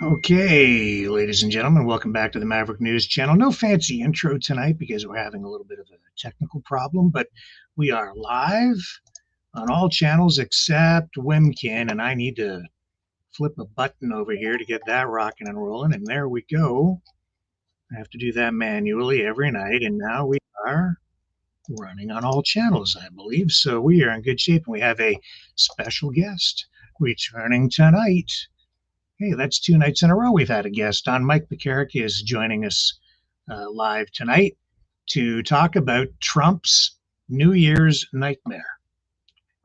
Okay, ladies and gentlemen, welcome back to the Maverick News Channel. No fancy intro tonight because we're having a little bit of a technical problem, but we are live on all channels except Wimkin, and I need to flip a button over here to get that rocking and rolling, and there we go. I have to do that manually every night, and now we are running on all channels, I believe, so we are in good shape, and we have a special guest returning tonight. Hey, that's 2 nights in a row we've had a guest on. Mike Pekarek is joining us live tonight to talk about Trump's New Year's nightmare,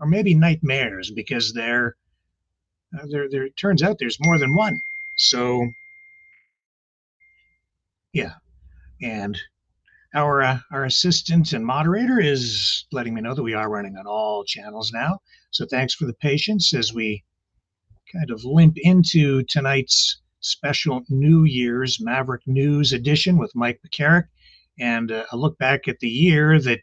or maybe nightmares, because there it turns out there's more than one. So, yeah, and our assistant and moderator is letting me know that we are running on all channels now. So thanks for the patience as we kind of limp into tonight's special New Year's Maverick News edition with Mike Pekarek, and a look back at the year that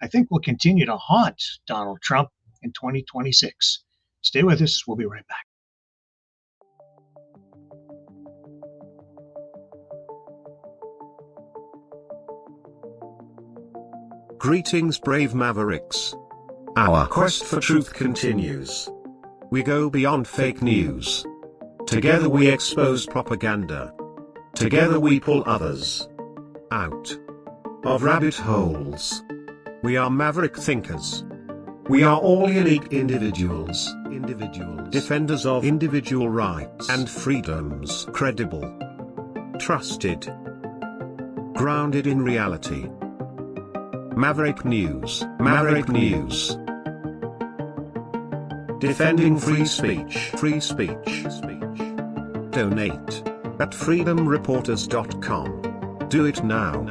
I think will continue to haunt Donald Trump in 2026. Stay with us. We'll be right back. Greetings, brave Mavericks. Our quest for truth continues. We go beyond fake news. Together we expose propaganda. Together we pull others out of rabbit holes. We are maverick thinkers. We are all unique individuals, defenders of individual rights and freedoms, credible, trusted, grounded in reality. Maverick News, Maverick News. Defending free speech. Donate at freedomreporters.com. Do it now.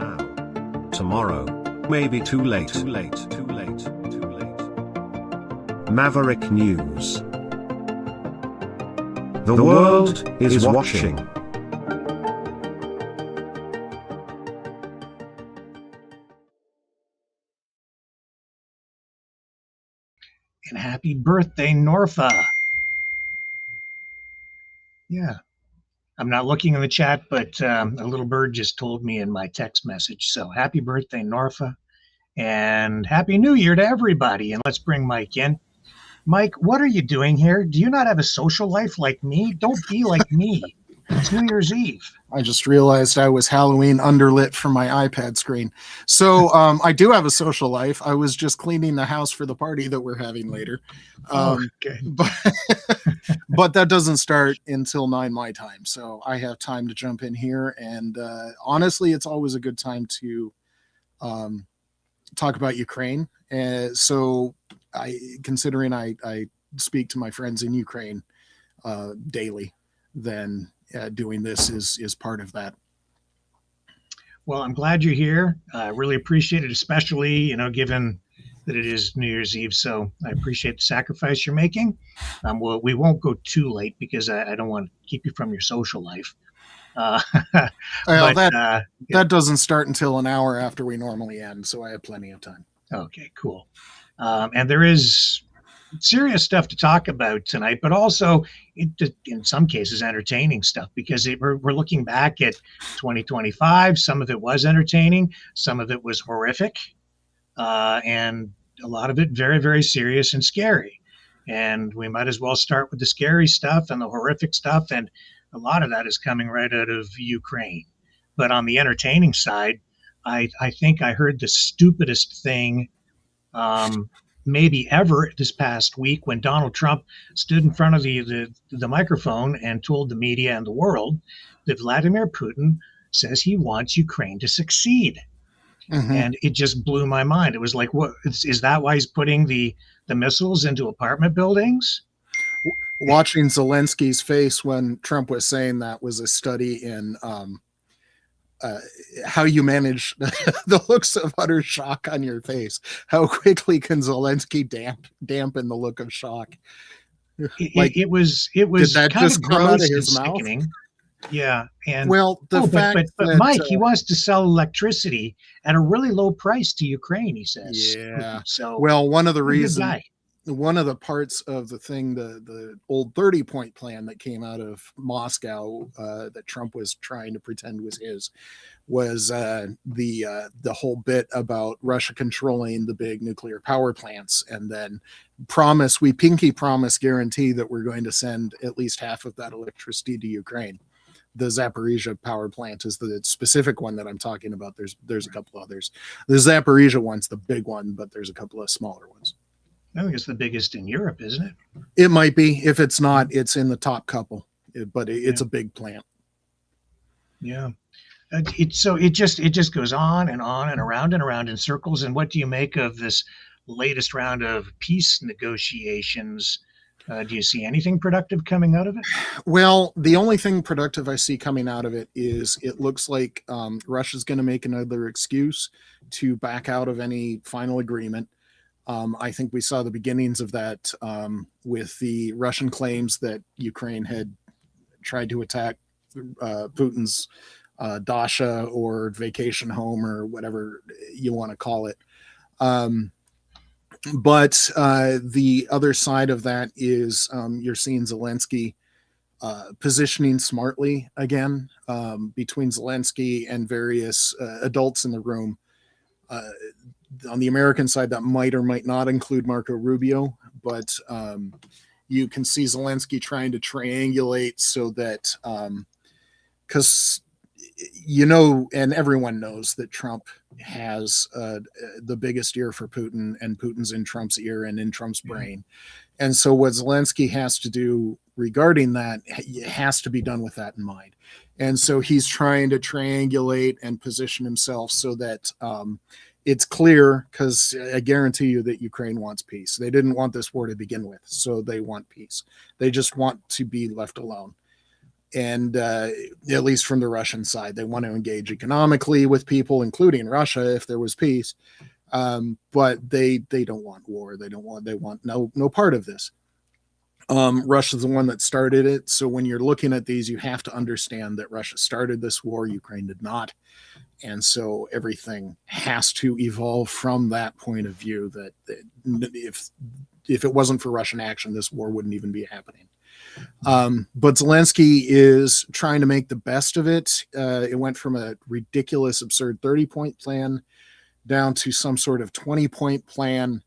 Tomorrow may be too late. Maverick News. The world is watching. And happy birthday, Norfa. Yeah, I'm not looking in the chat, but a little bird just told me in my text message. So happy birthday, Norfa, and happy New Year to everybody. And let's bring Mike in. Mike, what are you doing here? Do you not have a social life like me? Don't be like me. It's New Year's Eve. I just realized I was Halloween underlit from my iPad screen. So I do have a social life. I was just cleaning the house for the party that we're having later. Okay. But that doesn't start until 9 my time. So I have time to jump in here. And honestly, it's always a good time to talk about Ukraine. So considering I speak to my friends in Ukraine daily, then doing this is part of that. Well, I'm glad you're here. I really appreciate it, especially, given that it is New Year's Eve. So I appreciate the sacrifice you're making. Well, we won't go too late because I don't want to keep you from your social life. That doesn't start until an hour after we normally end, so I have plenty of time. Okay, cool. And there is serious stuff to talk about tonight, but also in some cases entertaining stuff, because we're looking back at 2025. Some of it was entertaining, some of it was horrific, and a lot of it very, very serious and scary. And we might as well start with the scary stuff and the horrific stuff, and a lot of that is coming right out of Ukraine. But on the entertaining side, I think I heard the stupidest thing maybe ever this past week, when Donald Trump stood in front of the microphone and told the media and the world that Vladimir Putin says he wants Ukraine to succeed. Mm-hmm. And it just blew my mind. It was like, what is that? Why he's putting the missiles into apartment buildings? Watching Zelensky's face when Trump was saying that was a study in how you manage the looks of utter shock on your face. How quickly can Zelensky dampen the look of shock? It was did that kind just of gross out of his and sickening. Mouth? Yeah, and well, but that, Mike, he wants to sell electricity at a really low price to Ukraine. He says. Yeah. So well, one of the reasons one of the parts of the thing, the old 30-point plan that came out of Moscow, that Trump was trying to pretend was his, was the whole bit about Russia controlling the big nuclear power plants, and then pinky promise guarantee that we're going to send at least half of that electricity to Ukraine. The Zaporizhia power plant is the specific one that I'm talking about. There's a couple others. The Zaporizhia one's the big one, but there's a couple of smaller ones. I think it's the biggest in Europe, isn't it? It might be. If it's not, it's in the top couple. But it's a big plant. Yeah. It just goes on and around in circles. And what do you make of this latest round of peace negotiations? Do you see anything productive coming out of it? Well, the only thing productive I see coming out of it is it looks like Russia's going to make another excuse to back out of any final agreement. I think we saw the beginnings of that with the Russian claims that Ukraine had tried to attack Putin's dacha or vacation home or whatever you want to call it. But the other side of that is you're seeing Zelensky positioning smartly again, between Zelensky and various adults in the room. On the American side, that might or might not include Marco Rubio, but you can see Zelensky trying to triangulate so that, because and everyone knows that Trump has the biggest ear for Putin, and Putin's in Trump's ear and in Trump's brain. And so what Zelensky has to do regarding that has to be done with that in mind. And so he's trying to triangulate and position himself so that it's clear, because I guarantee you that Ukraine wants peace. They didn't want this war to begin with, so they want peace. They just want to be left alone. And at least from the Russian side, they want to engage economically with people, including Russia, if there was peace. But they don't want war. They want no part of this. Russia's the one that started it. So when you're looking at these, you have to understand that Russia started this war. Ukraine did not. And so everything has to evolve from that point of view, that if it wasn't for Russian action, this war wouldn't even be happening. But Zelensky is trying to make the best of it. It went from a ridiculous, absurd 30-point plan down to some sort of 20-point plan.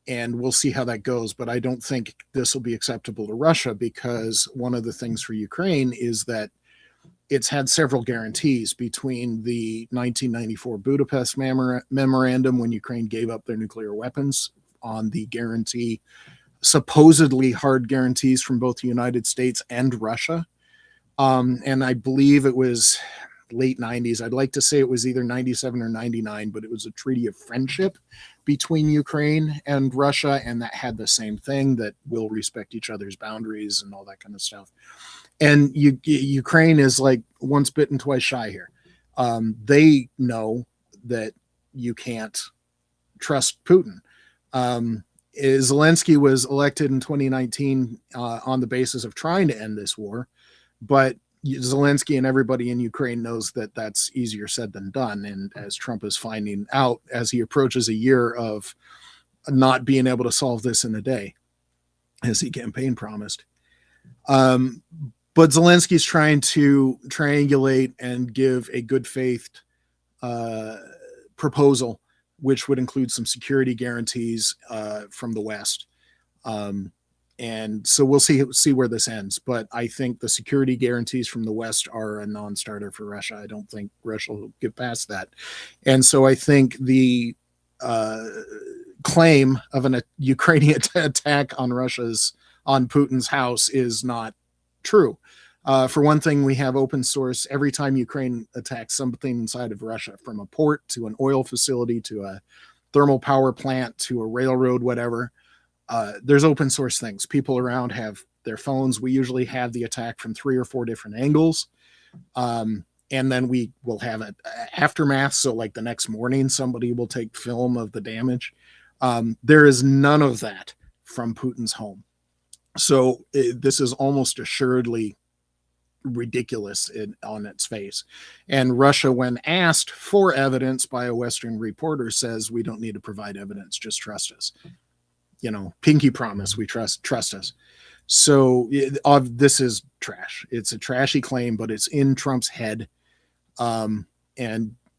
And we'll see how that goes. But I don't think this will be acceptable to Russia, because one of the things for Ukraine is that it's had several guarantees between the 1994 Budapest memorandum, when Ukraine gave up their nuclear weapons, on the guarantee, supposedly hard guarantees from both the United States and Russia. And I believe it was late 90s. I'd like to say it was either 97 or 99, but it was a treaty of friendship between Ukraine and Russia. And that had the same thing, that we'll respect each other's boundaries and all that kind of stuff. And Ukraine is like once bitten, twice shy here. They know that you can't trust Putin. Zelensky was elected in 2019 on the basis of trying to end this war, but Zelensky and everybody in Ukraine knows that that's easier said than done. And as Trump is finding out as he approaches a year of not being able to solve this in a day, as he campaign promised. But Zelensky's trying to triangulate and give a good faith proposal, which would include some security guarantees from the West. And so we'll see where this ends. But I think the security guarantees from the West are a non-starter for Russia. I don't think Russia will get past that. And so I think the claim of a Ukrainian attack on Putin's house is not true. For one thing, we have open source. Every time Ukraine attacks something inside of Russia, from a port to an oil facility to a thermal power plant to a railroad, whatever, there's open source things. People around have their phones. We usually have the attack from 3 or 4 different angles. And then we will have an aftermath. So like the next morning, somebody will take film of the damage. There is none of that from Putin's home. So this is almost assuredly ridiculous on its face. And Russia, when asked for evidence by a Western reporter, says we don't need to provide evidence, just trust us. pinky promise, we trust us. So this is trash. It's a trashy claim, but it's in Trump's head. And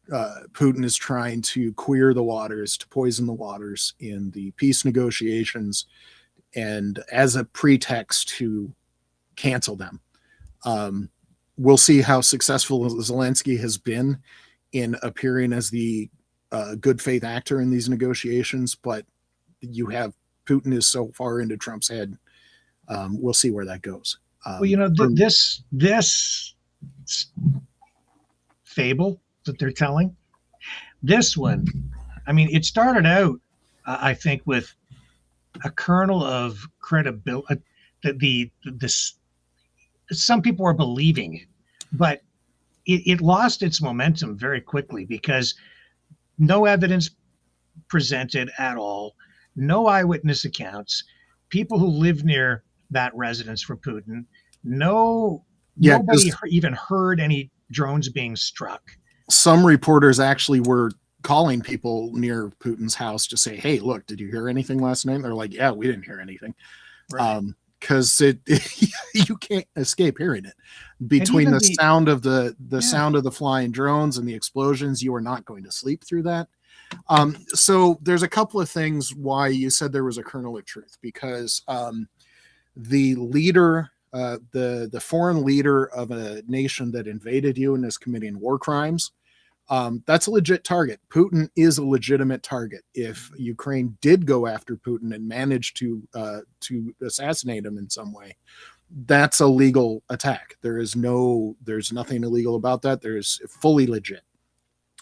Putin is trying to queer the waters, to poison the waters in the peace negotiations, and as a pretext to cancel them. We'll see how successful Zelensky has been in appearing as the good faith actor in these negotiations, but you have Putin is so far into Trump's head. We'll see where that goes. Well, this fable that they're telling, this one, I mean, it started out, I think, with a kernel of credibility. This some people are believing it, but it lost its momentum very quickly because no evidence presented at all, no eyewitness accounts, people who live near that residence for Putin, nobody even heard any drones being struck. Some reporters actually were calling people near Putin's house to say, "Hey, look, did you hear anything last night?" And they're like, "Yeah, we didn't hear anything." Right. Because you can't escape hearing it. Between the sound of the sound of the flying drones and the explosions, you are not going to sleep through that. So there's a couple of things why you said there was a kernel of truth, because the leader, the foreign leader of a nation that invaded you and is committing war crimes, that's a legit target. Putin is a legitimate target. If Ukraine did go after Putin and managed to assassinate him in some way, that's a legal attack. There's nothing illegal about that. There's fully legit.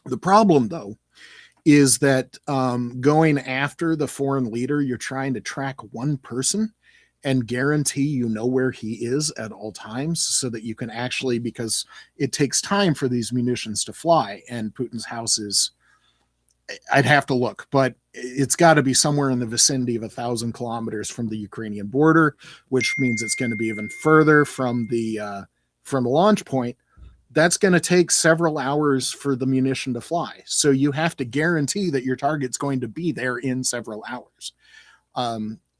The problem, though, is that going after the foreign leader, you're trying to track one person and guarantee you know where he is at all times, so that you can actually, because it takes time for these munitions to fly, and Putin's house is, I'd have to look, but it's got to be somewhere in the vicinity of 1,000 kilometers from the Ukrainian border, which means it's going to be even further from the launch point. That's going to take several hours for the munition to fly. So you have to guarantee that your target's going to be there in several hours.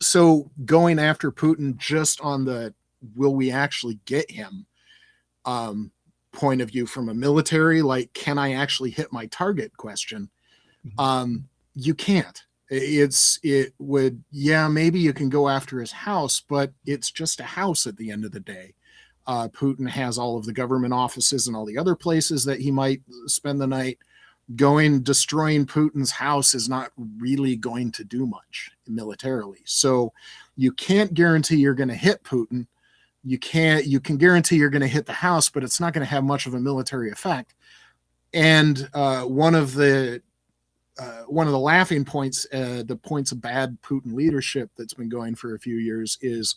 So going after Putin just on the will we actually get him point of view from a military, like, can I actually hit my target question? You can't. Maybe you can go after his house, but it's just a house at the end of the day. Putin has all of the government offices and all the other places that he might spend the night. Destroying Putin's house is not really going to do much militarily. So you can't guarantee you're going to hit Putin. You can guarantee you're going to hit the house, but it's not going to have much of a military effect. And one of the laughing points, the points of bad Putin leadership that's been going for a few years, is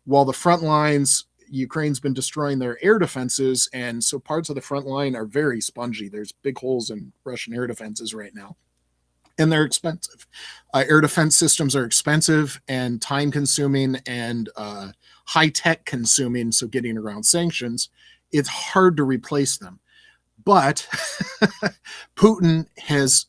while the front lines, Ukraine's been destroying their air defenses, and so parts of the front line are very spongy. There's big holes in Russian air defenses right now, and they're expensive. Air defense systems are expensive and time-consuming and high-tech consuming, so getting around sanctions, it's hard to replace them. But Putin has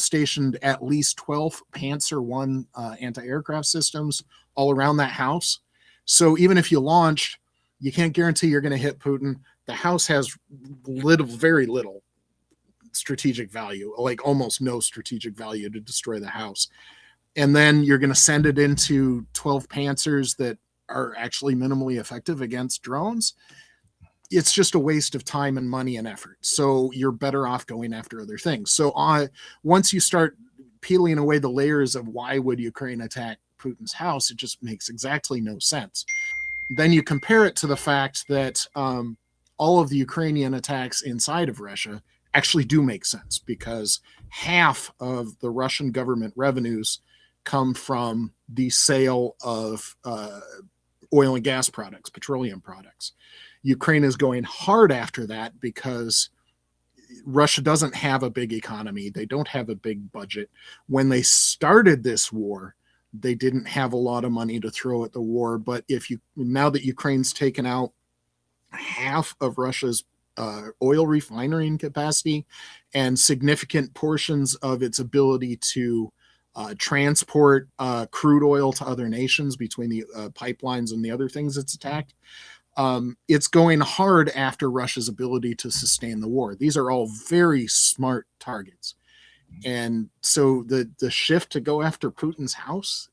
stationed at least 12 Panzer I anti-aircraft systems all around that house. So even if you launched, you can't guarantee you're going to hit Putin. The house has very little strategic value, like almost no strategic value to destroy the house. And then you're going to send it into 12 Panzers that are actually minimally effective against drones. It's just a waste of time and money and effort. So you're better off going after other things. So once you start peeling away the layers of why would Ukraine attack Putin's house, it just makes exactly no sense. Then you compare it to the fact that all of the Ukrainian attacks inside of Russia actually do make sense, because half of the Russian government revenues come from the sale of oil and gas products, petroleum products. Ukraine is going hard after that because Russia doesn't have a big economy. They don't have a big budget. When they started this war, they didn't have a lot of money to throw at the war. But now that Ukraine's taken out half of Russia's oil refining capacity and significant portions of its ability to transport crude oil to other nations between the pipelines and the other things it's attacked. It's going hard after Russia's ability to sustain the war. These are all very smart targets. And so the shift to go after Putin's house,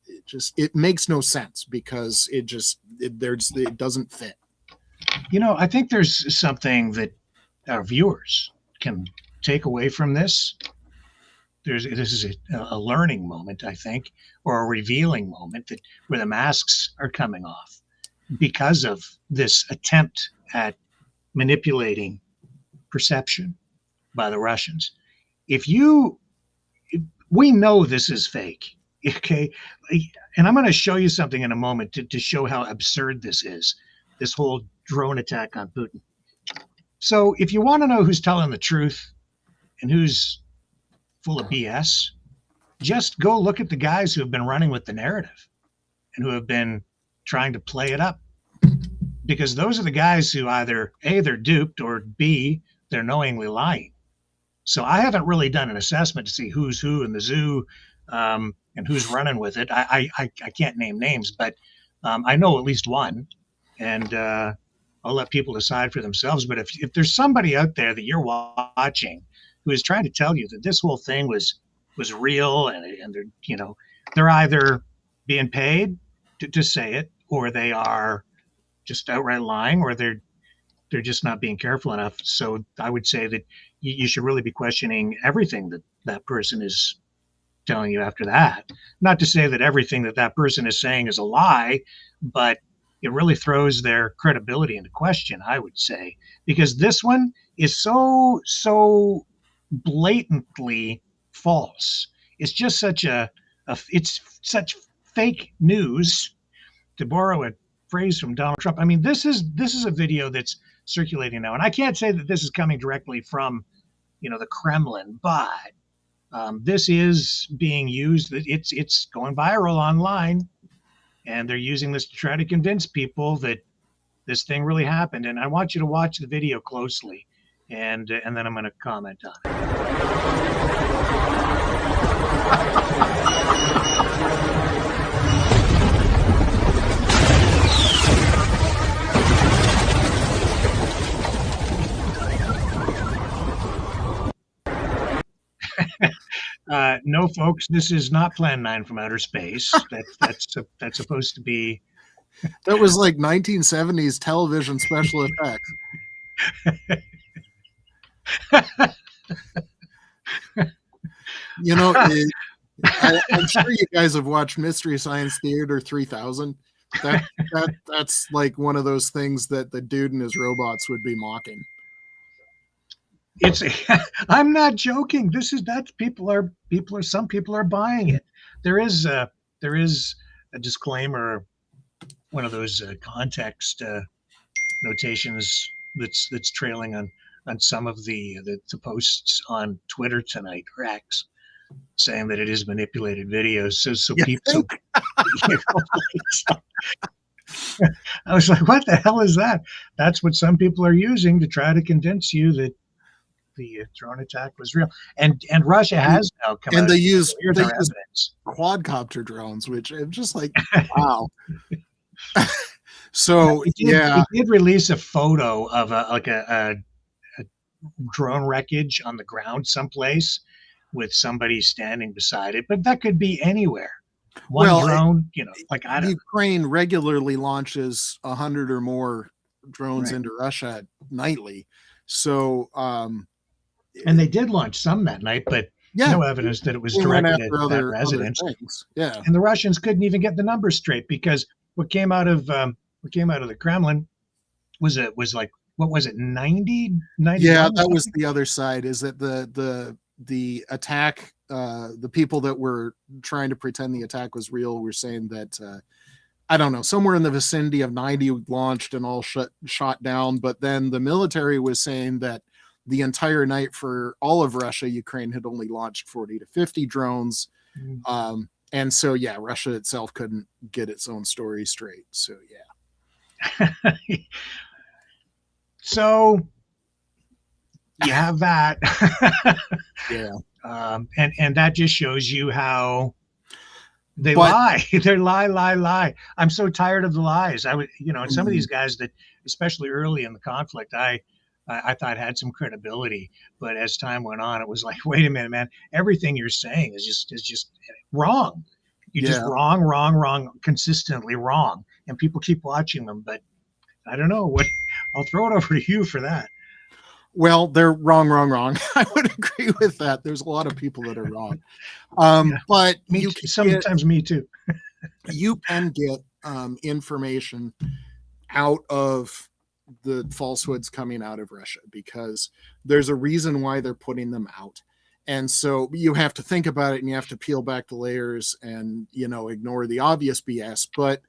it makes no sense because it doesn't fit. I think there's something that our viewers can take away from this. This is a learning moment, I think, or a revealing moment where the masks are coming off because of this attempt at manipulating perception by the Russians. We know this is fake, okay? And I'm going to show you something in a moment to show how absurd this is, this whole drone attack on Putin. So if you want to know who's telling the truth and who's full of BS, just go look at the guys who have been running with the narrative and who have been trying to play it up. Because those are the guys who either A, they're duped, or B, they're knowingly lying. So I haven't really done an assessment to see who's who in the zoo and who's running with it. I can't name names, but I know at least one, and I'll let people decide for themselves. But if there's somebody out there that you're watching who is trying to tell you that this whole thing was real and they're either being paid to say it, or they are just outright lying, or they're just not being careful enough. So I would say that you should really be questioning everything that person is telling you after that. Not to say that everything that person is saying is a lie, but it really throws their credibility into question, I would say, because this one is so blatantly false. It's just it's such fake news, to borrow a phrase from Donald Trump. I mean, this is a video that's circulating now, and I can't say that this is coming directly from the Kremlin, but this is being used. It's going viral online, and they're using this to try to convince people that this thing really happened. And I want you to watch the video closely, and then I'm going to comment on it. No, folks, this is not Plan 9 from outer space. That's supposed to be. That was like 1970s television special effects. I'm sure you guys have watched Mystery Science Theater 3000. That's like one of those things that the dude and his robots would be mocking. I'm not joking. Some people are buying it. There is a disclaimer, one of those context notations that's trailing on some of the posts on Twitter tonight, or X, saying that it is manipulated videos. So people. I was like, what the hell is that? That's what some people are using to try to convince you that the drone attack was real, and Russia has now come out. And they use quadcopter drones, which I'm just like, wow. So it did release a photo of a drone wreckage on the ground someplace with somebody standing beside it, but that could be anywhere. Drone, I don't. Ukraine regularly launches 100 or more drones into Russia nightly, so. And they did launch some that night, but no evidence that it was directed at that residence. Yeah, and the Russians couldn't even get the numbers straight, because what came out of the Kremlin was like, what was it, 90? Yeah, that was the other side. Is that the attack? The people that were trying to pretend the attack was real were saying that I don't know, somewhere in the vicinity of 90 launched and all shot down. But then the military was saying that the entire night for all of Russia, Ukraine had only launched 40 to 50 drones. And so, Russia itself couldn't get its own story straight. So, So you have that. Yeah. And that just shows you how They lie. They're lie. I'm so tired of the lies. I would, and some of these guys that, especially early in the conflict, I thought had some credibility, but as time went on, it was like, wait a minute, man, everything you're saying is just wrong. You're just wrong, consistently wrong, and people keep watching them. But I don't know what. I'll throw it over to you for that. Well, they're wrong. I would agree with that. There's a lot of people that are wrong. But sometimes me too. You can get information out of the falsehoods coming out of Russia because there's a reason why they're putting them out. And so you have to think about it and you have to peel back the layers and, ignore the obvious BS. But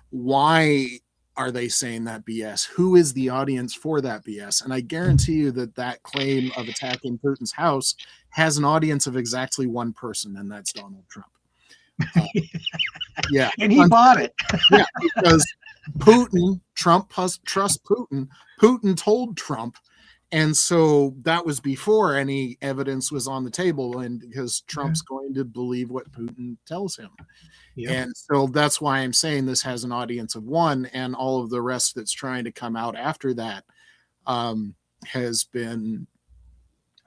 why are they saying that BS? Who is the audience for that BS? And I guarantee you that claim of attacking Putin's house has an audience of exactly one person, and that's Donald Trump. Yeah. And he bought it. Yeah, because Trump trusts Putin. Putin told Trump. And so that was before any evidence was on the table, and because Trump's going to believe what Putin tells him. Yep. And so that's why I'm saying this has an audience of one, and all of the rest that's trying to come out after that has been.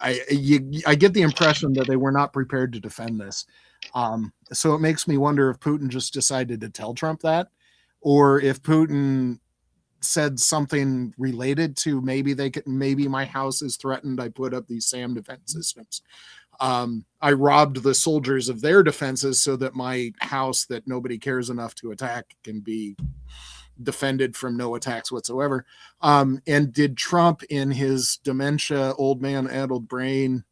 I get the impression that they were not prepared to defend this. So it makes me wonder if Putin just decided to tell Trump that, or if Putin said something related to maybe my house is threatened. I put up these SAM defense systems. I robbed the soldiers of their defenses so that my house that nobody cares enough to attack can be defended from no attacks whatsoever. And did Trump, in his dementia, old man, addled brain,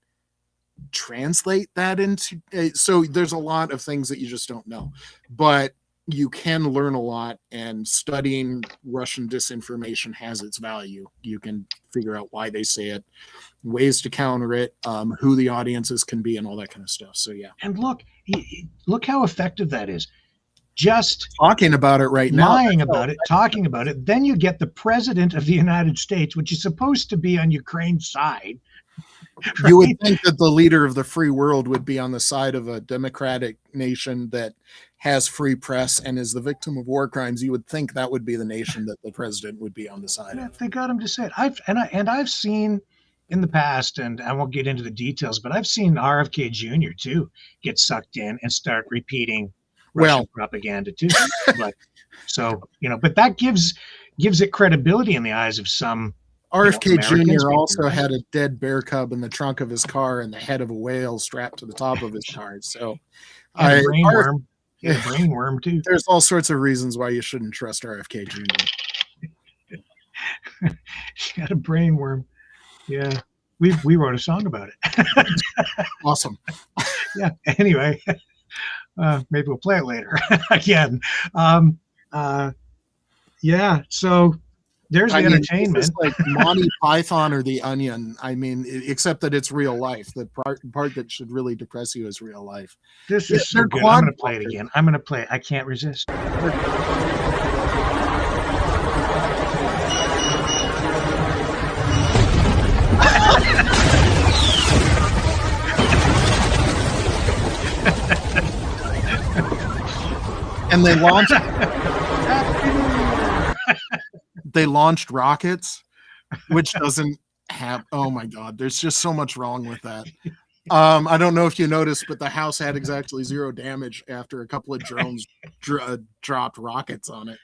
translate that into? So there's a lot of things that you just don't know, but you can learn a lot, and studying Russian disinformation has its value. You can figure out why they say it, ways to counter it, who the audiences can be, and all that kind of stuff. So yeah. And look how effective that is. Just talking about it right now, lying about it, talking about it. Then you get the president of the United States, which is supposed to be on Ukraine's side. Right? You would think that the leader of the free world would be on the side of a democratic nation that has free press and is the victim of war crimes. You would think that would be the nation that the president would be on the side of. They got him to say it. I've seen in the past, and I won't get into the details, but I've seen RFK Jr. too get sucked in and start repeating Russian propaganda too. But that gives it credibility in the eyes of some. RFK Jr. also had a dead bear cub in the trunk of his car and the head of a whale strapped to the top of his car. So a brain worm. Yeah, brain worm too. There's all sorts of reasons why you shouldn't trust RFK Jr. She had a brain worm. Yeah. We wrote a song about it. Awesome. Yeah. Anyway, maybe we'll play it later again. Yeah. So there's the entertainment. It's like Monty Python or The Onion. I mean, except that it's real life. The part that should really depress you is real life. This is so good. I'm going to play it again. I'm going to play it. I can't resist. And they launched rockets, which doesn't have. Oh my God, there's just so much wrong with that. I don't know if you noticed, but the house had exactly 0 damage after a couple of drones dropped rockets on it.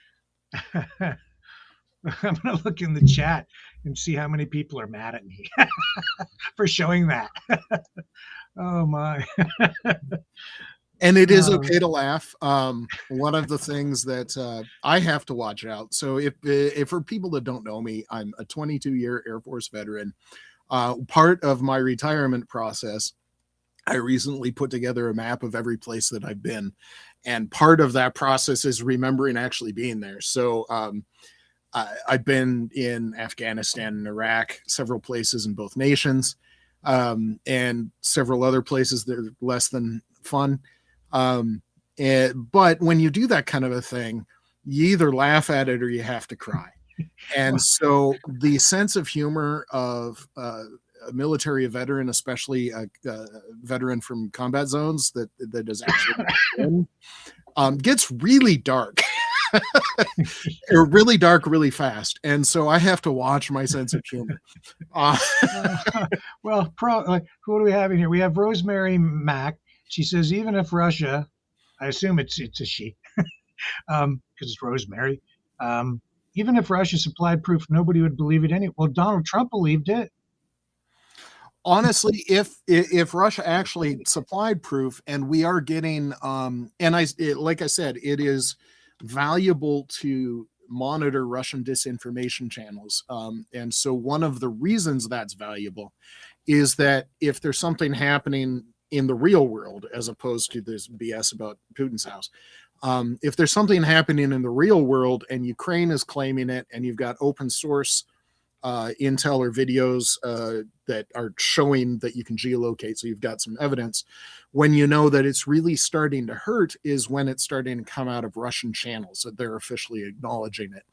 I'm gonna look in the chat and see how many people are mad at me for showing that. Oh my. And it is okay to laugh. One of the things that I have to watch out. So if for people that don't know me, I'm a 22-year Air Force veteran. Part of my retirement process, I recently put together a map of every place that I've been. And part of that process is remembering actually being there. So I've been in Afghanistan and Iraq, several places in both nations, and several other places that are less than fun. But when you do that kind of a thing, you either laugh at it or you have to cry. And so the sense of humor of military veteran, especially a veteran from combat zones that is actually in, gets really dark. Or really dark really fast, and so I have to watch my sense of humor. Well, who do we have in here? We have Rosemary Mack. She says even if Russia, I assume it's a she, because it's Rosemary. Even if Russia supplied proof, nobody would believe it anyway. Well, Donald Trump believed it. Honestly, if Russia actually supplied proof, and we are getting, like I said, it is valuable to monitor Russian disinformation channels, and so one of the reasons that's valuable is that if there's something happening in the real world, as opposed to this BS about Putin's house, if there's something happening in the real world and Ukraine is claiming it, and you've got open source intel or videos that are showing that you can geolocate, so you've got some evidence, when you know that it's really starting to hurt is when it's starting to come out of Russian channels, that they're officially acknowledging it.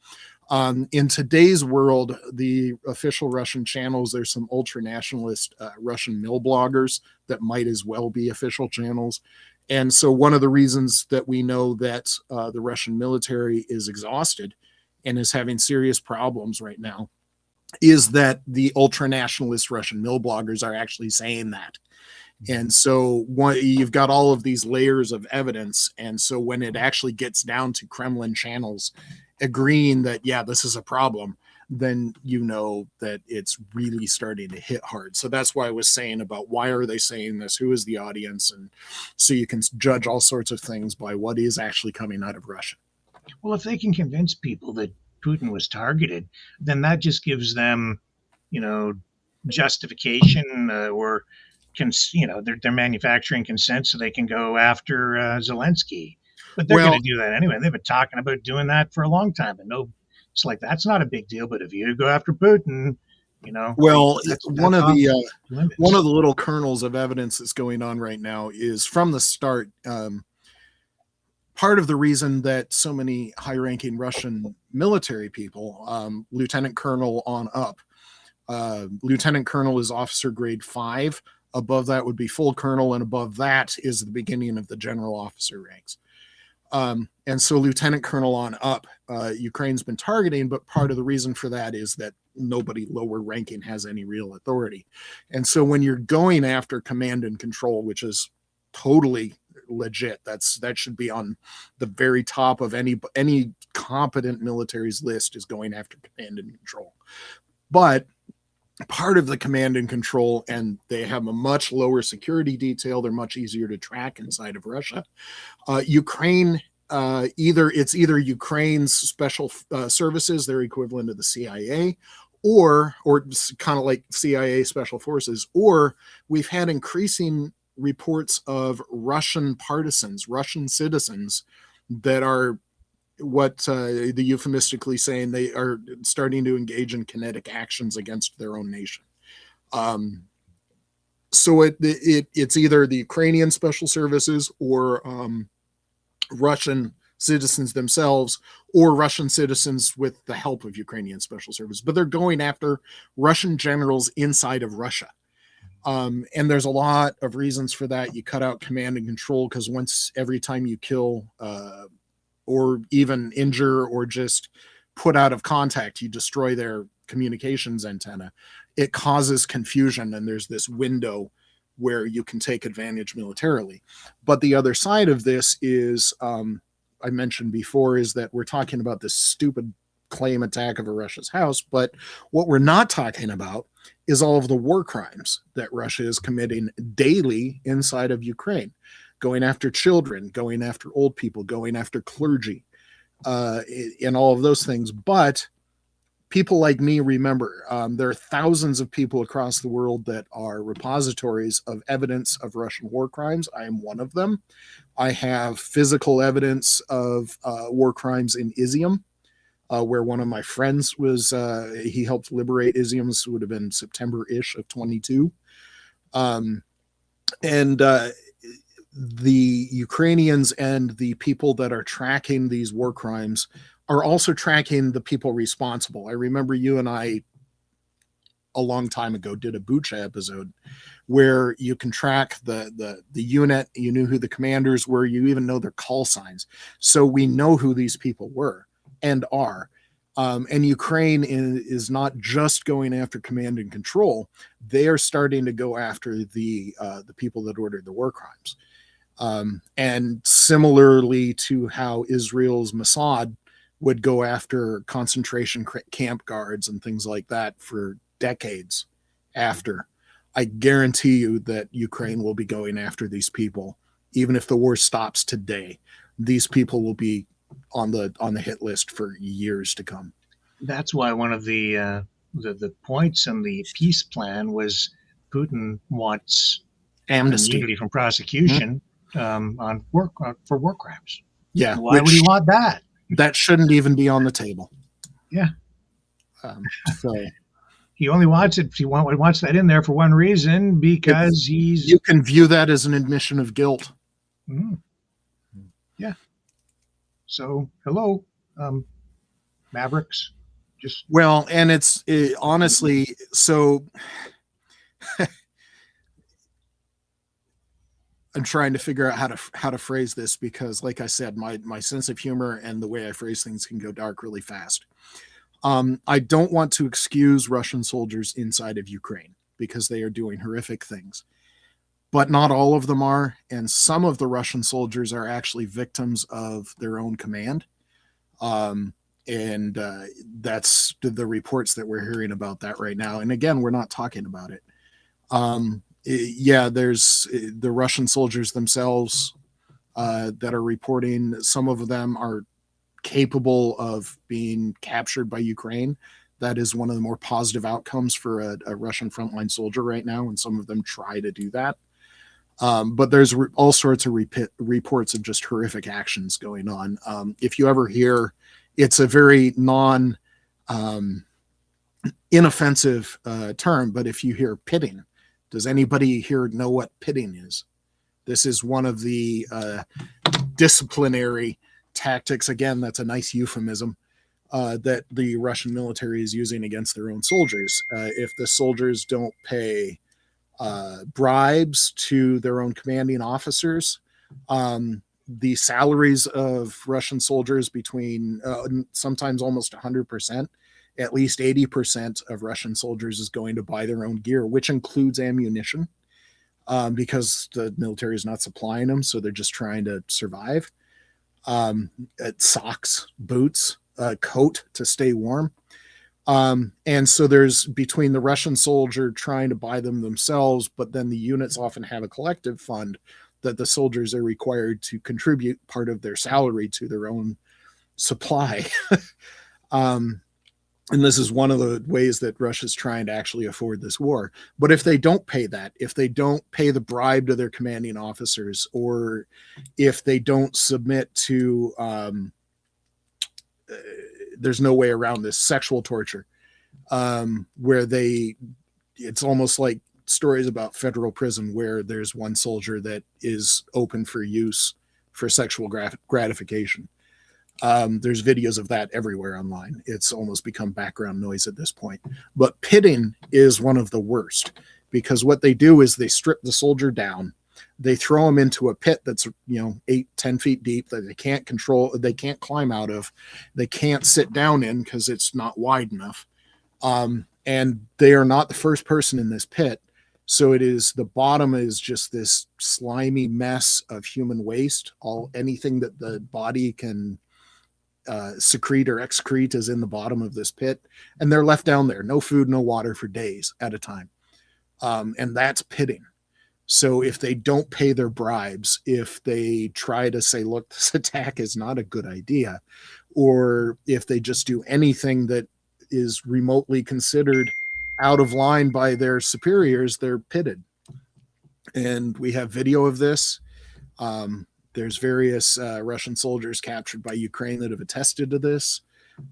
In today's world, the official Russian channels, there's some ultra-nationalist Russian mill bloggers that might as well be official channels. And so one of the reasons that we know that the Russian military is exhausted and is having serious problems right now is that the ultra-nationalist Russian mill bloggers are actually saying that. And so you've got all of these layers of evidence. And so when it actually gets down to Kremlin channels agreeing that, yeah, this is a problem, then you know that it's really starting to hit hard. So that's why I was saying about why are they saying this? Who is the audience? And so you can judge all sorts of things by what is actually coming out of Russia. Well, if they can convince people that Putin was targeted, then that just gives them, justification or they're manufacturing consent so they can go after Zelensky. But they're going to do that anyway. They've been talking about doing that for a long time, and it's like that's not a big deal. But if you go after Putin, well, one of the little kernels of evidence that's going on right now is from the start. Part of the reason that so many high-ranking Russian military people, lieutenant colonel on up, lieutenant colonel is officer grade 5. Above that would be full colonel, and above that is the beginning of the general officer ranks. And so lieutenant colonel on up, Ukraine's been targeting, but part of the reason for that is that nobody lower ranking has any real authority. And so when you're going after command and control, which is totally legit, that should be on the very top of any competent military's list, is going after command and control. But part of the command and control, and they have a much lower security detail, they're much easier to track inside of Russia. Ukraine, either Ukraine's special services, their equivalent of the CIA, or kind of like CIA special forces, or we've had increasing reports of Russian partisans, Russian citizens that are what the euphemistically saying they are starting to engage in kinetic actions against their own nation. So it's either the Ukrainian special services or Russian citizens themselves, or Russian citizens with the help of Ukrainian special services, but they're going after Russian generals inside of Russia. And there's a lot of reasons for that. You cut out command and control, because every time you kill or even injure or just put out of contact, you destroy their communications antenna, it causes confusion, and there's this window where you can take advantage militarily. But the other side of this is, I mentioned before, is that we're talking about this stupid claim attack of a Russia's house, but what we're not talking about is all of the war crimes that Russia is committing daily inside of Ukraine, going after children, going after old people, going after clergy, and all of those things. But people like me remember, there are thousands of people across the world that are repositories of evidence of Russian war crimes. I am one of them. I have physical evidence of war crimes in Izium, where one of my friends was, he helped liberate Izium. This would have been September-ish of 22. The Ukrainians and the people that are tracking these war crimes are also tracking the people responsible. I remember you and I a long time ago did a Bucha episode where you can track the unit. You knew who the commanders were. You even know their call signs. So we know who these people were and are. And Ukraine is not just going after command and control. They are starting to go after the people that ordered the war crimes. And similarly to how Israel's Mossad would go after concentration camp guards and things like that for decades after, I guarantee you that Ukraine will be going after these people. Even if the war stops today, these people will be on the hit list for years to come. That's why one of the points in the peace plan was Putin wants Amnesty. immunity from prosecution for war crimes. Yeah. Why would he want that? That shouldn't even be on the table. Yeah. So he only wants it. He wants that in there for one reason, because you can view that as an admission of guilt. Mm. Yeah. So hello, Mavericks. Just well, and it's honestly so. I'm trying to figure out how to phrase this, because, like I said, my sense of humor and the way I phrase things can go dark really fast. I don't want to excuse Russian soldiers inside of Ukraine because they are doing horrific things, but not all of them are, and some of the Russian soldiers are actually victims of their own command. And that's the reports that we're hearing about that right now. And again, we're not talking about it. Yeah, there's the Russian soldiers themselves that are reporting. Some of them are capable of being captured by Ukraine. That is one of the more positive outcomes for a Russian frontline soldier right now, and some of them try to do that. But there's all sorts of reports of just horrific actions going on. If you ever hear, it's a very inoffensive term, but if you hear pitting, does anybody here know what pitting is? This is one of the disciplinary tactics. Again, that's a nice euphemism that the Russian military is using against their own soldiers. If the soldiers don't pay bribes to their own commanding officers, the salaries of Russian soldiers between sometimes almost 100%, at least 80% of Russian soldiers is going to buy their own gear, which includes ammunition, because the military is not supplying them. So they're just trying to survive. Socks, boots, a coat to stay warm. And so there's between the Russian soldier trying to buy them themselves, but then the units often have a collective fund that the soldiers are required to contribute part of their salary to their own supply. And this is one of the ways that Russia's trying to actually afford this war. But if they don't pay that, if they don't pay the bribe to their commanding officers, or if they don't submit to, there's no way around this, sexual torture, where it's almost like stories about federal prison where there's one soldier that is open for use for sexual gratification. There's videos of that everywhere online. It's almost become background noise at this point. But pitting is one of the worst, because what they do is they strip the soldier down. They throw him into a pit that's 8-10 feet deep that they can't control. They can't climb out of. They can't sit down in because it's not wide enough. And they are not the first person in this pit. So the bottom is just this slimy mess of human waste. Anything that the body can secrete or excrete is in the bottom of this pit, and they're left down there, no food, no water for days at a time. And that's pitting. So if they don't pay their bribes, if they try to say, look, this attack is not a good idea, or if they just do anything that is remotely considered out of line by their superiors, they're pitted. And we have video of this. There's various Russian soldiers captured by Ukraine that have attested to this,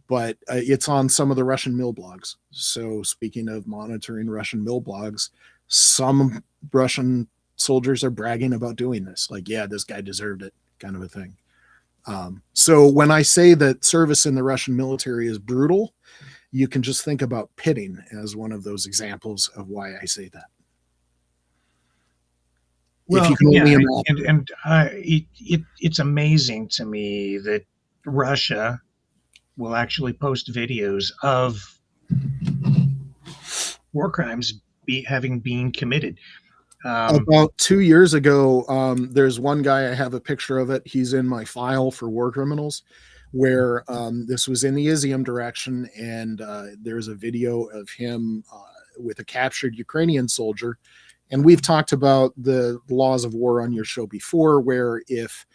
but it's on some of the Russian mill blogs. So speaking of monitoring Russian mill blogs, some Russian soldiers are bragging about doing this. Like, yeah, this guy deserved it, kind of a thing. So when I say that service in the Russian military is brutal, you can just think about pitting as one of those examples of why I say that. Well, if you can only and it's amazing to me that Russia will actually post videos of war crimes having been committed. About 2 years ago, there's one guy, I have a picture of it. He's in my file for war criminals, where this was in the Izium direction, and there's a video of him with a captured Ukrainian soldier. And we've talked about the laws of war on your show before, where if,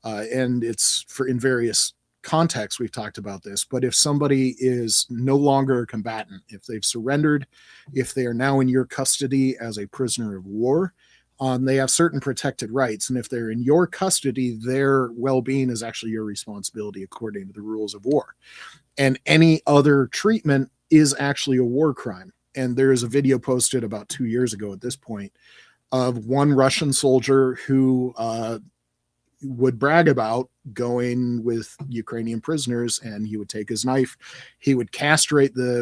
and it's for in various contexts, we've talked about this, but if somebody is no longer a combatant, if they've surrendered, if they are now in your custody as a prisoner of war, they have certain protected rights. And if they're in your custody, their well-being is actually your responsibility according to the rules of war. And any other treatment is actually a war crime. And there is a video posted about 2 years ago at this point of one Russian soldier who would brag about going with Ukrainian prisoners, and he would take his knife, he would castrate the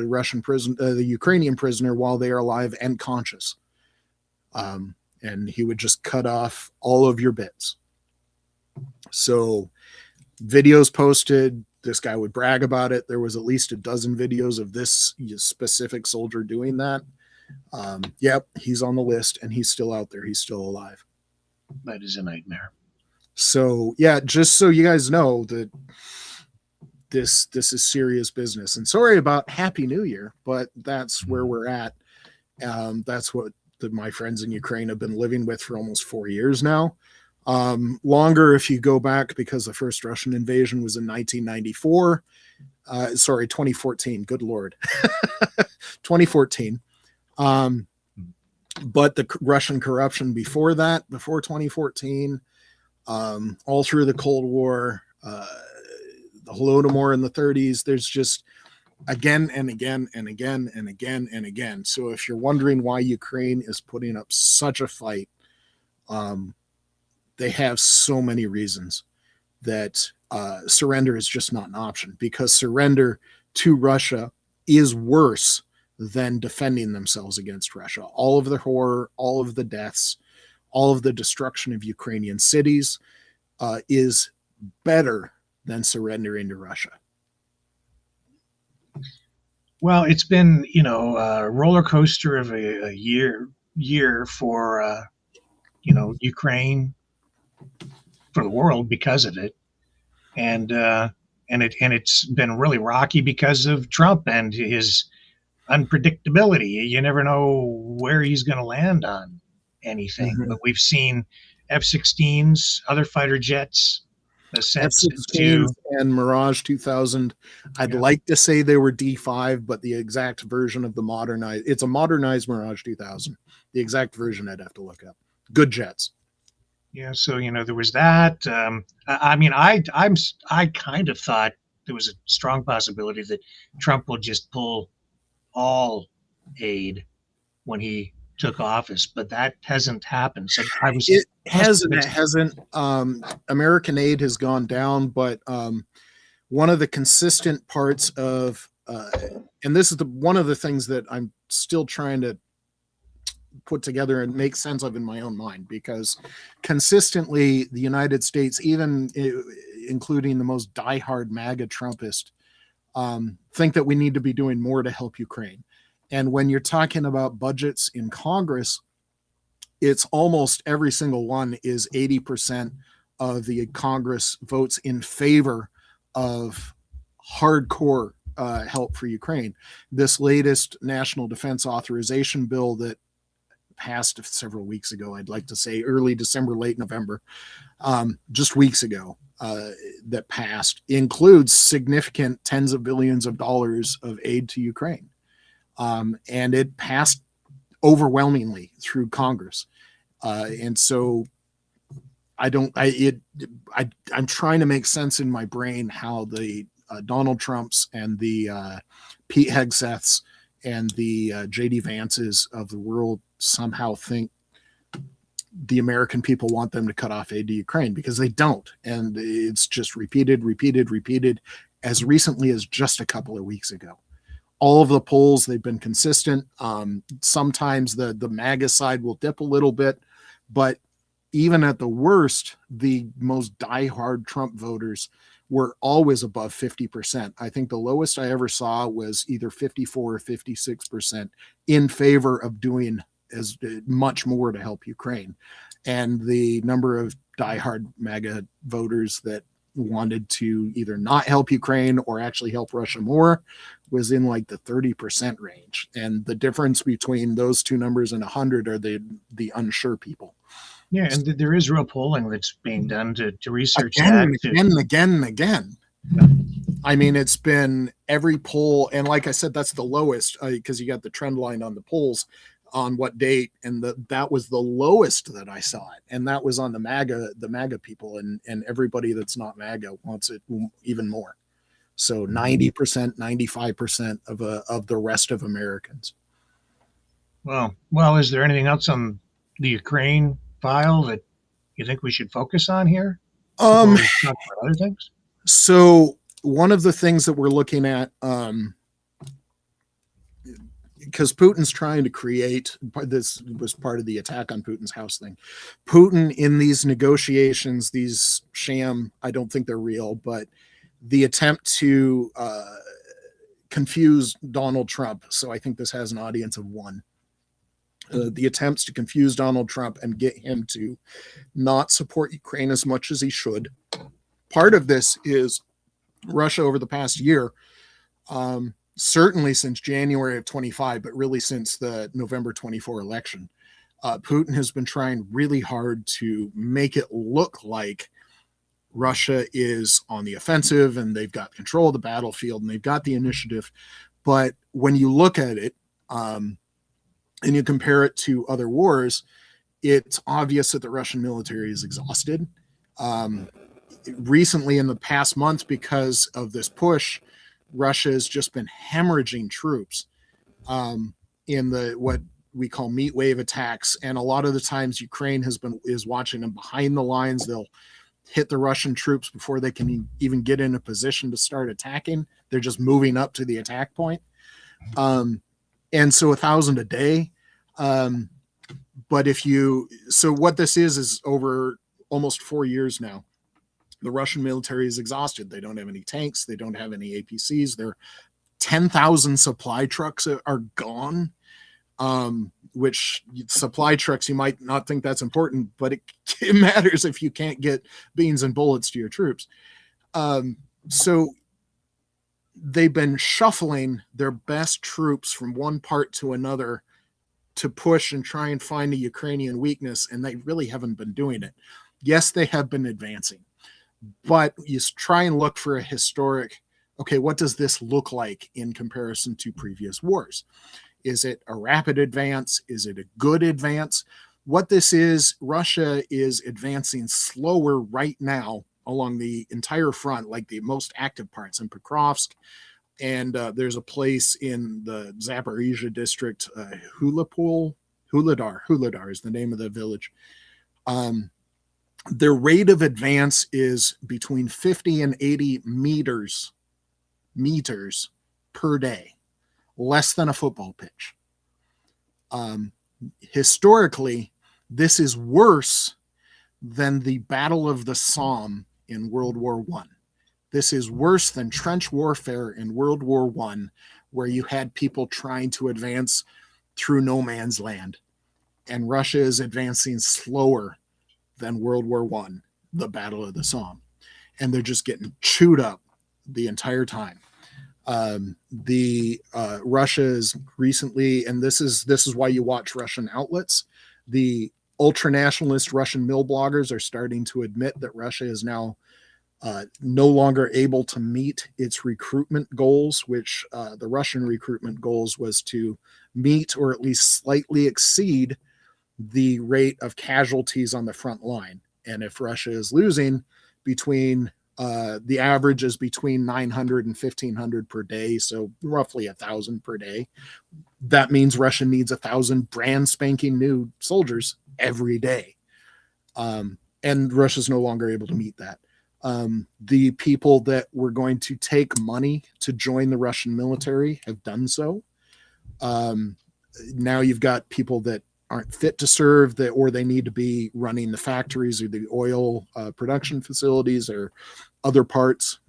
the Ukrainian prisoner while they are alive and conscious. And he would just cut off all of your bits. So videos posted, this guy would brag about it. There was at least a dozen videos of this specific soldier doing that. Yep, he's on the list and he's still out there. He's still alive. That is a nightmare. So yeah, just so you guys know that this is serious business. And sorry about Happy New Year, but that's where we're at. That's what my friends in Ukraine have been living with for almost 4 years now. Longer if you go back, because the first Russian invasion was in 1994. 2014. Good Lord. 2014. But the Russian corruption before that, before 2014, all through the Cold War, the Holodomor in the 30s, there's just again and again and again and again and again. So if you're wondering why Ukraine is putting up such a fight, they have so many reasons that surrender is just not an option, because surrender to Russia is worse than defending themselves against Russia. All of the horror, all of the deaths, all of the destruction of Ukrainian cities is better than surrendering to Russia. Well, it's been, a roller coaster of a year for, Ukraine, for the world because of it. And it's been really rocky because of Trump and his unpredictability. You never know where he's going to land on anything. Mm-hmm. But we've seen F-16s, other fighter jets, F-16s and Mirage 2000. I'd like to say they were D5, but the exact version of it's a modernized Mirage 2000. The exact version I'd have to look up. Good jets. Yeah, so there was that. I kind of thought there was a strong possibility that Trump will just pull all aid when he took office, but that hasn't happened. So it hasn't. American aid has gone down, but one of the consistent parts of, and this is one of the things that I'm still trying to put together and make sense of in my own mind, because consistently the United States, even including the most diehard MAGA Trumpist, think that we need to be doing more to help Ukraine. And when you're talking about budgets in Congress, it's almost every single one is 80% of the Congress votes in favor of hardcore help for Ukraine. This latest National Defense Authorization Bill that passed several weeks ago, I'd like to say early December, late November, just weeks ago, that passed, includes significant tens of billions of dollars of aid to Ukraine. And it passed overwhelmingly through Congress. And so I'm trying to make sense in my brain how the Donald Trumps and the Pete Hegseths and the J.D. Vances of the world somehow think the American people want them to cut off aid to Ukraine, because they don't. And it's just repeated as recently as just a couple of weeks ago. all of the polls, they've been consistent. Sometimes the MAGA side will dip a little bit, but even at the worst, the most diehard Trump voters were always above 50%. I think the lowest I ever saw was either 54 or 56% in favor of doing as much more to help Ukraine. And the number of diehard MAGA voters that wanted to either not help Ukraine or actually help Russia more was in like the 30% range. And the difference between those two numbers and 100 are the unsure people. Yeah, and there is real polling that's being done to research again, that. Again and again. I mean, it's been every poll, and like I said, that's the lowest because you got the trend line on the polls on what date, and that was the lowest that I saw it, and that was on the MAGA people, and everybody that's not MAGA wants it even more. So 90%, 95% of the rest of Americans. Well, is there anything else on the Ukraine file that you think we should focus on here? Before we talk about other things? So one of the things that we're looking at, because Putin's trying to create, this was part of the attack on Putin's house thing. Putin in these negotiations, these sham, I don't think they're real, but the attempt to confuse Donald Trump. So I think this has an audience of one. The attempts to confuse Donald Trump and get him to not support Ukraine as much as he should. Part of this is Russia over the past year, certainly since January of 25, but really since the November 24 election. Putin has been trying really hard to make it look like Russia is on the offensive and they've got control of the battlefield and they've got the initiative. But when you look at it, and you compare it to other wars, it's obvious that the Russian military is exhausted. Recently, in the past month, because of this push, Russia has just been hemorrhaging troops in the what we call meat wave attacks. And a lot of the times Ukraine is watching them behind the lines. They'll hit the Russian troops before they can even get in a position to start attacking. They're just moving up to the attack point. And so 1,000 a day. But so what this is over almost 4 years now, the Russian military is exhausted. They don't have any tanks. They don't have any APCs. Their 10,000 supply trucks are gone, which supply trucks, you might not think that's important, but it matters if you can't get beans and bullets to your troops. So they've been shuffling their best troops from one part to another to push and try and find a Ukrainian weakness, and they really haven't been doing it. Yes, they have been advancing, but you try and look for a historic, okay, what does this look like in comparison to previous wars? Is it a rapid advance? Is it a good advance? What this is, Russia is advancing slower right now along the entire front, like the most active parts in Pokrovsk. And there's a place in the Zaporizhia district, Huladar is the name of the village. Their rate of advance is between 50 and 80 meters per day, less than a football pitch. Historically, this is worse than the Battle of the Somme in World War I. This is worse than trench warfare in World War I, where you had people trying to advance through no man's land. And Russia is advancing slower than World War I, the Battle of the Somme. And they're just getting chewed up the entire time. Russia is recently, and this is why you watch Russian outlets, the ultra-nationalist Russian mill bloggers are starting to admit that Russia is now no longer able to meet its recruitment goals, which the Russian recruitment goals was to meet or at least slightly exceed the rate of casualties on the front line. And if Russia is losing between the average is between 900 and 1,500 per day, so roughly 1,000 per day. That means Russia needs 1,000 brand spanking new soldiers every day. And Russia's no longer able to meet that. The people that were going to take money to join the Russian military have done so. Now you've got people that aren't fit to serve, or they need to be running the factories or the oil production facilities or other parts.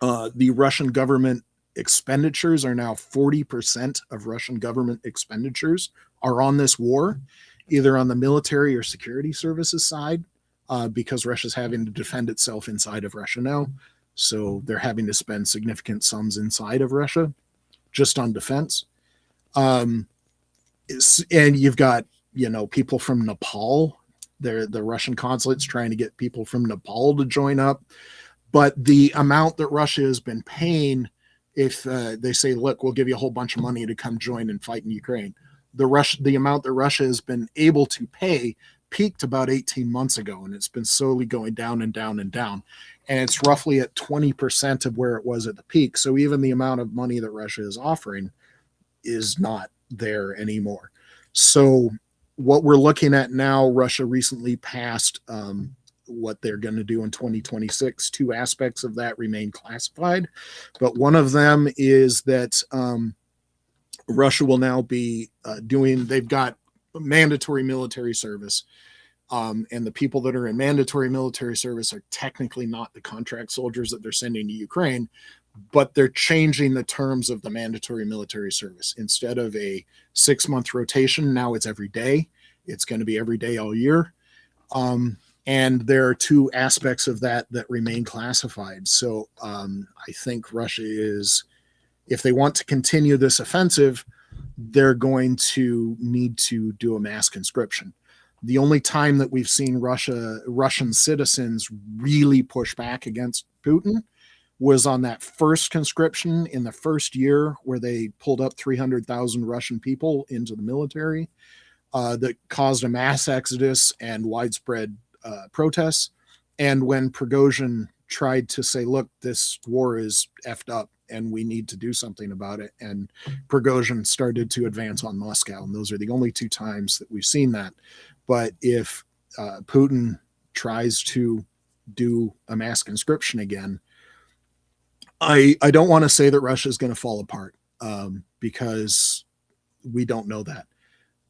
The Russian government expenditures are now 40% of Russian government expenditures are on this war, either on the military or security services side, because Russia's having to defend itself inside of Russia now. So they're having to spend significant sums inside of Russia just on defense. And you've got, people from Nepal. The Russian consulate's trying to get people from Nepal to join up. But the amount that Russia has been paying, if they say, look, we'll give you a whole bunch of money to come join and fight in Ukraine, the amount that Russia has been able to pay peaked about 18 months ago, and it's been slowly going down and down and down. And it's roughly at 20% of where it was at the peak. So even the amount of money that Russia is offering is not there anymore. So what we're looking at now, Russia recently passed what they're going to do in 2026. Two aspects of that remain classified, but one of them is that Russia will now be they've got mandatory military service. And the people that are in mandatory military service are technically not the contract soldiers that they're sending to Ukraine, but they're changing the terms of the mandatory military service. Instead of a 6-month rotation, now it's every day. It's going to be every day all year. And there are two aspects of that remain classified. So I think Russia is, if they want to continue this offensive, they're going to need to do a mass conscription. The only time that we've seen Russian citizens really push back against Putin was on that first conscription in the first year, where they pulled up 300,000 Russian people into the military, that caused a mass exodus and widespread protests. And when Prigozhin tried to say, look, this war is effed up and we need to do something about it, and Prigozhin started to advance on Moscow. And those are the only two times that we've seen that. But if Putin tries to do a mass conscription again, I don't want to say that Russia is going to fall apart, because we don't know that.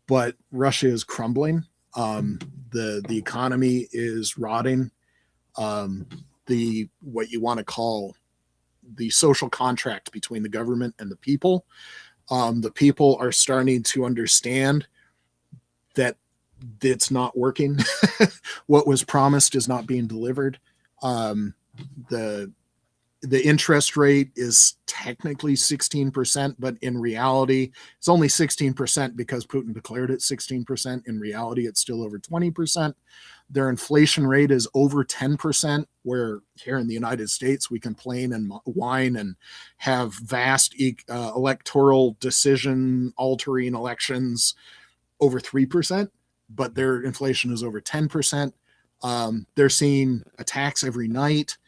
But Russia is crumbling. The economy is rotting. What you want to call the social contract between the government and the people are starting to understand that it's not working. What was promised is not being delivered. The interest rate is technically 16%, but in reality, it's only 16% because Putin declared it 16%. In reality, it's still over 20%. Their inflation rate is over 10%, where here in the United States, we complain and whine and have vast electoral decision altering elections over 3%, but their inflation is over 10%. They're seeing attacks every night.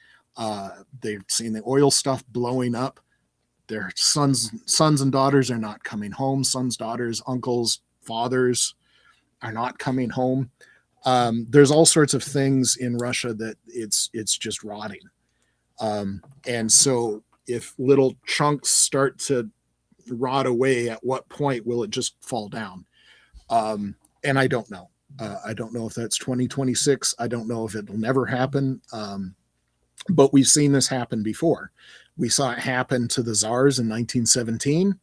They've seen the oil stuff blowing up. Their sons and daughters are not coming home. Sons, daughters, uncles, fathers are not coming home. There's all sorts of things in Russia that it's just rotting. And so if little chunks start to rot away, at what point will it just fall down? And I don't know. I don't know if that's 2026. I don't know if it'll never happen. But we've seen this happen before. We saw it happen to the Tsars in 1917.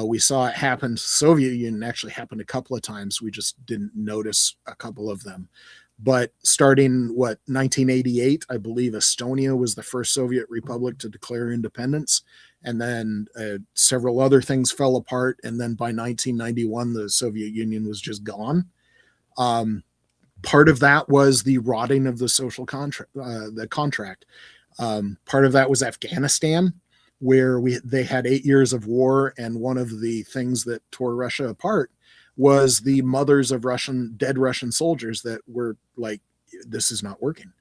We saw it happen to the Soviet Union. Actually happened a couple of times. We just didn't notice a couple of them. But starting 1988, I believe Estonia was the first Soviet republic to declare independence. And then several other things fell apart. And then by 1991, the Soviet Union was just gone. Part of that was the rotting of the social contract, part of that was Afghanistan, where they had 8 years of war. And one of the things that tore Russia apart was the mothers of dead Russian soldiers that were like, this is not working.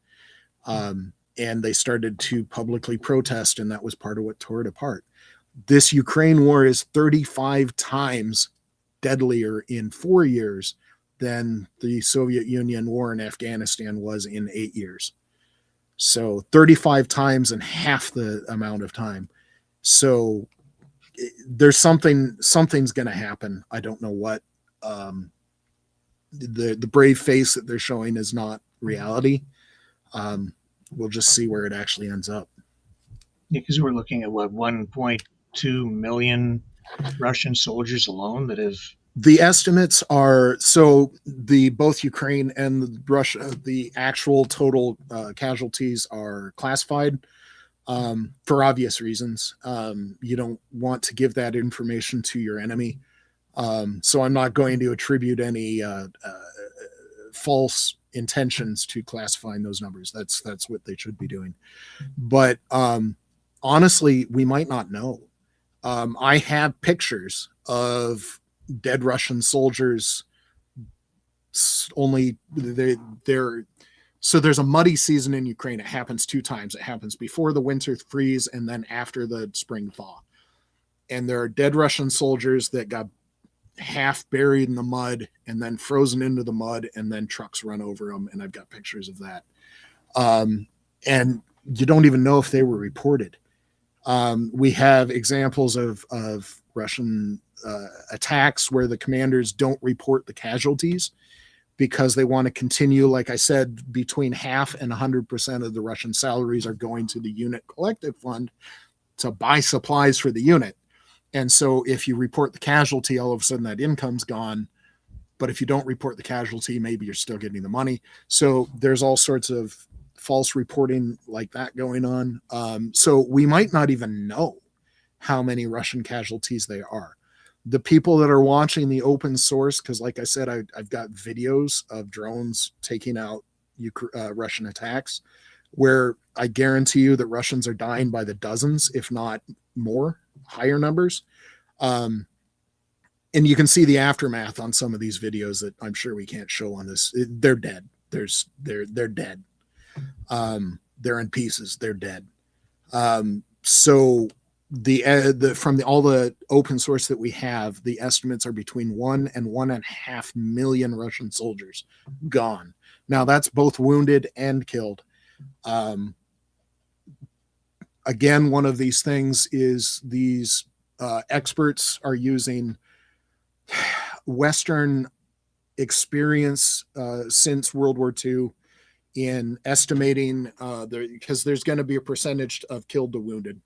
And they started to publicly protest, and that was part of what tore it apart. This Ukraine war is 35 times deadlier in 4 years than the Soviet Union war in Afghanistan was in 8 years. So 35 times in half the amount of time. So there's something's going to happen. I don't know what. The brave face that they're showing is not reality. We'll just see where it actually ends up. Yeah, because we're looking at what 1.2 million Russian soldiers alone that have. The estimates are so the both Ukraine and Russia, the actual total casualties are classified for obvious reasons. You don't want to give that information to your enemy. So I'm not going to attribute any false intentions to classifying those numbers. That's what they should be doing. But honestly, we might not know. I have pictures of dead Russian soldiers. Only they're so there's a muddy season in Ukraine. It happens 2 times. It happens before the winter freeze and then after the spring thaw. And there are dead Russian soldiers that got half buried in the mud and then frozen into the mud, and then trucks run over them. And I've got pictures of that. And you don't even know if they were reported. We have examples of Russian attacks where the commanders don't report the casualties because they want to continue. Like I said, between half and 100% of the Russian salaries are going to the unit collective fund to buy supplies for the unit. And so if you report the casualty, all of a sudden that income's gone. But if you don't report the casualty, maybe you're still getting the money. So there's all sorts of false reporting like that going on. So we might not even know how many Russian casualties there are. The people that are watching the open source, because like I said, I've got videos of drones taking out Russian attacks, where I guarantee you that Russians are dying by the dozens, if not more, higher numbers. And you can see the aftermath on some of these videos that I'm sure we can't show on this. They're dead. They're dead. They're in pieces. They're dead. So from all the open source that we have, the estimates are between 1 and 1.5 million Russian soldiers gone. Now that's both wounded and killed. Again, one of these things is these experts are using Western experience since World War II in estimating because there's going to be a percentage of killed to wounded.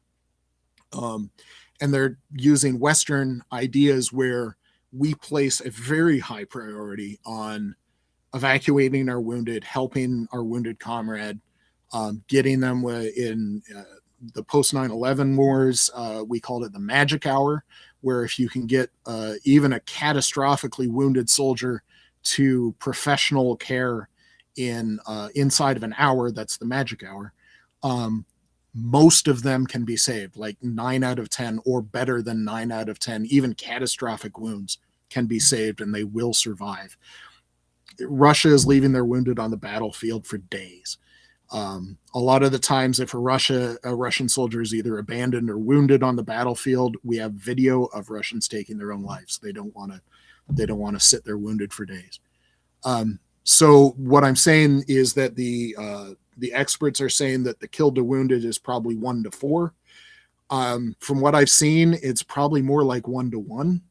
And they're using Western ideas where we place a very high priority on evacuating our wounded, helping our wounded comrade, getting them in the post 9/11 wars. We called it the magic hour, where if you can get even a catastrophically wounded soldier to professional care in inside of an hour, that's the magic hour. Most of them can be saved, like 9 out of 10 or better than 9 out of 10. Even catastrophic wounds can be saved and they will survive. Russia is leaving their wounded on the battlefield for days. A lot of the times, if a Russian soldier is either abandoned or wounded on the battlefield, we have video of Russians taking their own lives. They don't want to sit there wounded for days. So what I'm saying is that the experts are saying that the killed to wounded is probably 1 to 4. From what I've seen, it's probably more like 1 to 1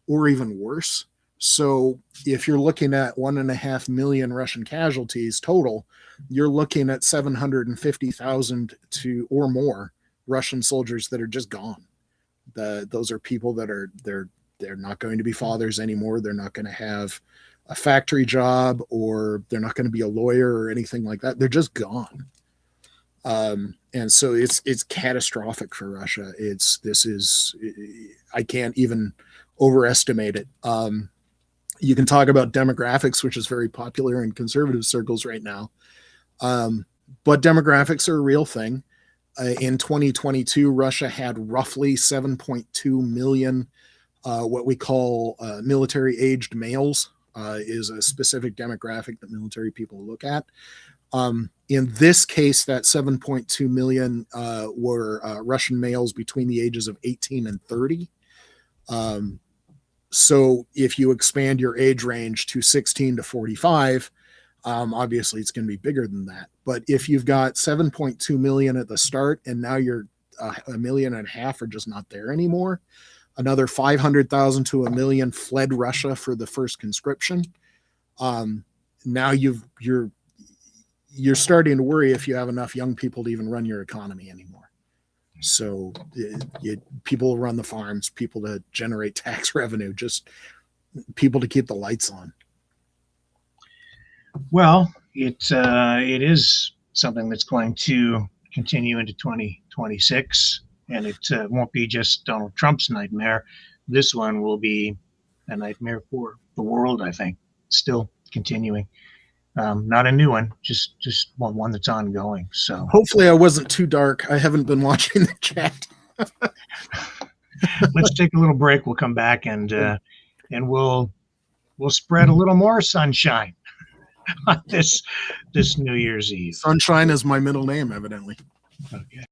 or even worse. So if you're looking at 1.5 million Russian casualties total, you're looking at 750,000 or more Russian soldiers that are just gone. Those are people that they're not going to be fathers anymore. They're not going to have a factory job, or they're not going to be a lawyer or anything like that. They're just gone. And so it's catastrophic for Russia. I can't even overestimate it. You can talk about demographics, which is very popular in conservative circles right now. But demographics are a real thing. In 2022, Russia had roughly 7.2 million what we call military-aged males. Is a specific demographic that military people look at. In this case, that 7.2 million were Russian males between the ages of 18 and 30. So if you expand your age range to 16 to 45, Obviously, it's going to be bigger than that. But if you've got 7.2 million at the start, and now you're a million and a half are just not there anymore. Another 500,000 to a million fled Russia for the first conscription. Now you're starting to worry if you have enough young people to even run your economy anymore. So people run the farms, people to generate tax revenue, just people to keep the lights on. Well, it is something that's going to continue into 2026, and it won't be just Donald Trump's nightmare. This one will be a nightmare for the world, I think, still continuing. Not a new one, just one that's ongoing. So hopefully I wasn't too dark. I haven't been watching the chat. Let's take a little break. We'll come back and we'll spread a little more sunshine on this New Year's Eve. Sunshine is my middle name, evidently. Okay.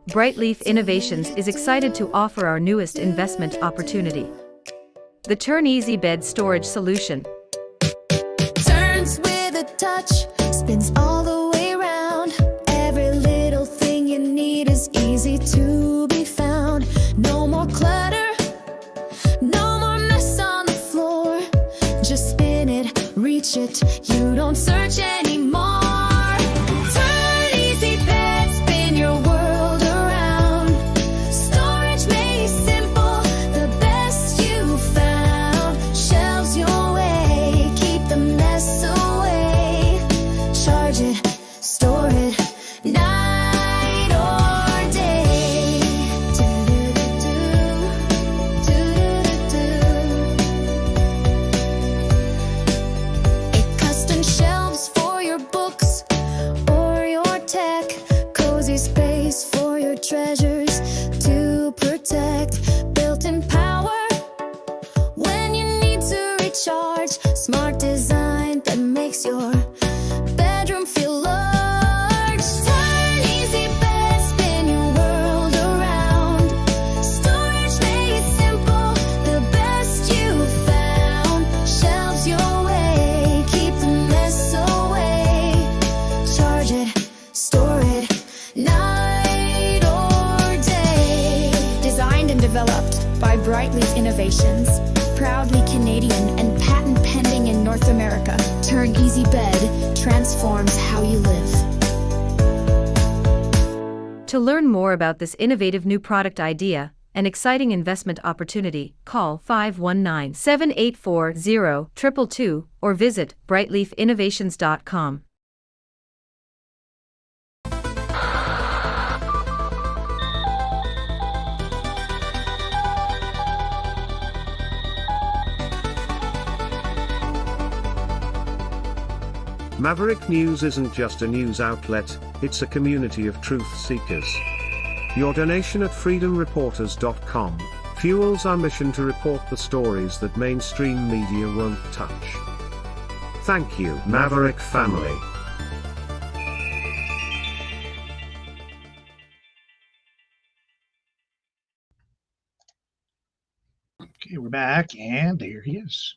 Brightleaf Innovations is excited to offer our newest investment opportunity, the Turn Easy Bed Storage Solution. Turns with a touch, spins all the way around. Every little thing you need is easy to be found. No more clutter, no more mess on the floor. Just spin it, reach it, you don't search anymore. Turn easy bed, spin your world around. Storage made simple, the best you found. Shelves your way, keep the mess away. Charge it, store it, night or day. Do-do-do-do, do-do-do-do. It custom shelves for your books or your tech. Cozy space for your treasures to protect. Built-in power when you need to recharge. Smart design that makes your bedroom feel large. Turn easy bed, spin your world around. Storage made simple, the best you found. Shelves your way, keep the mess away. Charge it, store it, night or day. Designed and developed by Brightleaf Innovations. Proudly Canadian and patent pending in North America. Turn Easy Bed transforms how you live. To learn more about this innovative new product idea and exciting investment opportunity, call 519-784-0222 or visit brightleafinnovations.com. Maverick News isn't just a news outlet, it's a community of truth seekers. Your donation at freedomreporters.com fuels our mission to report the stories that mainstream media won't touch. Thank you, Maverick family. Okay, we're back, and there he is.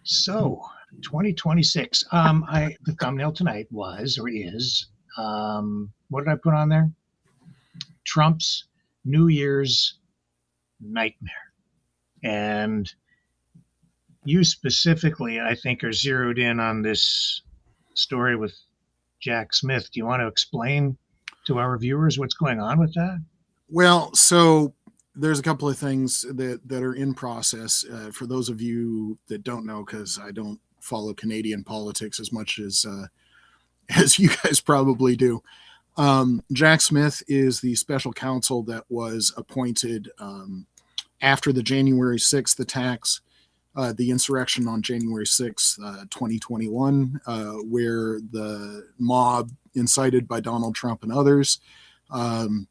So, 2026. The thumbnail tonight was or is what did I put on there? Trump's New Year's nightmare. And you specifically, I think, are zeroed in on this story with Jack Smith. Do you want to explain to our viewers what's going on with that? Well, so there's a couple of things that are in process. For those of you that don't know, because I don't follow Canadian politics as much as you guys probably do. Jack Smith is the special counsel that was appointed after the January 6th attacks, the insurrection on January 6th, 2021, where the mob incited by Donald Trump and others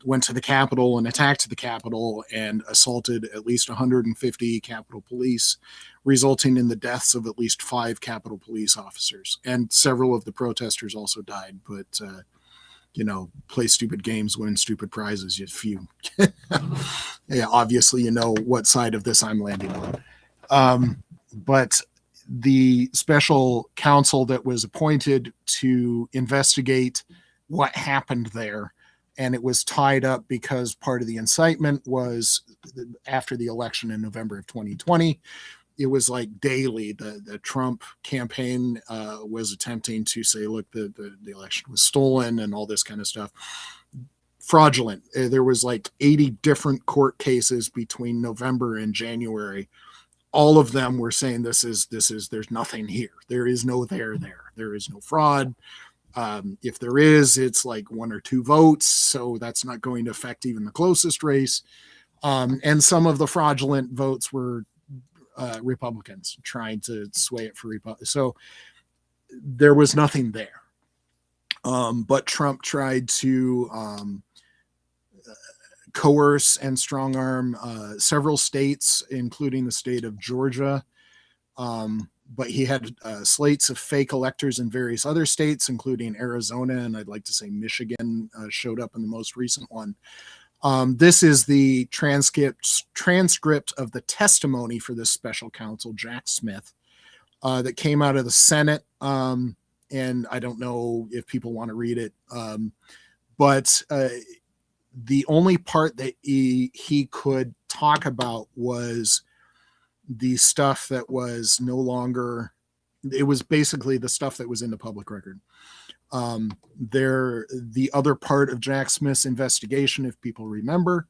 went to the Capitol and attacked the Capitol and assaulted at least 150 Capitol Police, resulting in the deaths of at least 5 Capitol Police officers. And several of the protesters also died, but play stupid games, win stupid prizes. If you, yeah, obviously, you know what side of this I'm landing on. But the special counsel that was appointed to investigate what happened there, and it was tied up because part of the incitement was after the election in November of 2020. It was like daily. The Trump campaign was attempting to say, look, the election was stolen and all this kind of stuff. Fraudulent. There was like 80 different court cases between November and January. All of them were saying there's nothing here. There is no there. There is no fraud. If there is, it's like 1 or 2 votes. So that's not going to affect even the closest race. And some of the fraudulent votes were Republicans trying to sway it for Republicans. So there was nothing there. But Trump tried to coerce and strong arm several states, including the state of Georgia. But he had slates of fake electors in various other states, including Arizona, and I'd like to say Michigan showed up in the most recent one. This is the transcript of the testimony for this special counsel, Jack Smith, that came out of the Senate. And I don't know if people want to read it, but the only part that he could talk about was the stuff that was no longer, it was basically the stuff that was in the public record. The other part of Jack Smith's investigation, if people remember,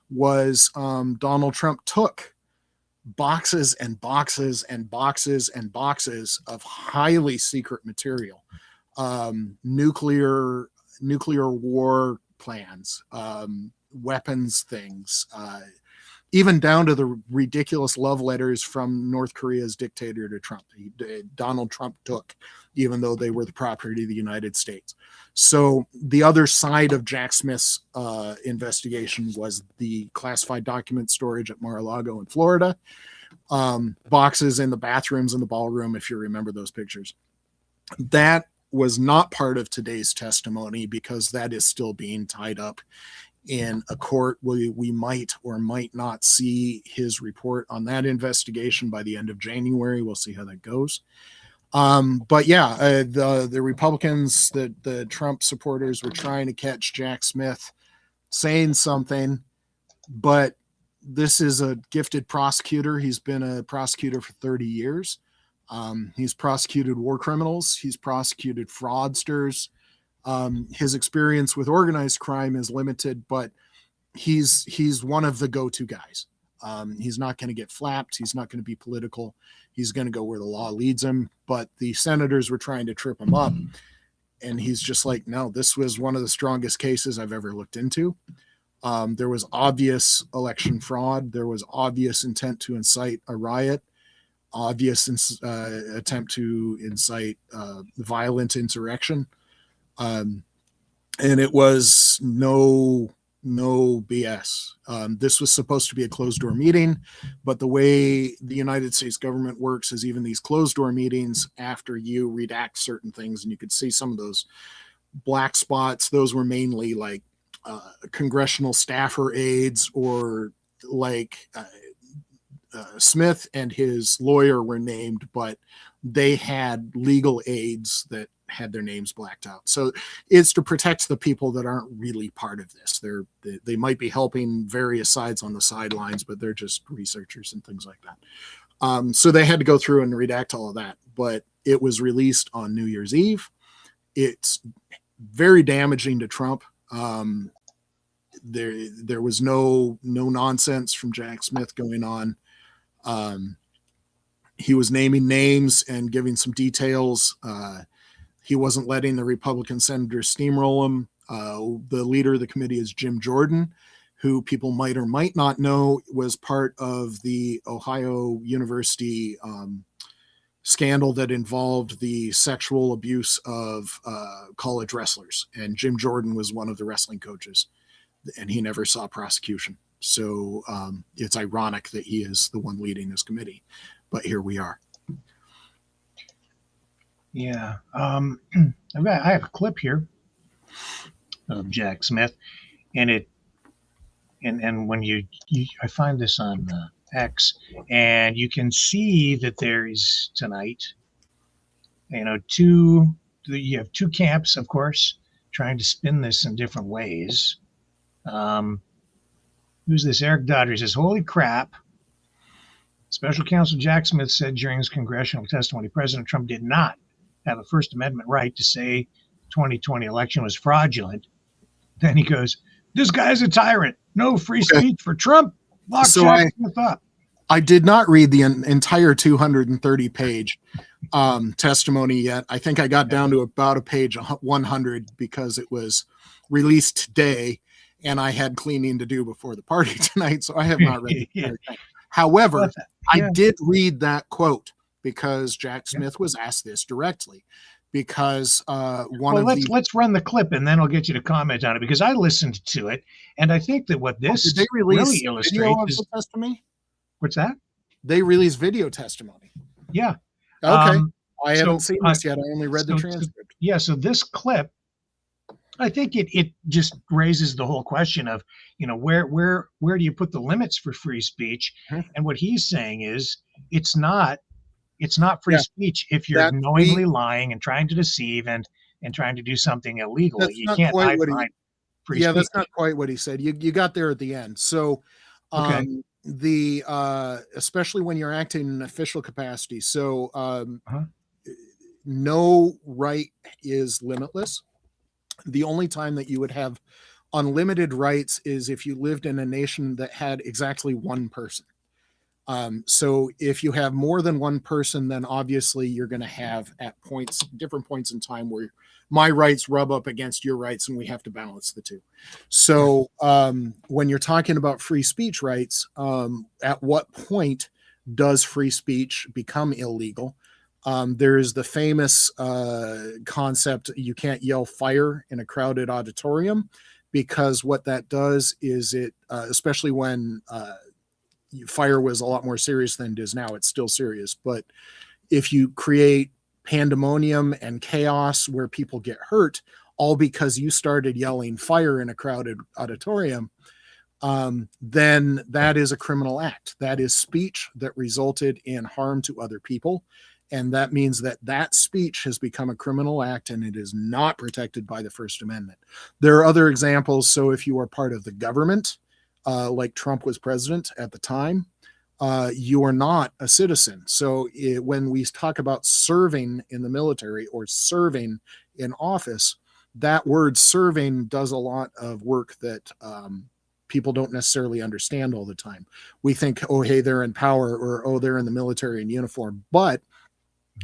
was Donald Trump took boxes and boxes and boxes and boxes of highly secret material, nuclear war plans, weapons things, even down to the ridiculous love letters from North Korea's dictator to Trump. Donald Trump took, even though they were the property of the United States. So the other side of Jack Smith's investigation was the classified document storage at Mar-a-Lago in Florida, boxes in the bathrooms in the ballroom, if you remember those pictures. That was not part of today's testimony because that is still being tied up in a court. We might or might not see his report on that investigation by the end of January. We'll see how that goes. But yeah, the Republicans, the Trump supporters were trying to catch Jack Smith saying something, but this is a gifted prosecutor. He's been a prosecutor for 30 years. He's prosecuted war criminals. He's prosecuted fraudsters. His experience with organized crime is limited, but he's one of the go-to guys. He's not going to get flapped. He's not going to be political. He's going to go where the law leads him. But the senators were trying to trip him up. And he's just like, no, this was one of the strongest cases I've ever looked into. There was obvious election fraud. There was obvious intent to incite a riot, obvious attempt to incite violent insurrection. And it was no BS. This was supposed to be a closed door meeting, but the way the United States government works is even these closed door meetings, after you redact certain things, and you could see some of those black spots, those were mainly like congressional staffer aides, or like Smith and his lawyer were named, but they had legal aides that had their names blacked out. So it's to protect the people that aren't really part of this. They might be helping various sides on the sidelines, but they're just researchers and things like that. So they had to go through and redact all of that, but it was released on New Year's Eve. It's very damaging to Trump. There was no nonsense from Jack Smith going on. He was naming names and giving some details. He wasn't letting the Republican senators steamroll him. The leader of the committee is Jim Jordan, who people might or might not know was part of the Ohio University scandal that involved the sexual abuse of college wrestlers. And Jim Jordan was one of the wrestling coaches, and he never saw prosecution. So it's ironic that he is the one leading this committee, but here we are. Yeah. I have a clip here of Jack Smith, and when I find this on X, and you can see that there is tonight, you know, you have two camps, of course, trying to spin this in different ways. Who's this? Eric Dodder says, "Holy crap." Special Counsel Jack Smith said during his congressional testimony, President Trump did not have a First Amendment right to say the 2020 election was fraudulent. Then he goes, "This guy's a tyrant. No free speech for Trump. Lock Jack Smith up." I did not read the entire 230-page testimony yet. I think I got down to about a page 100 because it was released today, and I had cleaning to do before the party tonight, so I have not read it. However, I did read that quote because Jack Smith was asked this directly. Because let's run the clip and then I'll get you to comment on it, because I listened to it and I think that what this did they release really illustrates is testimony. What's that? They released video testimony. Yeah. Okay. I haven't seen this yet. I only read the transcript. Yeah. So this clip, I think it just raises the whole question of, you know, where do you put the limits for free speech? Mm-hmm. And what he's saying is it's not free speech if you're knowingly lying and trying to deceive and trying to do something illegal. You can't hide behind free speech. That's not quite what he said. You got there at the end. So especially when you're acting in an official capacity. So no right is limitless. The only time that you would have unlimited rights is if you lived in a nation that had exactly one person. So if you have more than one person, then obviously you're going to have at different points in time where my rights rub up against your rights and we have to balance the two. So when you're talking about free speech rights, at what point does free speech become illegal? There is the famous concept, you can't yell fire in a crowded auditorium, because what that does is it, especially when fire was a lot more serious than it is now. It's still serious, but if you create pandemonium and chaos where people get hurt, all because you started yelling fire in a crowded auditorium, then that is a criminal act. That is speech that resulted in harm to other people. And that means that speech has become a criminal act and it is not protected by the First Amendment. There are other examples. So if you are part of the government, like Trump was president at the time, you are not a citizen. So when we talk about serving in the military or serving in office, that word serving does a lot of work that people don't necessarily understand all the time. We think, oh, hey, they're in power, or, oh, they're in the military in uniform. But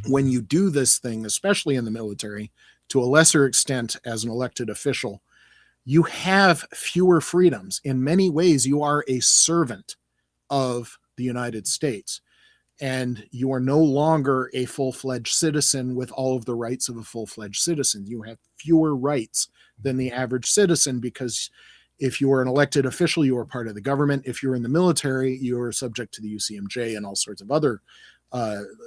when you do this thing, especially in the military, to a lesser extent as an elected official, you have fewer freedoms. In many ways, you are a servant of the United States, and you are no longer a full-fledged citizen with all of the rights of a full-fledged citizen. You have fewer rights than the average citizen, because if you are an elected official, you are part of the government. If you're in the military, you are subject to the UCMJ and all sorts of other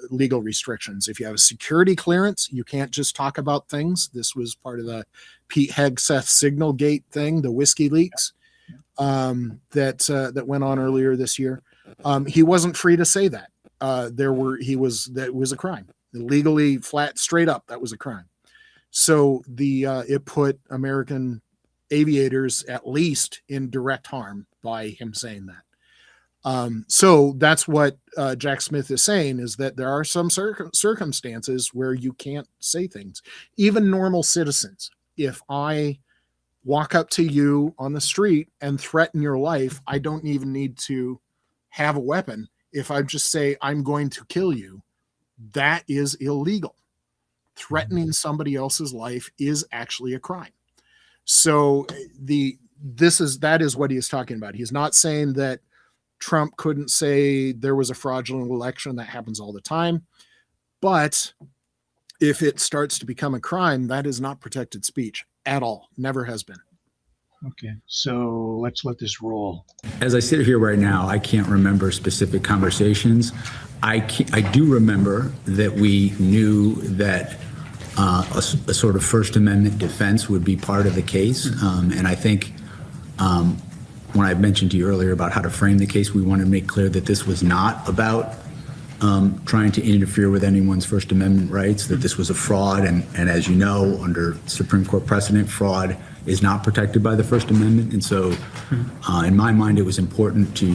legal restrictions. If you have a security clearance, you can't just talk about things. This was part of the Pete Hegseth Signalgate thing, the whiskey leaks that went on earlier this year. He wasn't free to say that. That was a crime. Legally, flat, straight up, that was a crime. So it put American aviators at least in direct harm by him saying that. So that's what Jack Smith is saying, is that there are some circumstances where you can't say things. Even normal citizens, if I walk up to you on the street and threaten your life, I don't even need to have a weapon. If I just say, I'm going to kill you, that is illegal. Threatening somebody else's life is actually a crime. So that is what he is talking about. He's not saying that Trump couldn't say there was a fraudulent election. That happens all the time. But if it starts to become a crime, that is not protected speech at all. Never has been. Okay, so let's let this roll. As I sit here right now, I can't remember specific conversations. I do remember that we knew that a sort of First Amendment defense would be part of the case. And I think when I mentioned to you earlier about how to frame the case, we wanted to make clear that this was not about trying to interfere with anyone's First Amendment rights, that this was a fraud. And as you know, under Supreme Court precedent, fraud is not protected by the First Amendment. And so in my mind, it was important to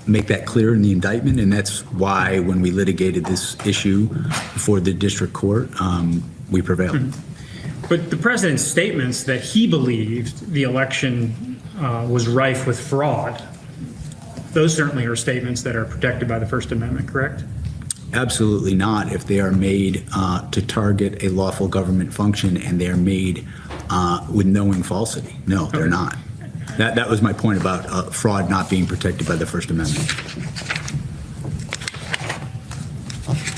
make that clear in the indictment. And that's why when we litigated this issue before the district court, we prevailed. But the president's statements that he believed the election was rife with fraud, those certainly are statements that are protected by the First Amendment, correct? Absolutely not if they are made to target a lawful government function and they're made with knowing falsity. No, they're not. That was my point about fraud not being protected by the First Amendment.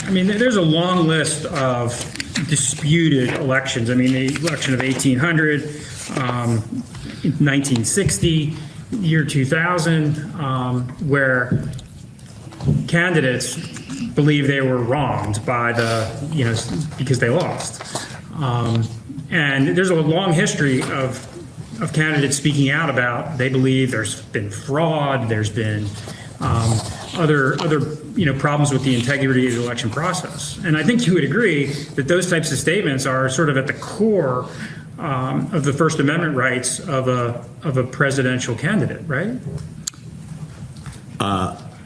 I mean, there's a long list of disputed elections. I mean, the election of 1800, 1960, year 2000, where candidates believe they were wronged by because they lost. And there's a long history of candidates speaking out about they believe there's been fraud, there's been other problems with the integrity of the election process. And I think you would agree that those types of statements are sort of at the core of the First Amendment rights of a presidential candidate, right?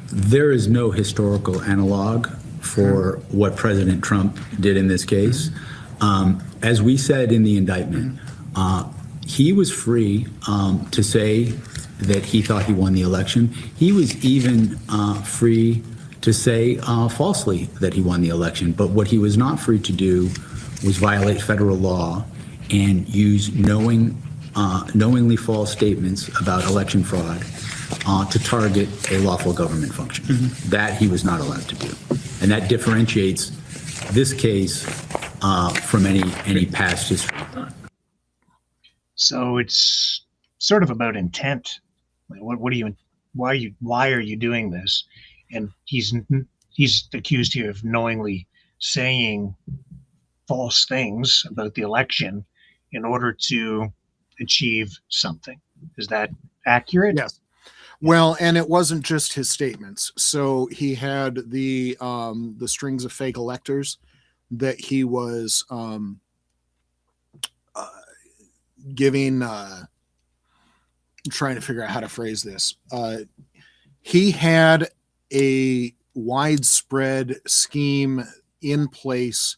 There is no historical analog for what President Trump did in this case. As we said in the indictment, he was free to say that he thought he won the election. He was even free to say falsely that he won the election. But what he was not free to do was violate federal law and use knowingly false statements about election fraud to target a lawful government function. That he was not allowed to do. And that differentiates this case from any past history. So it's sort of about intent. Why are you doing this? And he's accused here of knowingly saying false things about the election in order to achieve something. Is that accurate? Yes. Well, and it wasn't just his statements. So he had the strings of fake electors that he was giving. I'm trying to figure out how to phrase this. He had a widespread scheme in place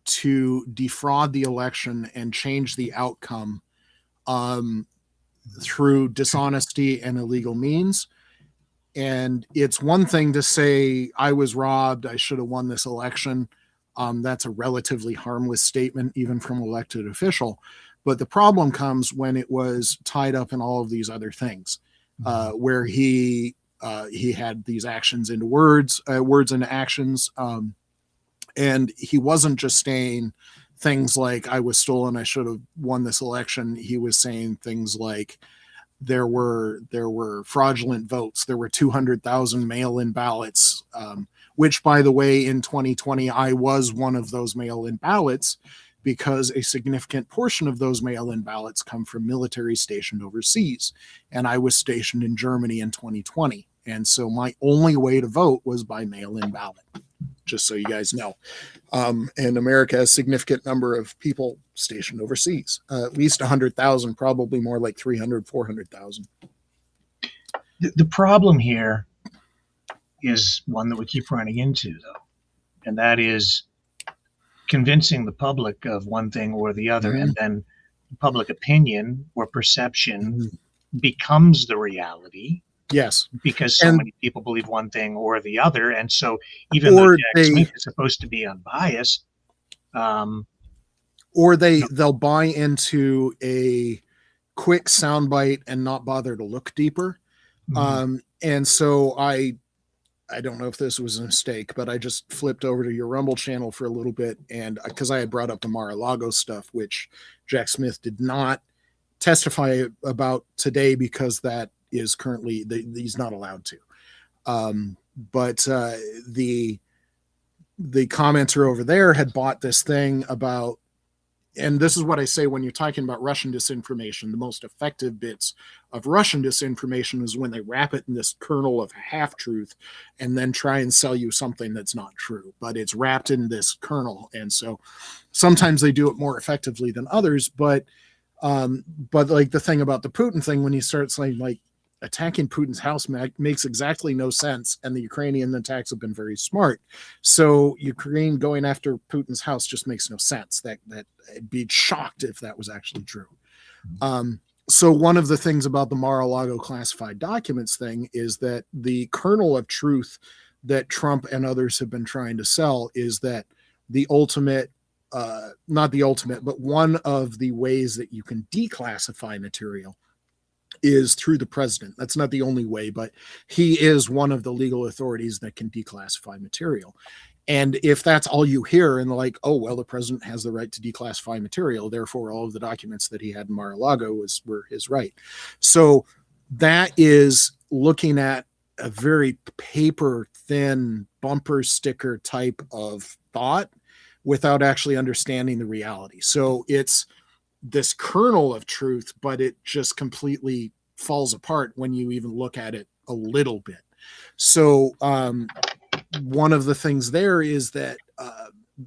to defraud the election and change the outcome through dishonesty and illegal means. And it's one thing to say, I was robbed, I should have won this election. That's a relatively harmless statement, even from an elected official. But the problem comes when it was tied up in all of these other things, where he had these actions into words into actions. And he wasn't just saying things like, I was stolen, I should have won this election. He was saying things like, there were fraudulent votes. There were 200,000 mail-in ballots, which, by the way, in 2020, I was one of those mail-in ballots, because a significant portion of those mail-in ballots come from military stationed overseas. And I was stationed in Germany in 2020. And so my only way to vote was by mail-in ballot, just so you guys know. And America has a significant number of people stationed overseas, at least 100,000, probably more like 300, 400,000. The problem here is one that we keep running into, though, and that is convincing the public of one thing or the other, and then public opinion or perception becomes the reality. Yes, because so many people believe one thing or the other, and so even though Jack Smith is supposed to be unbiased, or they'll buy into a quick soundbite and not bother to look deeper. And so I don't know if this was a mistake, but I just flipped over to your Rumble channel for a little bit, and because I had brought up the Mar-a-Lago stuff, which Jack Smith did not testify about today because that is currently he's not allowed to. But the commenter over there had bought this thing about and this is what I say when you're talking about Russian disinformation, the most effective bits of Russian disinformation is when they wrap it in this kernel of half-truth and then try and sell you something that's not true, but it's wrapped in this kernel. And so sometimes they do it more effectively than others, but like the thing about the Putin thing, when you start saying like attacking Putin's house makes exactly no sense, and the Ukrainian attacks have been very smart. So Ukraine going after Putin's house just makes no sense. That I'd be shocked if that was actually true. So one of the things about the Mar-a-Lago classified documents thing is that the kernel of truth that Trump and others have been trying to sell is that the ultimate, not the ultimate, but one of the ways that you can declassify material is through the president. That's not the only way, but he is one of the legal authorities that can declassify material. And if that's all you hear and like, oh, well, the president has the right to declassify material, therefore all of the documents that he had in Mar-a-Lago were his right. So that is looking at a very paper thin bumper sticker type of thought without actually understanding the reality. So it's this kernel of truth, but it just completely falls apart when you even look at it a little bit. So one of the things there is that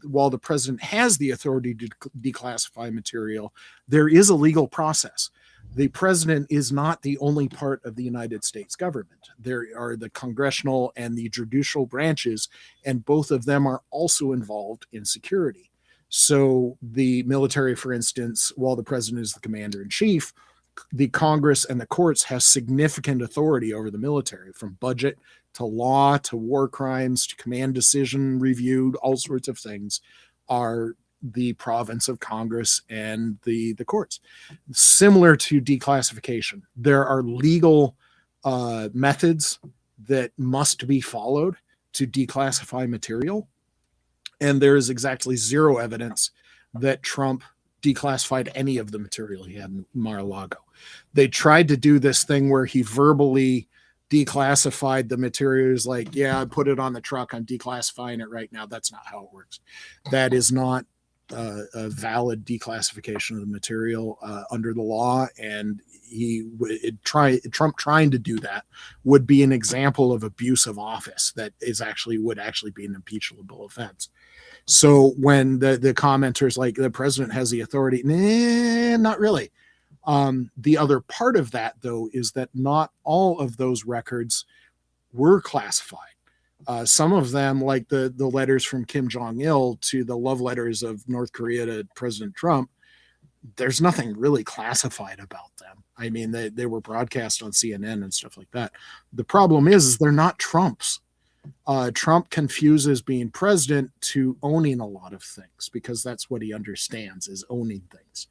while the president has the authority to declassify material, there is a legal process. The president is not the only part of the United States government. There are the congressional and the judicial branches, and both of them are also involved in security. So the military, for instance, while the president is the commander in chief, the Congress and the courts have significant authority over the military, from budget to law to war crimes to command decision review. All sorts of things are the province of Congress and the courts. Similar to declassification, there are legal methods that must be followed to declassify material. And there is exactly zero evidence that Trump declassified any of the material he had in Mar-a-Lago. They tried to do this thing where he verbally declassified the materials, like, yeah, I put it on the truck, I'm declassifying it right now. That's not how it works. That is not a valid declassification of the material under the law, and Trump trying to do that would be an example of abuse of office that would actually be an impeachable offense. So when the commenters like the president has the authority, not really. The other part of that, though, is that not all of those records were classified. Some of them, like the letters from Kim Jong-il to the love letters of North Korea to President Trump, there's nothing really classified about them. I mean, they were broadcast on CNN and stuff like that. The problem is they're not Trump's. Trump confuses being president to owning a lot of things, because that's what he understands, is owning things.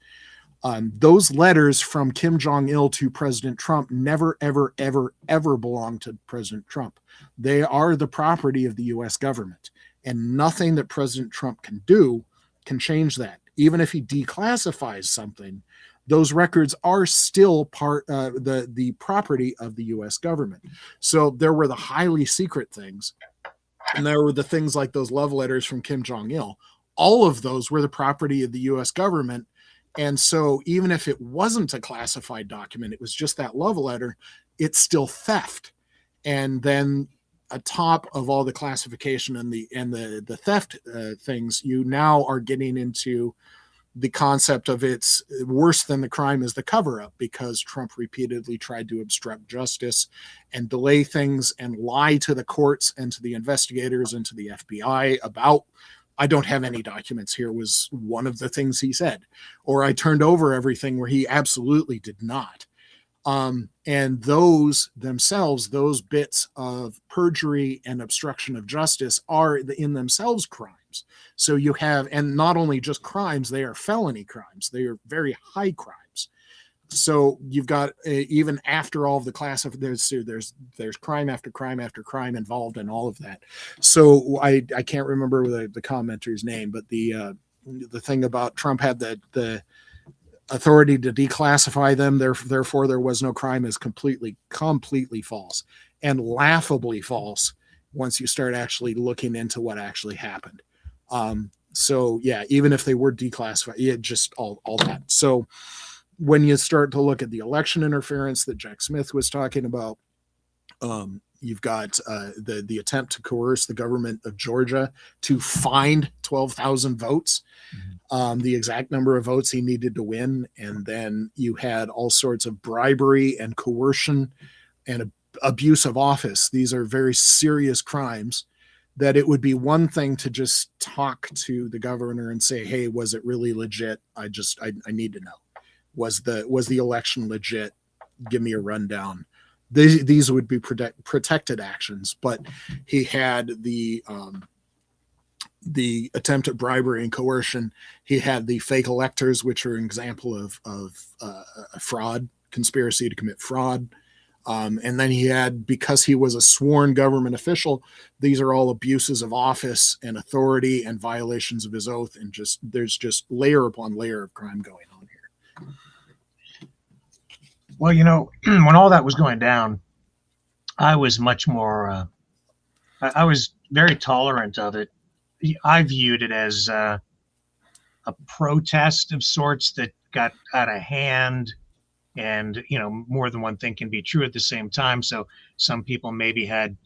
Those letters from Kim Jong-il to President Trump never, ever, ever, ever belonged to President Trump. They are the property of the U.S. government, and nothing that President Trump can do can change that. Even if he declassifies something, those records are still the property of the U.S. government. So there were the highly secret things, and there were the things like those love letters from Kim Jong-il. All of those were the property of the U.S. government. And so even if it wasn't a classified document, it was just that love letter, it's still theft. And then atop of all the classification and the theft things, you now are getting into the concept of it's worse than the crime is the cover-up, because Trump repeatedly tried to obstruct justice and delay things and lie to the courts and to the investigators and to the FBI about, I don't have any documents here, was one of the things he said. Or I turned over everything, where he absolutely did not. And those themselves, those bits of perjury and obstruction of justice are in themselves crimes. So you have, and not only just crimes, they are felony crimes. They are very high crimes. So you've got, even after all of the class of, there's crime after crime after crime involved in all of that. So I can't remember the commenter's name, but the thing about Trump had the authority to declassify them, therefore there was no crime, is completely false, and laughably false once you start actually looking into what actually happened. So yeah, even if they were declassified, yeah, just all that. So when you start to look at the election interference that Jack Smith was talking about, you've got the attempt to coerce the government of Georgia to find 12,000 votes, the exact number of votes he needed to win. And then you had all sorts of bribery and coercion and abuse of office. These are very serious crimes that it would be one thing to just talk to the governor and say, hey, was it really legit? I need to know. Was the election legit? Give me a rundown. These would be protected actions, but he had the attempt at bribery and coercion. He had the fake electors, which are an example of a fraud, conspiracy to commit fraud. And then he had, because he was a sworn government official, these are all abuses of office and authority and violations of his oath. And there's just layer upon layer of crime going on here. Well, when all that was going down, I was much more, I was very tolerant of it. I viewed it as a protest of sorts that got out of hand. And, more than one thing can be true at the same time. So some people maybe had,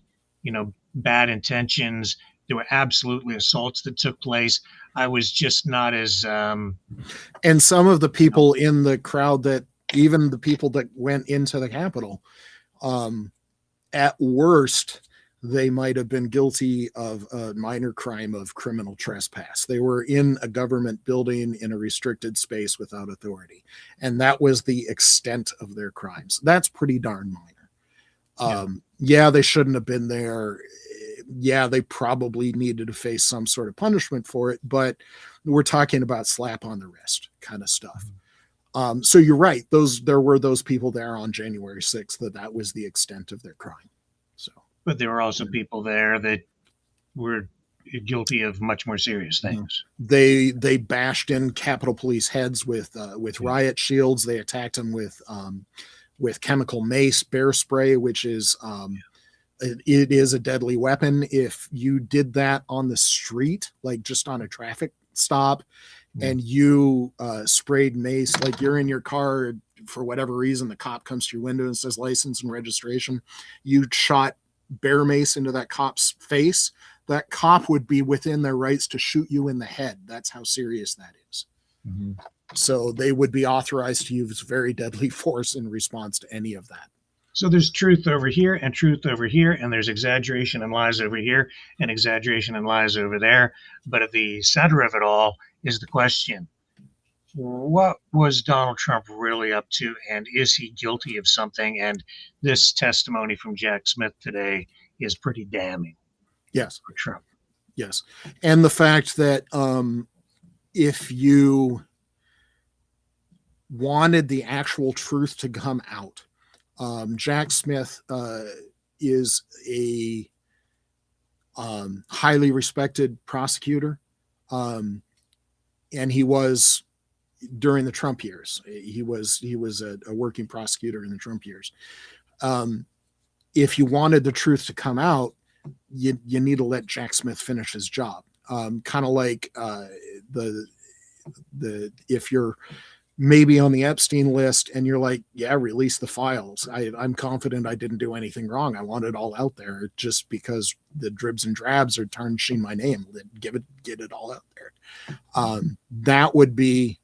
bad intentions. There were absolutely assaults that took place. I was just not as. And some of the people in the crowd, that even the people that went into the Capitol, at worst, they might have been guilty of a minor crime of criminal trespass. They were in a government building in a restricted space without authority. And that was the extent of their crimes. That's pretty darn minor. Yeah, they shouldn't have been there. Yeah, they probably needed to face some sort of punishment for it, but we're talking about slap on the wrist kind of stuff. So you're right. There were those people there on January 6th that was the extent of their crime. So. But there were also people there that were guilty of much more serious things. They bashed in Capitol Police heads with riot shields. They attacked them with chemical mace, bear spray, which is it is a deadly weapon. If you did that on the street, like just on a traffic stop, and you sprayed mace, like you're in your car for whatever reason, the cop comes to your window and says license and registration, you shot bear mace into that cop's face, that cop would be within their rights to shoot you in the head. That's how serious that is. So they would be authorized to use very deadly force in response to any of that. So there's truth over here and truth over here, and there's exaggeration and lies over here and exaggeration and lies over there. But at the center of it all is the question: what was Donald Trump really up to, and is he guilty of something? And this testimony from Jack Smith today is pretty damning. Yes, for Trump. Yes, and the fact that if you wanted the actual truth to come out, Jack Smith is a highly respected prosecutor, and he was. During the Trump years, he was a working prosecutor in the Trump years. If you wanted the truth to come out, you need to let Jack Smith finish his job. Kind of like if you're maybe on the Epstein list and you're like, yeah, release the files. I'm confident I didn't do anything wrong. I want it all out there. Just because the dribs and drabs are tarnishing my name, get it all out there. That would be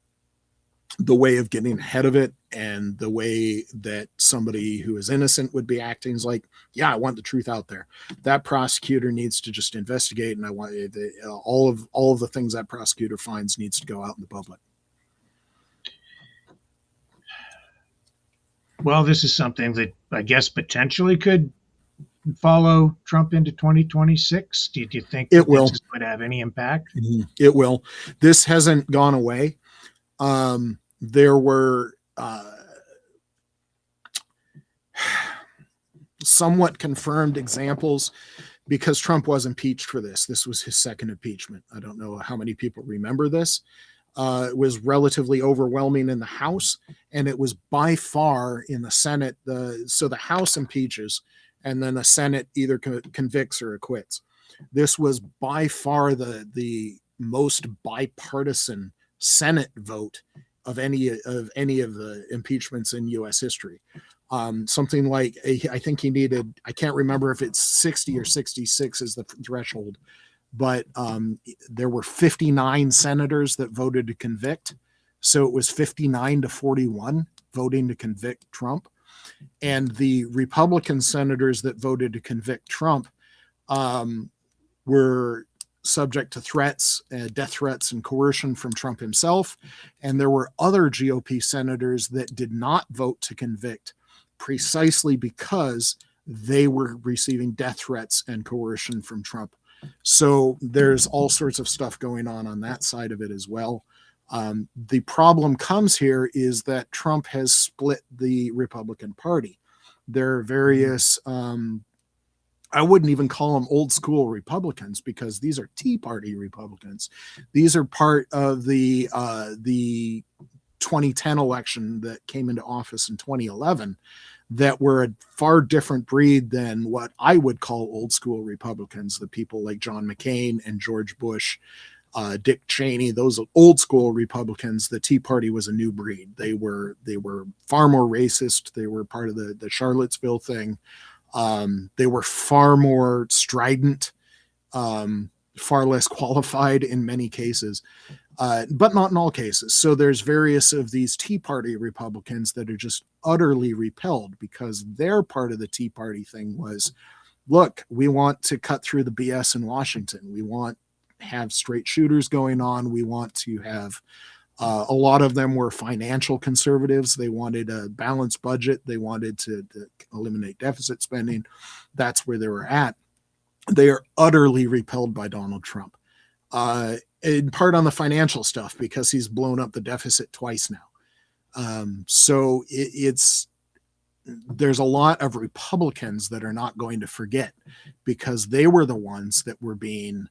the way of getting ahead of it, and the way that somebody who is innocent would be acting is like, yeah, I want the truth out there. That prosecutor needs to just investigate, and I want all of the things that prosecutor finds needs to go out in the public. Well, this is something that I guess potentially could follow Trump into 2026. Do you think it will would have any impact? It will. This hasn't gone away. There were somewhat confirmed examples, because Trump was impeached for this. This was his second impeachment. I don't know how many people remember this. It was relatively overwhelming in the House, and it was by far in the Senate. So the House impeaches, and then the Senate either convicts or acquits. This was by far the most bipartisan Senate vote of any of the impeachments in U.S. history. Something like, I think he needed, I can't remember if it's 60 or 66 is the threshold, but there were 59 senators that voted to convict. So it was 59 to 41 voting to convict Trump. And the Republican senators that voted to convict Trump were subject to threats, death threats and coercion from Trump himself. And there were other GOP senators that did not vote to convict precisely because they were receiving death threats and coercion from Trump. So there's all sorts of stuff going on that side of it as well. The problem comes here is that Trump has split the Republican Party. There are various, I wouldn't even call them old school Republicans because these are Tea Party Republicans. These are part of the 2010 election that came into office in 2011 that were a far different breed than what I would call old school Republicans, the people like John McCain and George Bush, Dick Cheney, those old school Republicans. The Tea Party was a new breed. They were far more racist. They were part of the Charlottesville thing. They were far more strident, far less qualified in many cases, but not in all cases. So there's various of these Tea Party Republicans that are just utterly repelled because their part of the Tea Party thing was, look, we want to cut through the BS in Washington. We want to have straight shooters going on. We want to have a lot of them were financial conservatives. They wanted a balanced budget. They wanted to eliminate deficit spending. That's where they were at. They are utterly repelled by Donald Trump, in part on the financial stuff because he's blown up the deficit twice now. So there's a lot of Republicans that are not going to forget because they were the ones that were being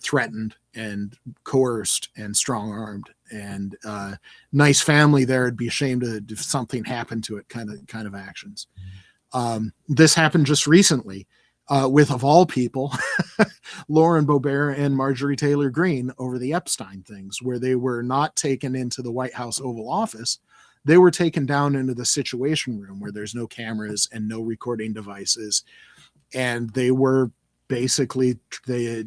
threatened and coerced and strong-armed, and nice family there would be ashamed if something happened to it kind of actions. This happened just recently with, of all people, Lauren Boebert and Marjorie Taylor Greene over the Epstein things, where they were not taken into the White House Oval Office. They were taken down into the Situation Room where there's no cameras and no recording devices. And they were basically,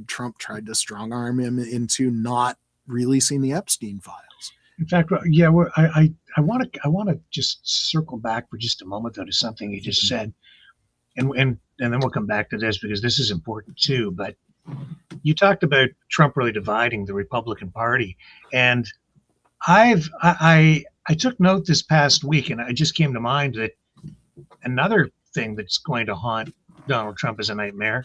Trump tried to strong arm him into not releasing the Epstein files. In fact, yeah, I want to just circle back for just a moment though to something you just said, and then we'll come back to this because this is important too. But you talked about Trump really dividing the Republican Party, and I took note this past week, and it just came to mind that another thing that's going to haunt Donald Trump as a nightmare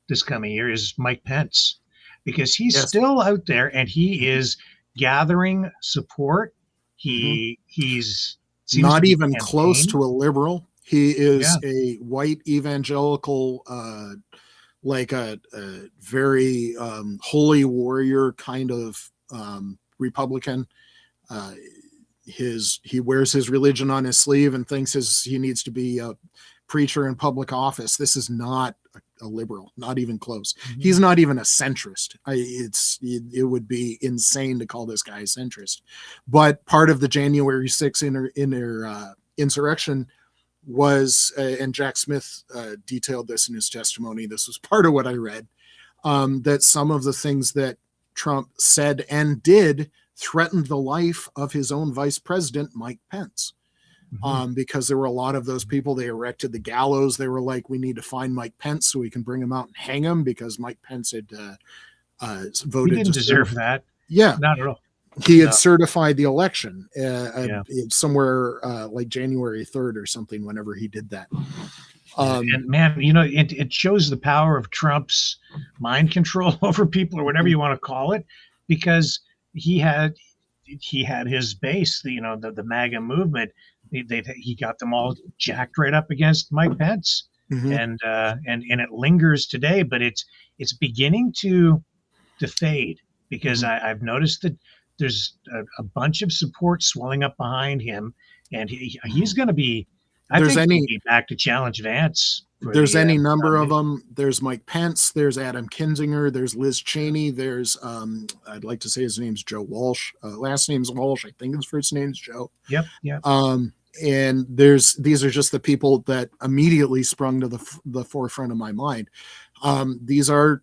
this coming year is Mike Pence, because he's still out there and he is gathering support. He's not even close to a liberal. He is a white evangelical, like a very holy warrior kind of Republican. He wears his religion on his sleeve and thinks he needs to be a preacher in public office. This is not a liberal, not even close. He's not even a centrist. It would be insane to call this guy a centrist. But part of the January 6th insurrection was, and Jack Smith detailed this in his testimony, this was part of what I read, that some of the things that Trump said and did threatened the life of his own vice president, Mike Pence. Because there were a lot of those people. They erected the gallows. They were like, we need to find Mike Pence so we can bring him out and hang him because Mike Pence had voted. He didn't deserve that. Yeah. Not at all. He had certified the election somewhere like January 3rd or something whenever he did that. And man, it shows the power of Trump's mind control over people or whatever you want to call it, because he had his base, the MAGA movement. He got them all jacked right up against Mike Pence, and it lingers today. But it's beginning to fade because I've noticed that there's a bunch of support swelling up behind him, and he's going to be I There's think any- he'd be back to challenge Vance. for There's the, any number of nomination. them. There's Mike Pence. There's Adam Kinzinger. There's Liz Cheney. There's I'd like to say his name's Joe Walsh. Last name's Walsh. I think his first name's Joe. Yep. Yep. And these are just the people that immediately sprung to the forefront of my mind. These are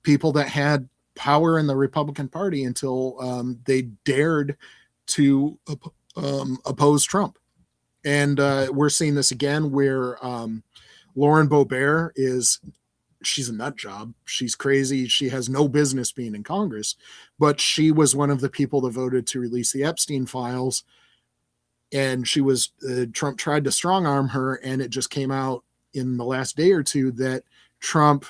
people that had power in the Republican Party until they dared to oppose Trump. And we're seeing this again where Lauren Boebert she's a nut job. She's crazy. She has no business being in Congress, but she was one of the people that voted to release the Epstein files. And she was, Trump tried to strong arm her, and it just came out in the last day or two that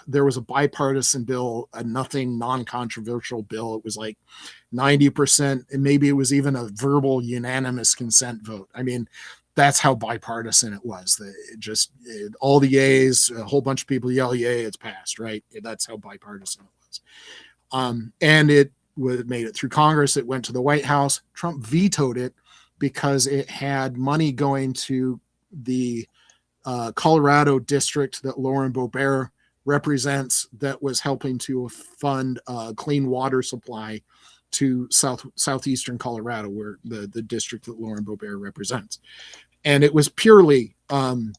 there was a bipartisan bill, a nothing non-controversial bill. It was like 90%, and maybe it was even a verbal unanimous consent vote. I mean, that's how bipartisan it was. All the yays, a whole bunch of people yell yay, it's passed, right? That's how bipartisan it was. And it made it through Congress. It went to the White House. Trump vetoed it because it had money going to the Colorado district that Lauren Boebert represents, that was helping to fund clean water supply to southeastern Colorado, where the district that Lauren Boebert represents. And it was purely payback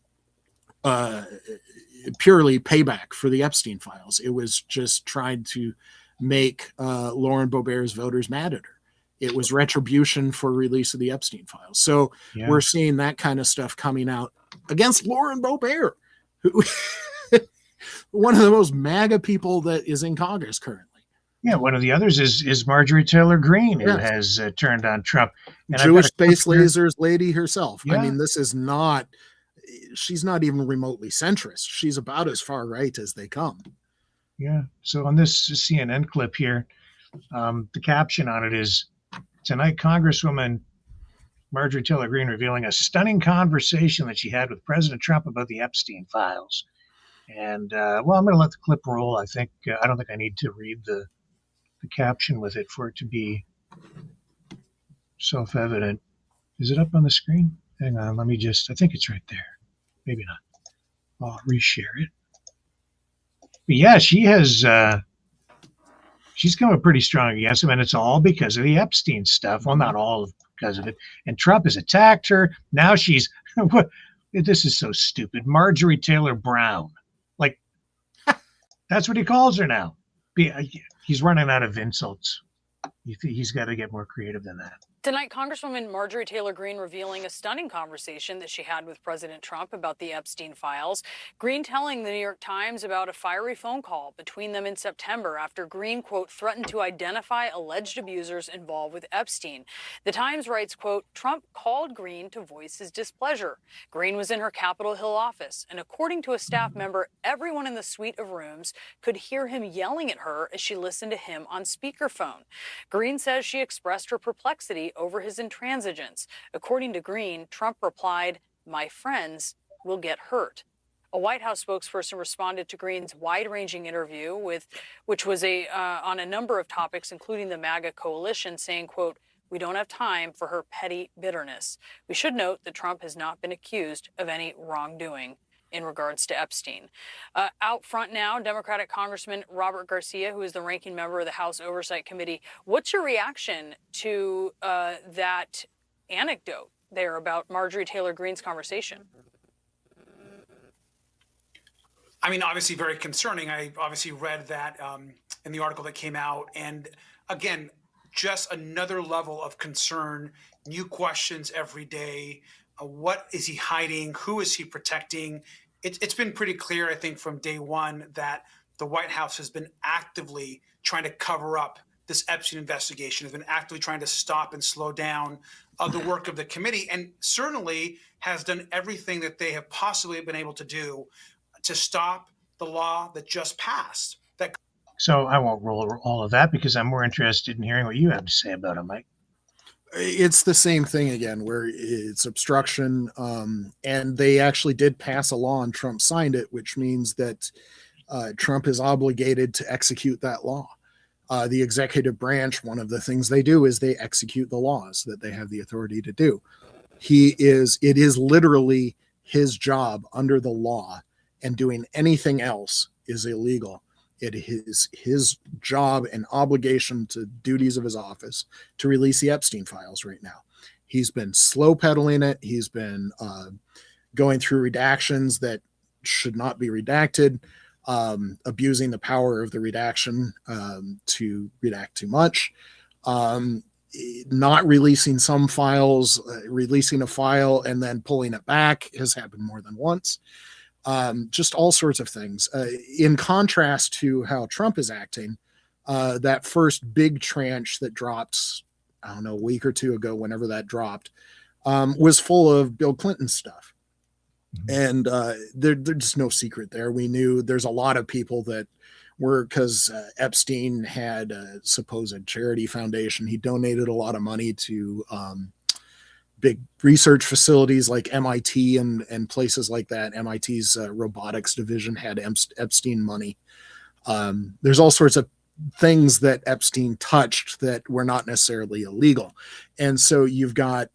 for the Epstein files. It was just trying to make Lauren Boebert's voters mad at her. It was retribution for release of the Epstein files. So we're seeing that kind of stuff coming out against Lauren Boebert, who one of the most MAGA people that is in Congress currently. Yeah, one of the others is Marjorie Taylor Greene, who has turned on Trump. And Jewish space lasers lady herself. Yeah. I mean, she's not even remotely centrist. She's about as far right as they come. Yeah. So on this CNN clip here, the caption on it is, "Tonight, Congresswoman Marjorie Taylor Greene revealing a stunning conversation that she had with President Trump about the Epstein files." And well, I'm going to let the clip roll. I don't think I need to read the caption with it for it to be self-evident. Is it up on the screen? Hang on, I think it's right there. Maybe not. I'll reshare it. But yeah, she's come up pretty strong against him, and it's all because of the Epstein stuff. Well, not all because of it. And Trump has attacked her. Now she's this is so stupid. Marjorie Taylor Brown. Like, that's what he calls her now. He's running out of insults. He's got to get more creative than that. Tonight, Congresswoman Marjorie Taylor Greene revealing a stunning conversation that she had with President Trump about the Epstein files. Greene telling the New York Times about a fiery phone call between them in September after Greene, quote, threatened to identify alleged abusers involved with Epstein. The Times writes, quote, Trump called Greene to voice his displeasure. Greene was in her Capitol Hill office, and according to a staff member, everyone in the suite of rooms could hear him yelling at her as she listened to him on speakerphone. Greene says she expressed her perplexity over his intransigence. According to Greene, Trump replied, "My friends will get hurt." A White House spokesperson responded to Greene's wide-ranging interview, which was on a number of topics, including the MAGA coalition, saying, quote, "We don't have time for her petty bitterness." We should note that Trump has not been accused of any wrongdoing in regards to Epstein. Out front now, Democratic Congressman Robert Garcia, who is the ranking member of the House Oversight Committee. What's your reaction to that anecdote there about Marjorie Taylor Greene's conversation? I mean, obviously very concerning. I obviously read that in the article that came out. And again, just another level of concern, new questions every day. What is he hiding? Who is he protecting? It's been pretty clear, I think, from day one that the White House has been actively trying to cover up this Epstein investigation, has been actively trying to stop and slow down the work of the committee, and certainly has done everything that they have possibly been able to do to stop the law that just passed. So I won't roll all of that because I'm more interested in hearing what you have to say about it, Mike. It's the same thing again, where it's obstruction. And they actually did pass a law and Trump signed it, which means that Trump is obligated to execute that law. The executive branch, one of the things they do is they execute the laws that they have the authority to do. It is literally his job under the law, and doing anything else is illegal. It is his job and obligation to duties of his office to release the Epstein files right now. He's been slow pedaling it. He's been going through redactions that should not be redacted, abusing the power of the redaction to redact too much, not releasing some files, releasing a file and then pulling it back has happened more than once. Just all sorts of things. In contrast to how Trump is acting, that first big tranche that dropped, I don't know, a week or two ago, whenever that dropped, was full of Bill Clinton stuff. And there's just no secret there. We knew there's a lot of people that were, because Epstein had a supposed charity foundation. He donated a lot of money to big research facilities like MIT and places like that. MIT's robotics division had Epstein money. There's all sorts of things that Epstein touched that were not necessarily illegal. And so you've got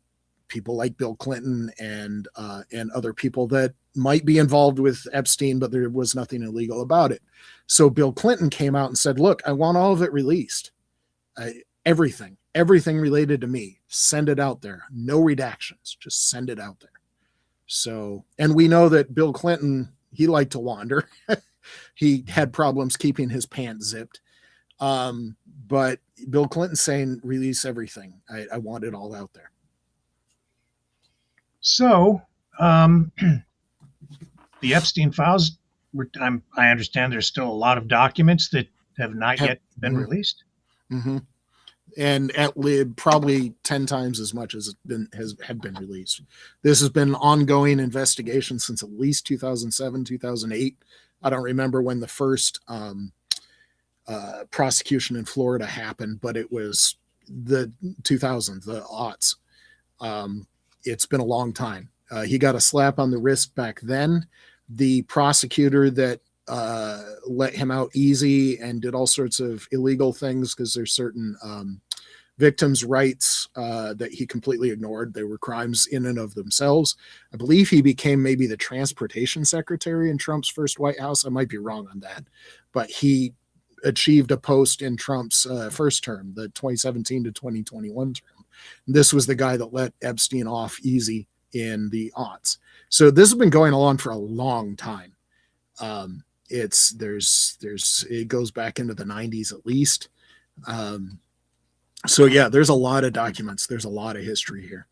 people like Bill Clinton and other people that might be involved with Epstein, but there was nothing illegal about it. So Bill Clinton came out and said, look, I want all of it released. Everything related to me, send it out there. No redactions, just send it out there. So, and we know that Bill Clinton, he liked to wander. He had problems keeping his pants zipped. But Bill Clinton saying, release everything. I want it all out there. So, the Epstein files, I understand there's still a lot of documents that have not yet been released. Mm-hmm. And probably 10 times as much as have been released. This has been an ongoing investigation since at least 2007, 2008. I don't remember when the first prosecution in Florida happened, but it was the 2000s, the aughts. It's been a long time. He got a slap on the wrist back then. The prosecutor that let him out easy and did all sorts of illegal things, because there's certain victims' rights that he completely ignored. They were crimes in and of themselves. I believe he became maybe the transportation secretary in Trump's first White House. I might be wrong on that, but he achieved a post in Trump's first term, the 2017 to 2021 term. This was the guy that let Epstein off easy in the aughts. So this has been going on for a long time. It goes back into the 90s at least. So yeah, there's a lot of documents. There's a lot of history here.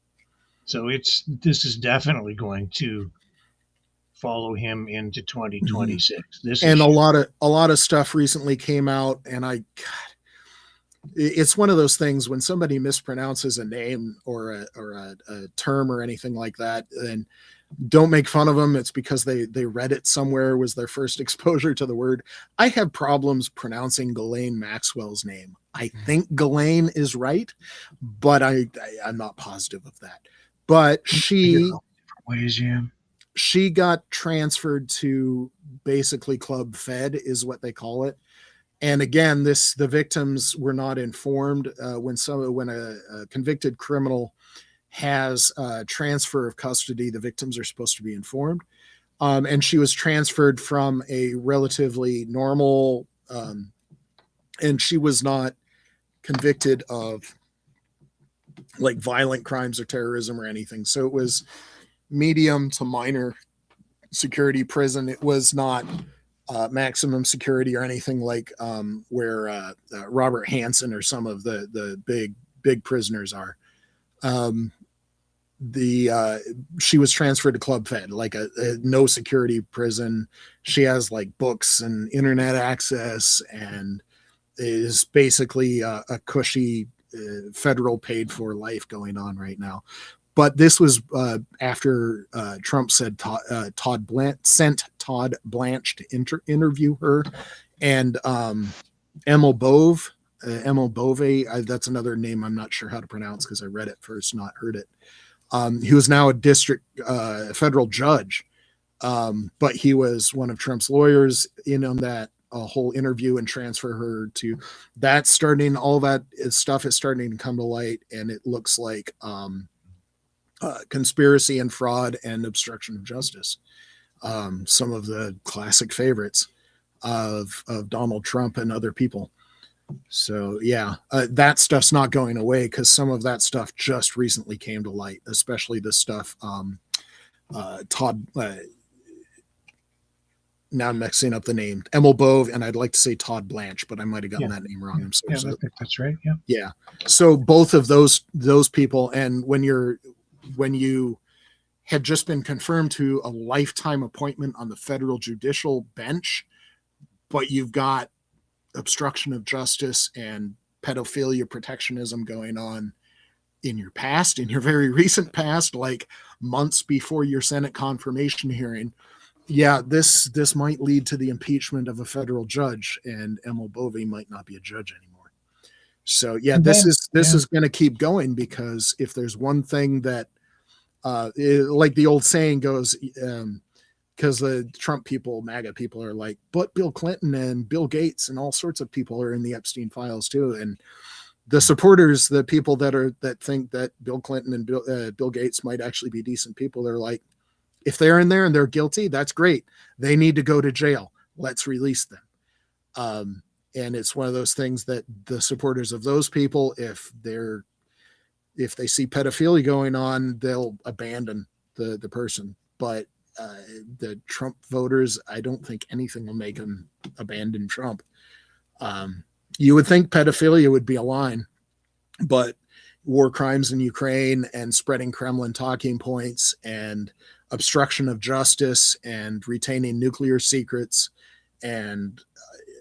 So this is definitely going to follow him into 2026. This and a lot of stuff recently came out, and it's one of those things when somebody mispronounces a name or a term or anything like that, and don't make fun of them. It's because they read it somewhere, was their first exposure to the word. I have problems pronouncing Ghislaine Maxwell's name. I think Ghislaine is right, but I'm not positive of that. But she got transferred to basically Club Fed is what they call it. And again, the victims were not informed. When a convicted criminal has transfer of custody, the victims are supposed to be informed. And she was transferred from a relatively normal, and she was not convicted of like violent crimes or terrorism or anything. So it was medium to minor security prison. It was not maximum security or anything like where Robert Hansen or some of the big prisoners are. She was transferred to Club Fed, like a no security prison. She has like books and internet access, and is basically a cushy federal paid for life going on right now. But this was after Trump said sent Todd Blanche to interview her, and Emil Bove, that's another name I'm not sure how to pronounce because I read it first, not heard it. He was now a district federal judge, but he was one of Trump's lawyers in on that whole interview and transfer her to that. All that stuff is starting to come to light, and it looks like conspiracy and fraud and obstruction of justice. Some of the classic favorites of Donald Trump and other people. So yeah, that stuff's not going away because some of that stuff just recently came to light, especially the stuff Todd. Now I'm mixing up the name, Emil Bove, and I'd like to say Todd Blanche, but I might have gotten that name wrong. I'm so Yeah, sorry. that's right. Yeah. Yeah. So both of those people, and when you had just been confirmed to a lifetime appointment on the federal judicial bench, but you've got obstruction of justice and pedophilia protectionism going on in your past, in your very recent past, like months before your Senate confirmation hearing. Yeah, this might lead to the impeachment of a federal judge, and Emil Bove might not be a judge anymore. So yeah, this is going to keep going, because if there's one thing that, like the old saying goes, because the Trump people, MAGA people, are like, but Bill Clinton and Bill Gates and all sorts of people are in the Epstein files too, and the supporters, the people that think that Bill Clinton and Bill Gates might actually be decent people, they're like, if they're in there and they're guilty, that's great. They need to go to jail. Let's release them. And it's one of those things that the supporters of those people, if they see pedophilia going on, they'll abandon the person. But the Trump voters, I don't think anything will make them abandon Trump. You would think pedophilia would be a line, but war crimes in Ukraine and spreading Kremlin talking points and obstruction of justice and retaining nuclear secrets and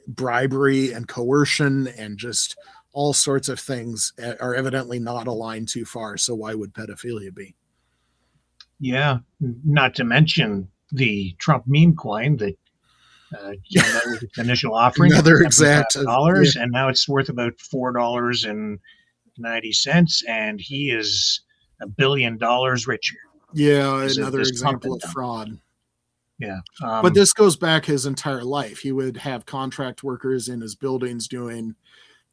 bribery and coercion and just all sorts of things are evidently not a line too far. So why would pedophilia be? Yeah, not to mention the Trump meme coin that came out with its initial offering, another exact dollars, and now it's worth about $4.90, and he is $1 billion richer. Yeah, another example of fraud. Yeah. But this goes back his entire life. He would have contract workers in his buildings doing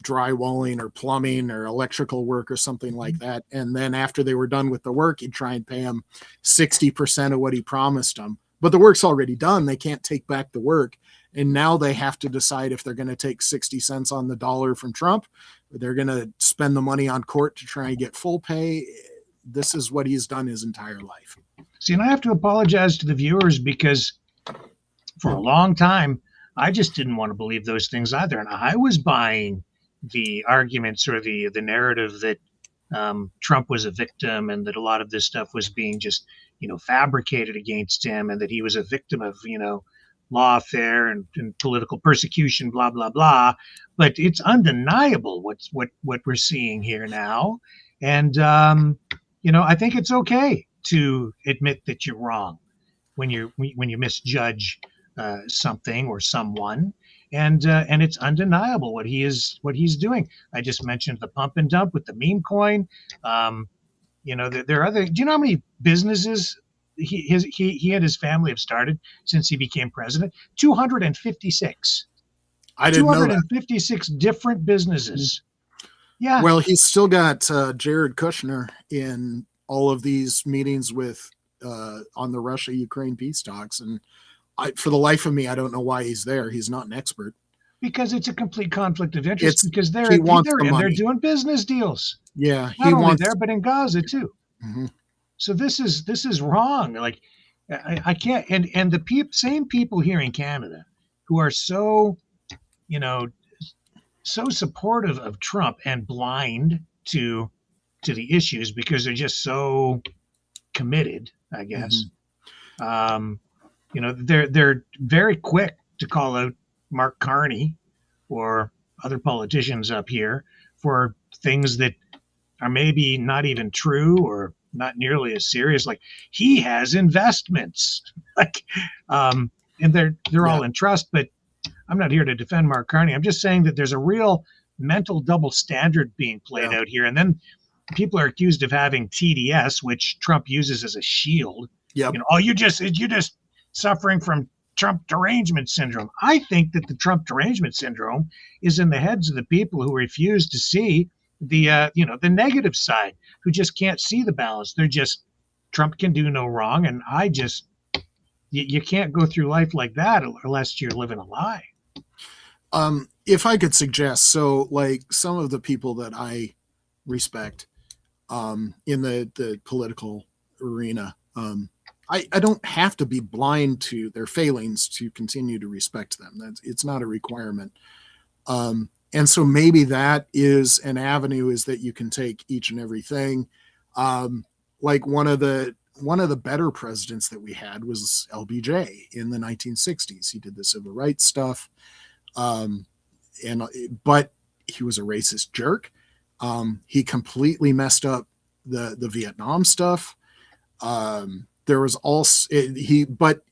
drywalling or plumbing or electrical work or something like that. And then after they were done with the work, he'd try and pay them 60% of what he promised them. But the work's already done. They can't take back the work. And now they have to decide if they're going to take 60 cents on the dollar from Trump, or they're going to spend the money on court to try and get full pay. This is what he's done his entire life. See, and I have to apologize to the viewers, because for a long time, I just didn't want to believe those things either. And I was buying the arguments or the narrative that Trump was a victim and that a lot of this stuff was being just, fabricated against him, and that he was a victim of, lawfare and political persecution, blah, blah, blah. But it's undeniable what we're seeing here now. And, I think it's okay to admit that you're wrong when you misjudge something or someone, and it's undeniable what he's doing. I just mentioned the pump and dump with the meme coin. There are other. Do you know how many businesses he and his family have started since he became president? 256. I didn't know that. 256 different businesses. Yeah. Well, he's still got Jared Kushner in all of these meetings with on the Russia-Ukraine peace talks, and for the life of me, I don't know why he's there. He's not an expert. Because it's a complete conflict of interest. Because they're doing business deals. Yeah, not only there, but in Gaza too. Mm-hmm. So this is wrong. Like I can't. And the same people here in Canada who are so, so supportive of Trump and blind to the issues because they're just so committed, I guess. Mm-hmm. They're very quick to call out Mark Carney or other politicians up here for things that are maybe not even true or not nearly as serious. Like, he has investments, and they're all in trust. But I'm not here to defend Mark Carney. I'm just saying that there's a real mental double standard being played out here. And then people are accused of having TDS, which Trump uses as a shield. Yep. You're just suffering from Trump derangement syndrome. I think that the Trump derangement syndrome is in the heads of the people who refuse to see the negative side, who just can't see the balance. They're just Trump can do no wrong. And you can't go through life like that unless you're living a lie. If I could suggest, so like some of the people that I respect in the political arena, I don't have to be blind to their failings to continue to respect them. It's not a requirement. And so maybe that is an avenue, is that you can take each and everything. Like one of the better presidents that we had was LBJ in the 1960s. He did the civil rights stuff. But he was a racist jerk. He completely messed up the Vietnam stuff. There was also but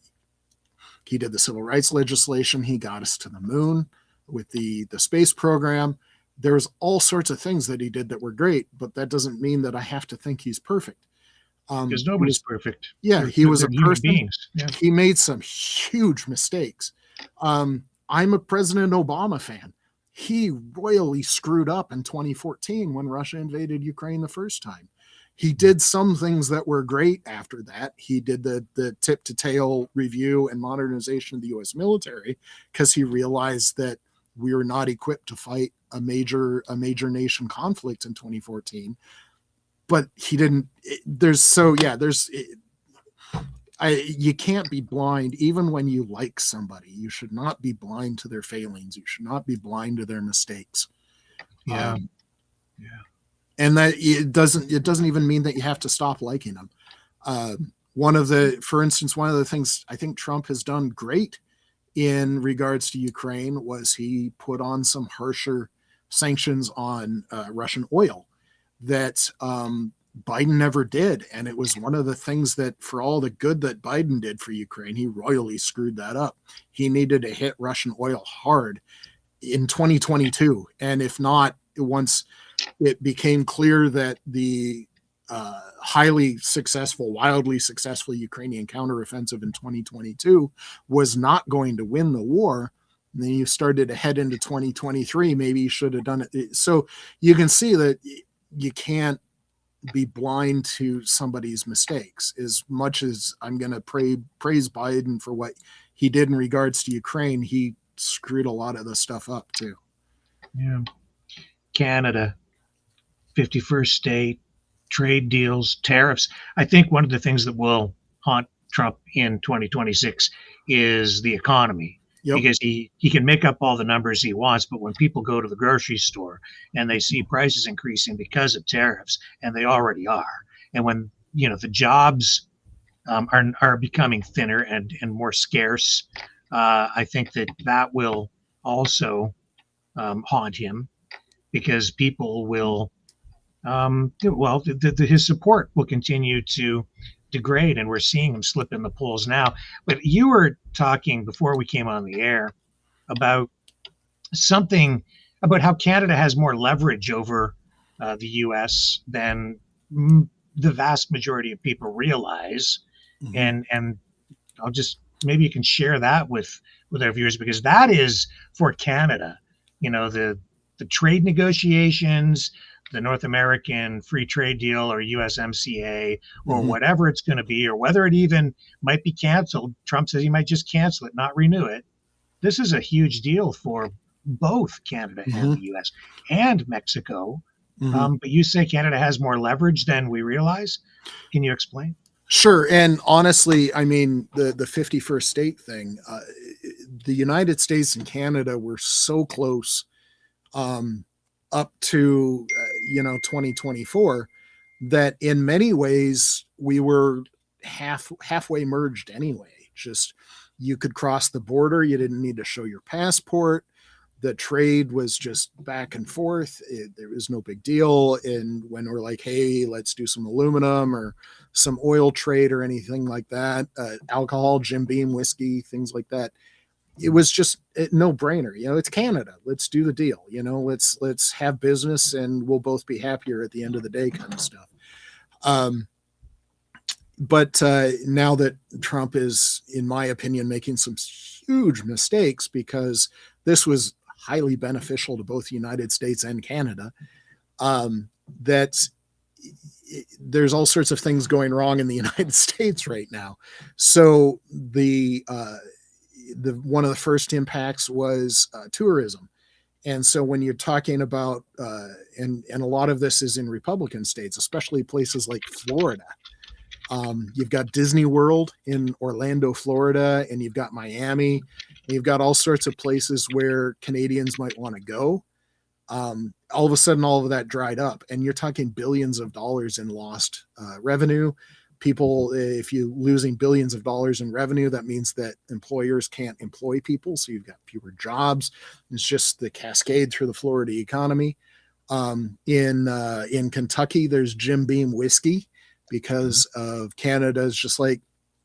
he did the civil rights legislation. He got us to the moon with the space program. There's all sorts of things that he did that were great, but that doesn't mean that I have to think he's perfect. Because nobody's perfect. Yeah, he was a person. Beings. Yeah. He made some huge mistakes. I'm a President Obama fan. He royally screwed up in 2014 when Russia invaded Ukraine the first time. He did some things that were great after that. He did the tip to tail review and modernization of the U.S. military because he realized that we were not equipped to fight a major nation conflict in 2014. But he didn't. You can't be blind even when you like somebody. You should not be blind to their failings. You should not be blind to their mistakes. Yeah. And that it doesn't even mean that you have to stop liking them. For instance, one of the things I think Trump has done great in regards to Ukraine was he put on some harsher sanctions on Russian oil that Biden never did. And it was one of the things that, for all the good that Biden did for Ukraine, he royally screwed that up. He needed to hit Russian oil hard in 2022. And if not, once it became clear that the wildly successful Ukrainian counteroffensive in 2022 was not going to win the war, and then you started to head into 2023, maybe you should have done it. So you can see that you can't be blind to somebody's mistakes. As much as I'm going to praise Biden for what he did in regards to Ukraine, he screwed a lot of the stuff up too. Yeah. Canada, 51st state, trade deals, tariffs. I think one of the things that will haunt Trump in 2026 is the economy. Yep. Because he can make up all the numbers he wants, but when people go to the grocery store and they see prices increasing because of tariffs, and they already are, and when the jobs are becoming thinner and more scarce, I think that will also haunt him, because people will his support will continue to degrade, and we're seeing him slip in the polls now. But you were talking before we came on the air about how Canada has more leverage over the U.S. than the vast majority of people realize. Mm-hmm. And I'll just, maybe you can share that with our viewers, because that is for Canada, the trade negotiations, the North American Free Trade Deal or USMCA or mm-hmm. whatever it's going to be, or whether it even might be canceled. Trump says he might just cancel it, not renew it. This is a huge deal for both Canada mm-hmm. and the US and Mexico. Mm-hmm. But you say Canada has more leverage than we realize. Can you explain? Sure. And honestly, I mean, the 51st state thing, the United States and Canada were so close up to 2024 that in many ways we were halfway merged anyway. Just, you could cross the border, you didn't need to show your passport, the trade was just back and forth, there was no big deal. And when we're like, hey, let's do some aluminum or some oil trade or anything like that, alcohol, Jim Beam, whiskey, things like that, it was just a no-brainer. It's Canada. Let's do the deal. Let's have business, and we'll both be happier at the end of the day, kind of stuff. But now that Trump is, in my opinion, making some huge mistakes, because this was highly beneficial to both the United States and Canada, that there's all sorts of things going wrong in the United States right now. So the one of the first impacts was tourism. And so when you're talking about, and a lot of this is in Republican states, especially places like Florida, you've got Disney World in Orlando, Florida, and you've got Miami, and you've got all sorts of places where Canadians might want to go. All of a sudden, all of that dried up, and you're talking billions of dollars in lost revenue. People, if you're losing billions of dollars in revenue, that means that employers can't employ people, so you've got fewer jobs. It's just the cascade through the Florida economy. In Kentucky, there's Jim Beam whiskey because of Canada's just like,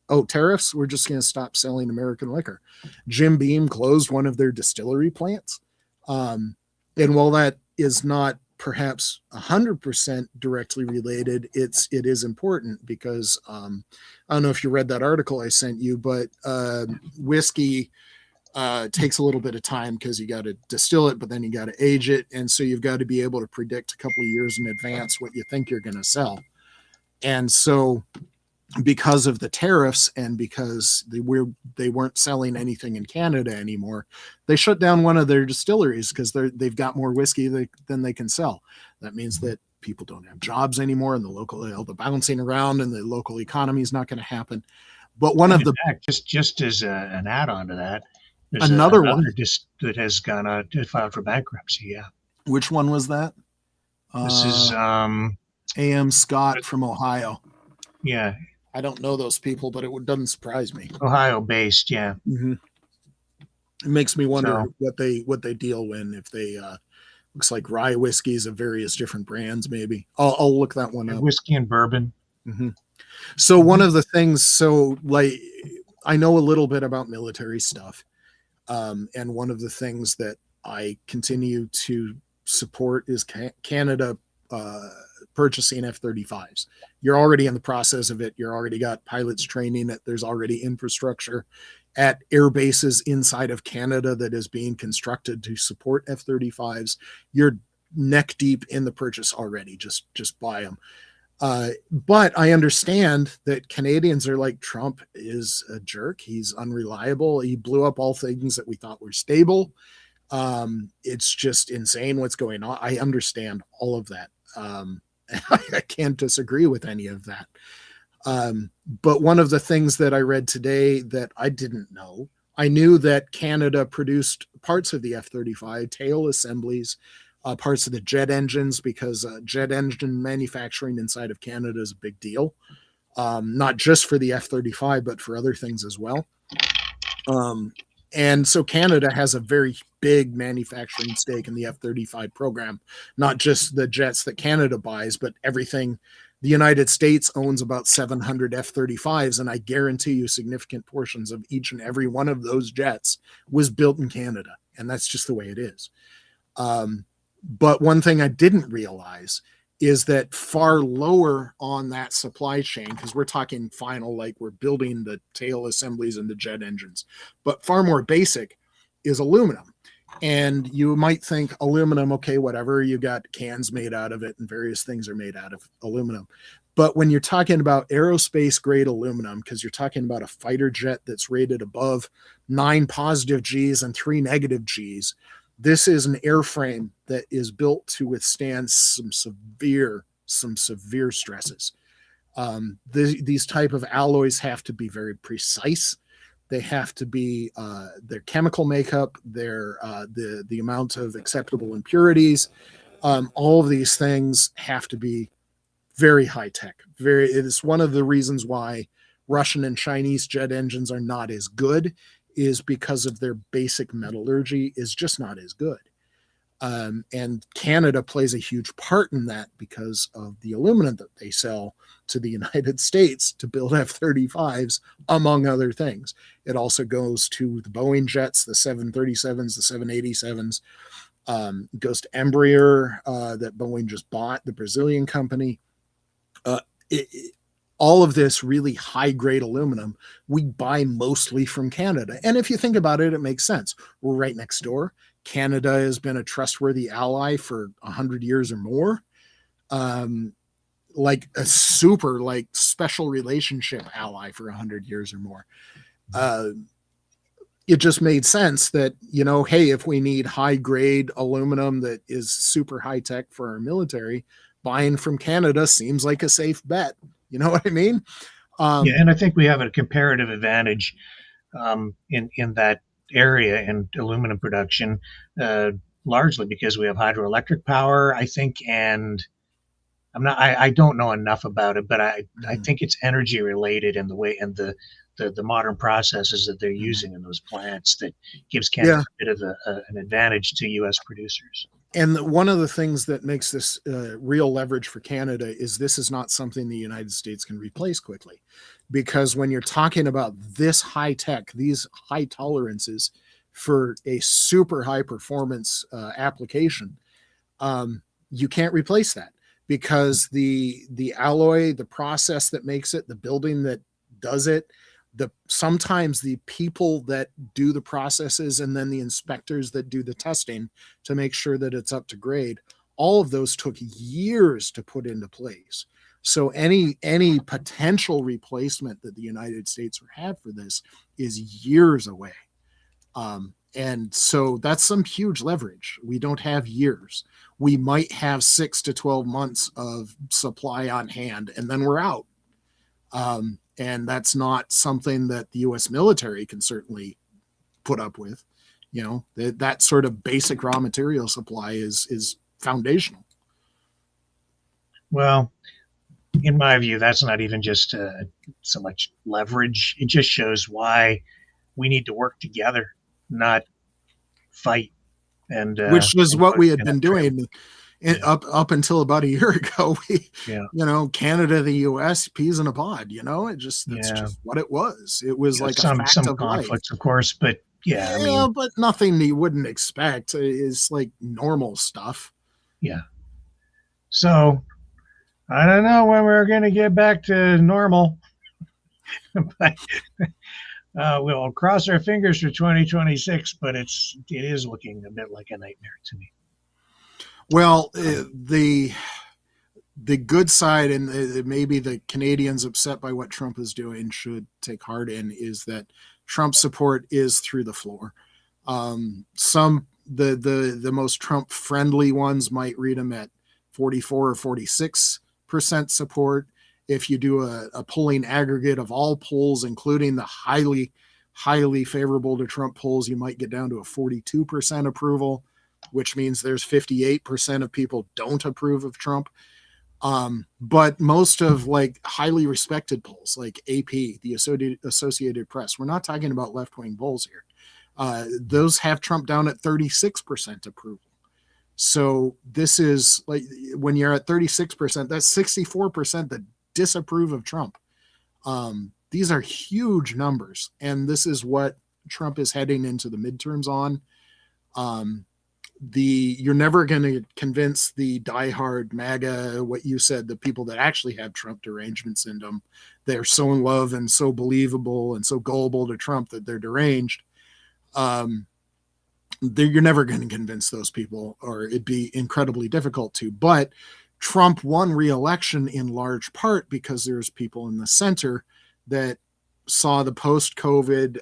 oh, tariffs, we're just going to stop selling American liquor. Jim Beam closed one of their distillery plants. And while that is not perhaps 100% directly related, it is important because I don't know if you read that article I sent you, but whiskey takes a little bit of time because you got to distill it, but then you got to age it. And so you've got to be able to predict a couple of years in advance what you think you're going to sell. And so because of the tariffs and because they weren't selling anything in Canada anymore, they shut down one of their distilleries because they've got more whiskey than they can sell. That means that people don't have jobs anymore, and the bouncing around and the local economy is not going to happen. But one of the just as an add-on to that, there's another one that has gone filed for bankruptcy. Yeah, which one was that? This is A.M. Scott from Ohio. Yeah. I don't know those people, but it doesn't surprise me. Ohio based, yeah. Mm-hmm. It makes me wonder what they deal in, if they looks like rye whiskeys of various different brands. Maybe I'll look that one up. Whiskey and bourbon. Mm-hmm. So one of the things, so like I know a little bit about military stuff, and one of the things that I continue to support is Canada purchasing F-35s. You're already in the process of it. You're already got pilots training it. There's already infrastructure at air bases inside of Canada that is being constructed to support F-35s. You're neck deep in the purchase already. Just buy them. But I understand that Canadians are like, Trump is a jerk. He's unreliable. He blew up all things that we thought were stable. It's just insane what's going on. I understand all of that. I can't disagree with any of that. But one of the things that I read today that I didn't know, I knew that Canada produced parts of the F-35, tail assemblies, parts of the jet engines, because jet engine manufacturing inside of Canada is a big deal. Not just for the F-35, but for other things as well. And so Canada has a very big manufacturing stake in the F-35 program, not just the jets that Canada buys, but everything. The United States owns about 700 F-35s, and I guarantee you significant portions of each and every one of those jets was built in Canada, and that's just the way it is. But one thing I didn't realize is that far lower on that supply chain, because we're talking final, like we're building the tail assemblies and the jet engines, but far more basic is aluminum. And you might think aluminum, okay, whatever, you got cans made out of it and various things are made out of aluminum. But when you're talking about aerospace grade aluminum, because you're talking about a fighter jet that's rated above 9 positive Gs and 3 negative Gs, this is an airframe that is built to withstand some severe stresses. These type of alloys have to be very precise. They have to be their chemical makeup, their the amount of acceptable impurities. All of these things have to be very high tech. It is one of the reasons why Russian and Chinese jet engines are not as good, is because of their basic metallurgy is just not as good. And Canada plays a huge part in that because of the aluminum that they sell to the United States to build F-35s, among other things. It also goes to the Boeing jets, the 737s, the 787s. It goes to Embraer that Boeing just bought, the Brazilian company. All of this really high-grade aluminum, we buy mostly from Canada. And if you think about it, it makes sense. We're right next door. Canada has been a trustworthy ally for 100 years or more. like a super like special relationship ally for 100 years or more. It just made sense that, hey, if we need high grade aluminum that is super high tech for our military, buying from Canada seems like a safe bet. You know what I mean? Yeah, and I think we have a comparative advantage in that area in aluminum production, largely because we have hydroelectric power, I think, and I don't know enough about it, but I think it's energy related in the way and the modern processes that they're using in those plants that gives Canada a bit of an advantage to U.S. producers. And one of the things that makes this real leverage for Canada is this is not something the United States can replace quickly. Because when you're talking about this high tech, these high tolerances for a super high performance application, you can't replace that, because the alloy, the process that makes it, the building that does it, sometimes the people that do the processes, and then the inspectors that do the testing to make sure that it's up to grade, all of those took years to put into place. So any potential replacement that the United States would have for this is years away. And so that's some huge leverage. We don't have years. We might have 6 to 12 months of supply on hand, and then we're out. And that's not something that the U.S. military can certainly put up with. That sort of basic raw material supply is foundational. Well, in my view, that's not even just so much leverage. It just shows why we need to work together, not fight. And which was what we had been doing up until about a year ago. Canada, the U.S., peas in a pod. That's just what it was. It was like some a fact of conflicts, life. of course, but but nothing you wouldn't expect is like normal stuff. Yeah. So I don't know when we're going to get back to normal, but we'll cross our fingers for 2026. But it is looking a bit like a nightmare to me. Well, the good side, and maybe the Canadians upset by what Trump is doing should take heart in, is that Trump support is through the floor. Some the most Trump friendly ones might read him at 44 or 46% support. If you do a polling aggregate of all polls, including the highly favorable to Trump polls, you might get down to a 42% approval, which means there's 58% of people don't approve of Trump. But most of like highly respected polls like AP, the Associated Press, we're not talking about left-wing polls here. Those have Trump down at 36% approval. So this is like, when you're at 36%, that's 64% that disapprove of Trump. These are huge numbers. And this is what Trump is heading into the midterms on. You're never going to convince the diehard MAGA, what you said, the people that actually have Trump derangement syndrome. They're so in love and so believable and so gullible to Trump that they're deranged. You're never going to convince those people, or it'd be incredibly difficult to. But Trump won re-election in large part because there's people in the center that saw the post-COVID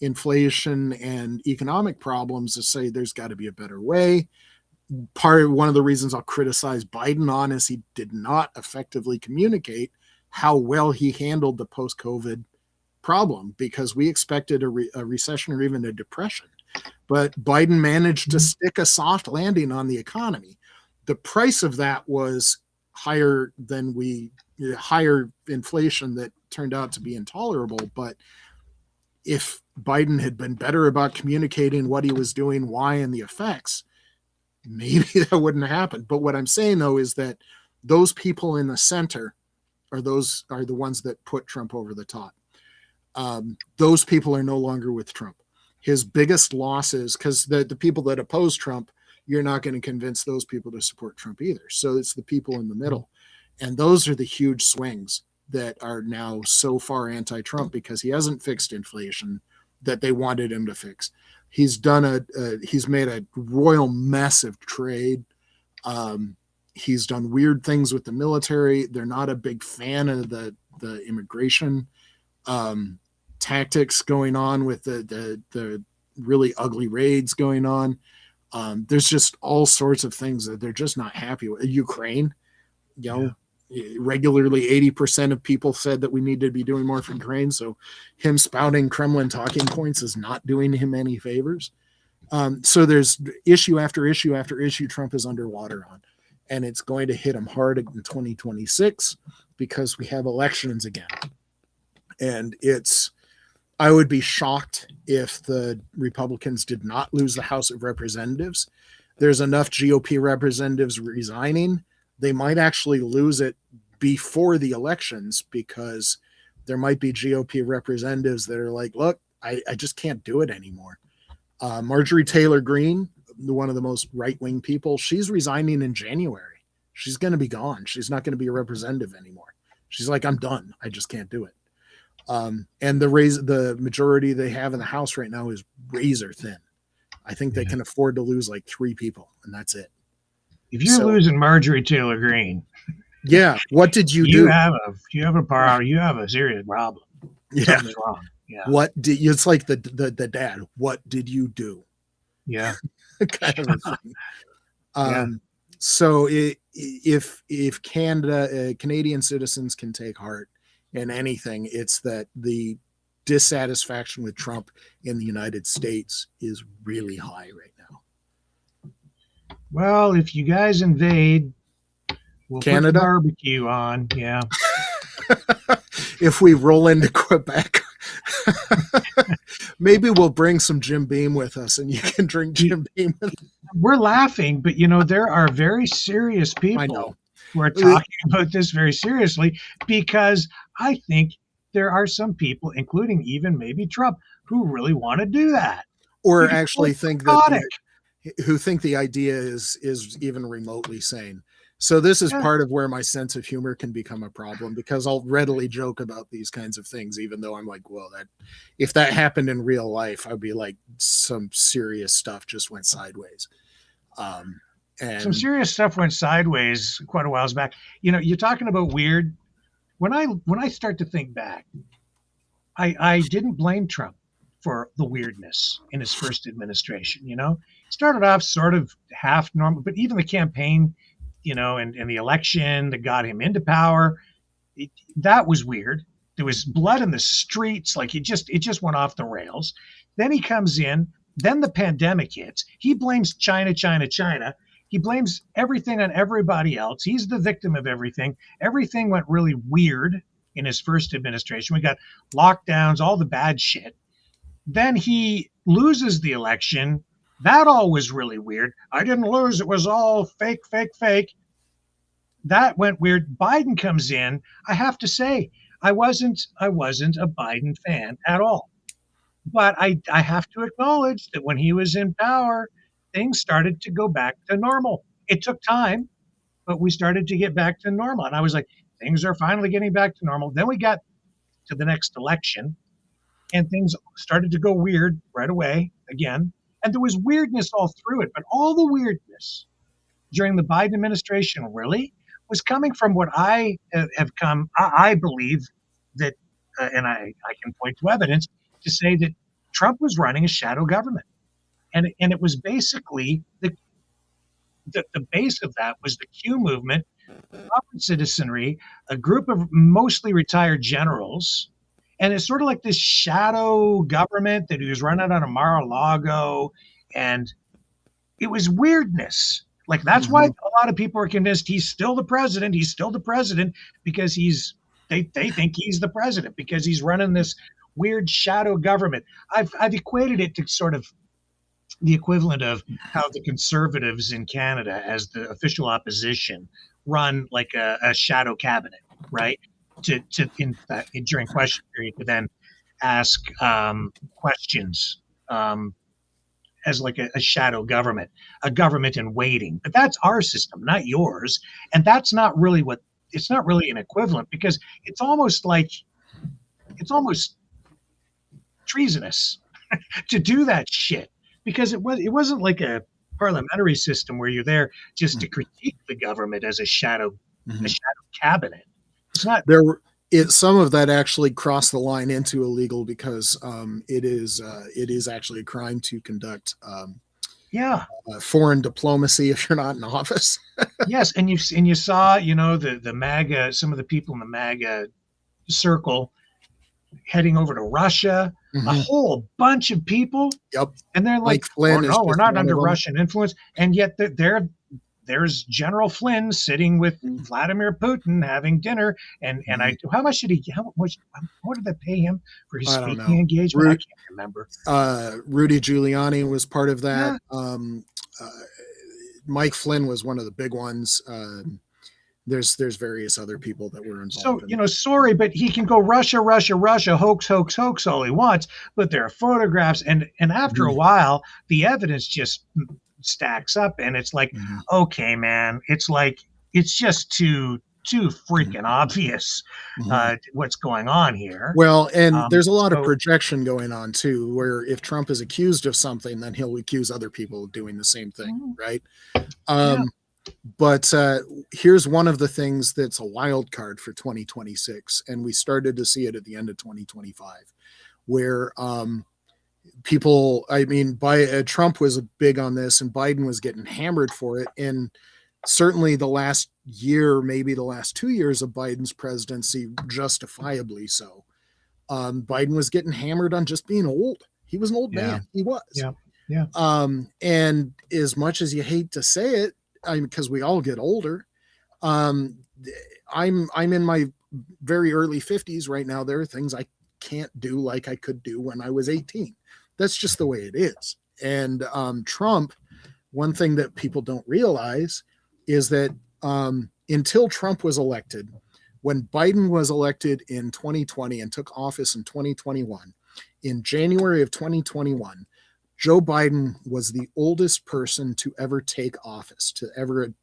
inflation and economic problems to say there's got to be a better way. One of the reasons I'll criticize Biden on is he did not effectively communicate how well he handled the post-COVID problem, because we expected a recession or even a depression. But Biden managed to stick a soft landing on the economy. The price of that was higher inflation that turned out to be intolerable. But if Biden had been better about communicating what he was doing, why, and the effects, maybe that wouldn't have happened. But what I'm saying, though, is that those people in the center are the ones that put Trump over the top. Those people are no longer with Trump. His biggest losses, because the people that oppose Trump, you're not going to convince those people to support Trump either. So it's the people in the middle. And those are the huge swings that are now so far anti-Trump, because he hasn't fixed inflation that they wanted him to fix. He's done he's made a royal mess of trade. He's done weird things with the military. They're not a big fan of the immigration tactics going on with the really ugly raids going on. There's just all sorts of things that they're just not happy with. Ukraine, regularly 80% of people said that we need to be doing more for Ukraine. So him spouting Kremlin talking points is not doing him any favors. So there's issue after issue after issue Trump is underwater on. And it's going to hit him hard in 2026 because we have elections again. And I would be shocked if the Republicans did not lose the House of Representatives. There's enough GOP representatives resigning. They might actually lose it before the elections because there might be GOP representatives that are like, look, I just can't do it anymore. Marjorie Taylor Greene, one of the most right-wing people, she's resigning in January. She's going to be gone. She's not going to be a representative anymore. She's like, I'm done. I just can't do it. And the majority they have in the House right now is razor thin. I think they can afford to lose like 3 people, and that's it. If you're losing Marjorie Taylor Greene, what did you do? You have a serious problem. Something's wrong. Yeah. It's like the dad. What did you do? Yeah. Kind of a thing. So if Canadian citizens can take heart in anything, it's that the dissatisfaction with Trump in the United States is really high right now. Well, if you guys invade, we'll Canada, put barbecue on. Yeah. If we roll into Quebec, maybe we'll bring some Jim Beam with us and you can drink Jim Beam with us. We're laughing, but there are very serious people who are talking about this very seriously, because I think there are some people, including even maybe Trump, who really want to do that. Or actually think who think the idea is even remotely sane. So this is part of where my sense of humor can become a problem, because I'll readily joke about these kinds of things, even though I'm like, well, if that happened in real life, I'd be like, some serious stuff just went sideways. And some serious stuff went sideways quite a while back. You're talking about weird. When I start to think back, I didn't blame Trump for the weirdness in his first administration. Started off sort of half normal, but even the campaign, and the election that got him into power, that was weird. There was blood in the streets. Like it just went off the rails. Then he comes in. Then the pandemic hits. He blames China. He blames everything on everybody else. He's the victim of everything. Everything went really weird in his first administration. We got lockdowns, all the bad shit. Then he loses the election. That all was really weird. I didn't lose. It was all fake. That went weird. Biden comes in. I have to say, I wasn't a Biden fan at all. But I have to acknowledge that when he was in power, things started to go back to normal. It took time, but we started to get back to normal. And I was like, things are finally getting back to normal. Then we got to the next election, and things started to go weird right away again. And there was weirdness all through it. But all the weirdness during the Biden administration really was coming from what I believe that, and I can point to evidence to say that Trump was running a shadow government. And it was basically the base of that was the Q movement, corporate citizenry, a group of mostly retired generals. And it's sort of like this shadow government that he was running out of Mar-a-Lago. And it was weirdness. Like, that's why a lot of people are convinced he's still the president. He's still the president because they think he's the president because he's running this weird shadow government. I've equated it to sort of the equivalent of how the conservatives in Canada, as the official opposition, run like a shadow cabinet, right? During question period, to then ask questions as like a shadow government, a government in waiting. But that's our system, not yours. And that's not really it's not really an equivalent, because it's almost treasonous to do that shit, because it wasn't like parliamentary system where you're there just to critique the government as a shadow cabinet. It's not. Some of that actually crossed the line into illegal because it is actually a crime to conduct foreign diplomacy if you're not in office. Yes, and you saw, the MAGA, some of the people in the MAGA circle heading over to Russia, a whole bunch of people. Yep. And they're like, Flynn no, we're not under Russian influence. And yet there's General Flynn sitting with Vladimir Putin having dinner. And how much did what did they pay him for his speaking engagement? I can't remember. Rudy Giuliani was part of that. Yeah. Mike Flynn was one of the big ones. There's various other people that were involved. So, sorry, but he can go Russia, hoax all he wants, but there are photographs. And after a while, the evidence just stacks up. And it's like, okay, man, it's just too freaking obvious what's going on here. Well, and there's a lot of projection going on too, where if Trump is accused of something, then he'll accuse other people of doing the same thing, right? But here's one of the things that's a wild card for 2026, and we started to see it at the end of 2025, where Trump was big on this, and Biden was getting hammered for it, and certainly the last year, maybe the last 2 years of Biden's presidency, justifiably so. Biden was getting hammered on just being old. He was an old man. He was. Yeah. And as much as you hate to say it, because we all get older, I'm in my very early 50s right now. There are things I can't do like I could do when I was 18. That's just the way it is. And Trump, one thing that people don't realize is that until Trump was elected, when Biden was elected in 2020 and took office in 2021, in January of 2021, Joe Biden was the oldest person to ever take office, to ever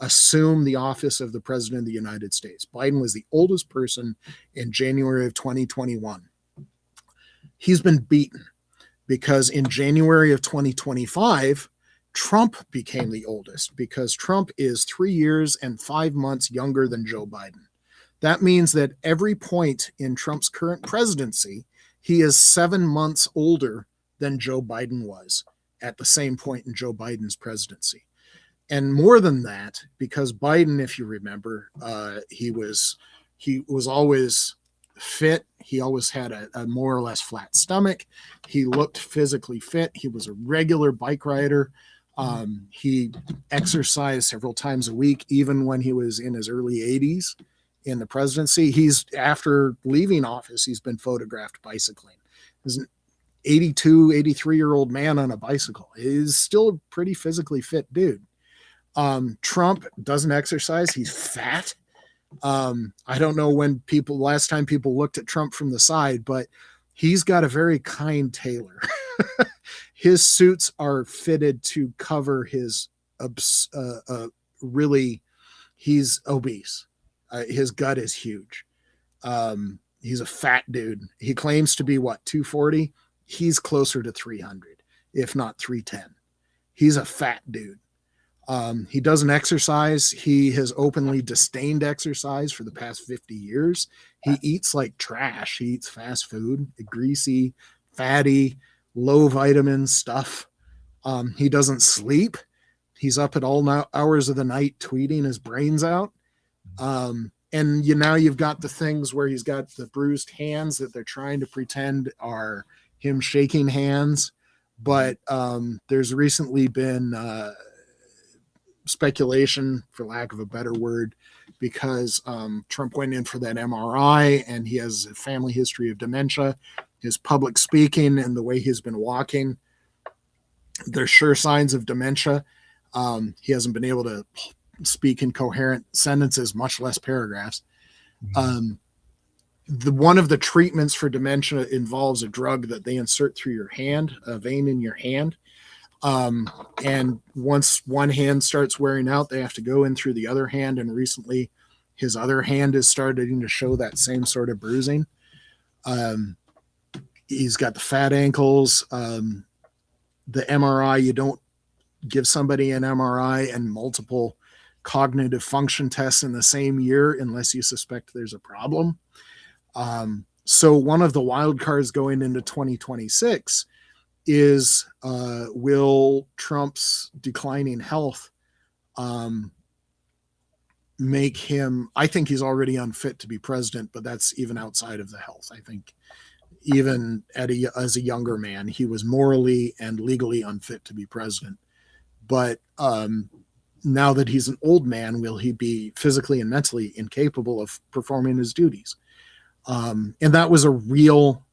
assume the office of the president of the United States. Biden was the oldest person in January of 2021. He's been beaten because in January of 2025, Trump became the oldest because Trump is 3 years and 5 months younger than Joe Biden. That means that every point in Trump's current presidency, he is 7 months older than Joe Biden was at the same point in Joe Biden's presidency. And more than that, because Biden, if you remember, he was always fit. He always had a more or less flat stomach. He looked physically fit. He was a regular bike rider. He exercised several times a week, even when he was in his early 80s in the presidency. After leaving office, he's been photographed bicycling. He's an 82, 83-year-old man on a bicycle. He's still a pretty physically fit dude. Trump doesn't exercise. He's fat. I don't know last time people looked at Trump from the side, but he's got a very kind tailor. His suits are fitted to cover his he's obese. His gut is huge. He's a fat dude. He claims to be 240? He's closer to 300, if not 310. He's a fat dude. He doesn't exercise. He has openly disdained exercise for the past 50 years. He eats like trash. He eats fast food, greasy, fatty, low vitamin stuff. He doesn't sleep. He's up at all hours of the night tweeting his brains out. And now you've got the things where he's got the bruised hands that they're trying to pretend are him shaking hands. But there's recently been speculation, for lack of a better word, because Trump went in for that MRI and he has a family history of dementia. His public speaking and the way he's been walking, there's sure signs of dementia. He hasn't been able to speak in coherent sentences, much less paragraphs. One of the treatments for dementia involves a drug that they insert through your hand, a vein in your hand. And once one hand starts wearing out, they have to go in through the other hand. And recently his other hand is starting to show that same sort of bruising. He's got the fat ankles. The MRI, give somebody an MRI and multiple cognitive function tests in the same year unless you suspect there's a problem. So one of the wild cards going into 2026 is will Trump's declining health make him, I think he's already unfit to be president, but that's even outside of the health. I think even as a younger man, he was morally and legally unfit to be president. But now that he's an old man, will he be physically and mentally incapable of performing his duties? And that was a real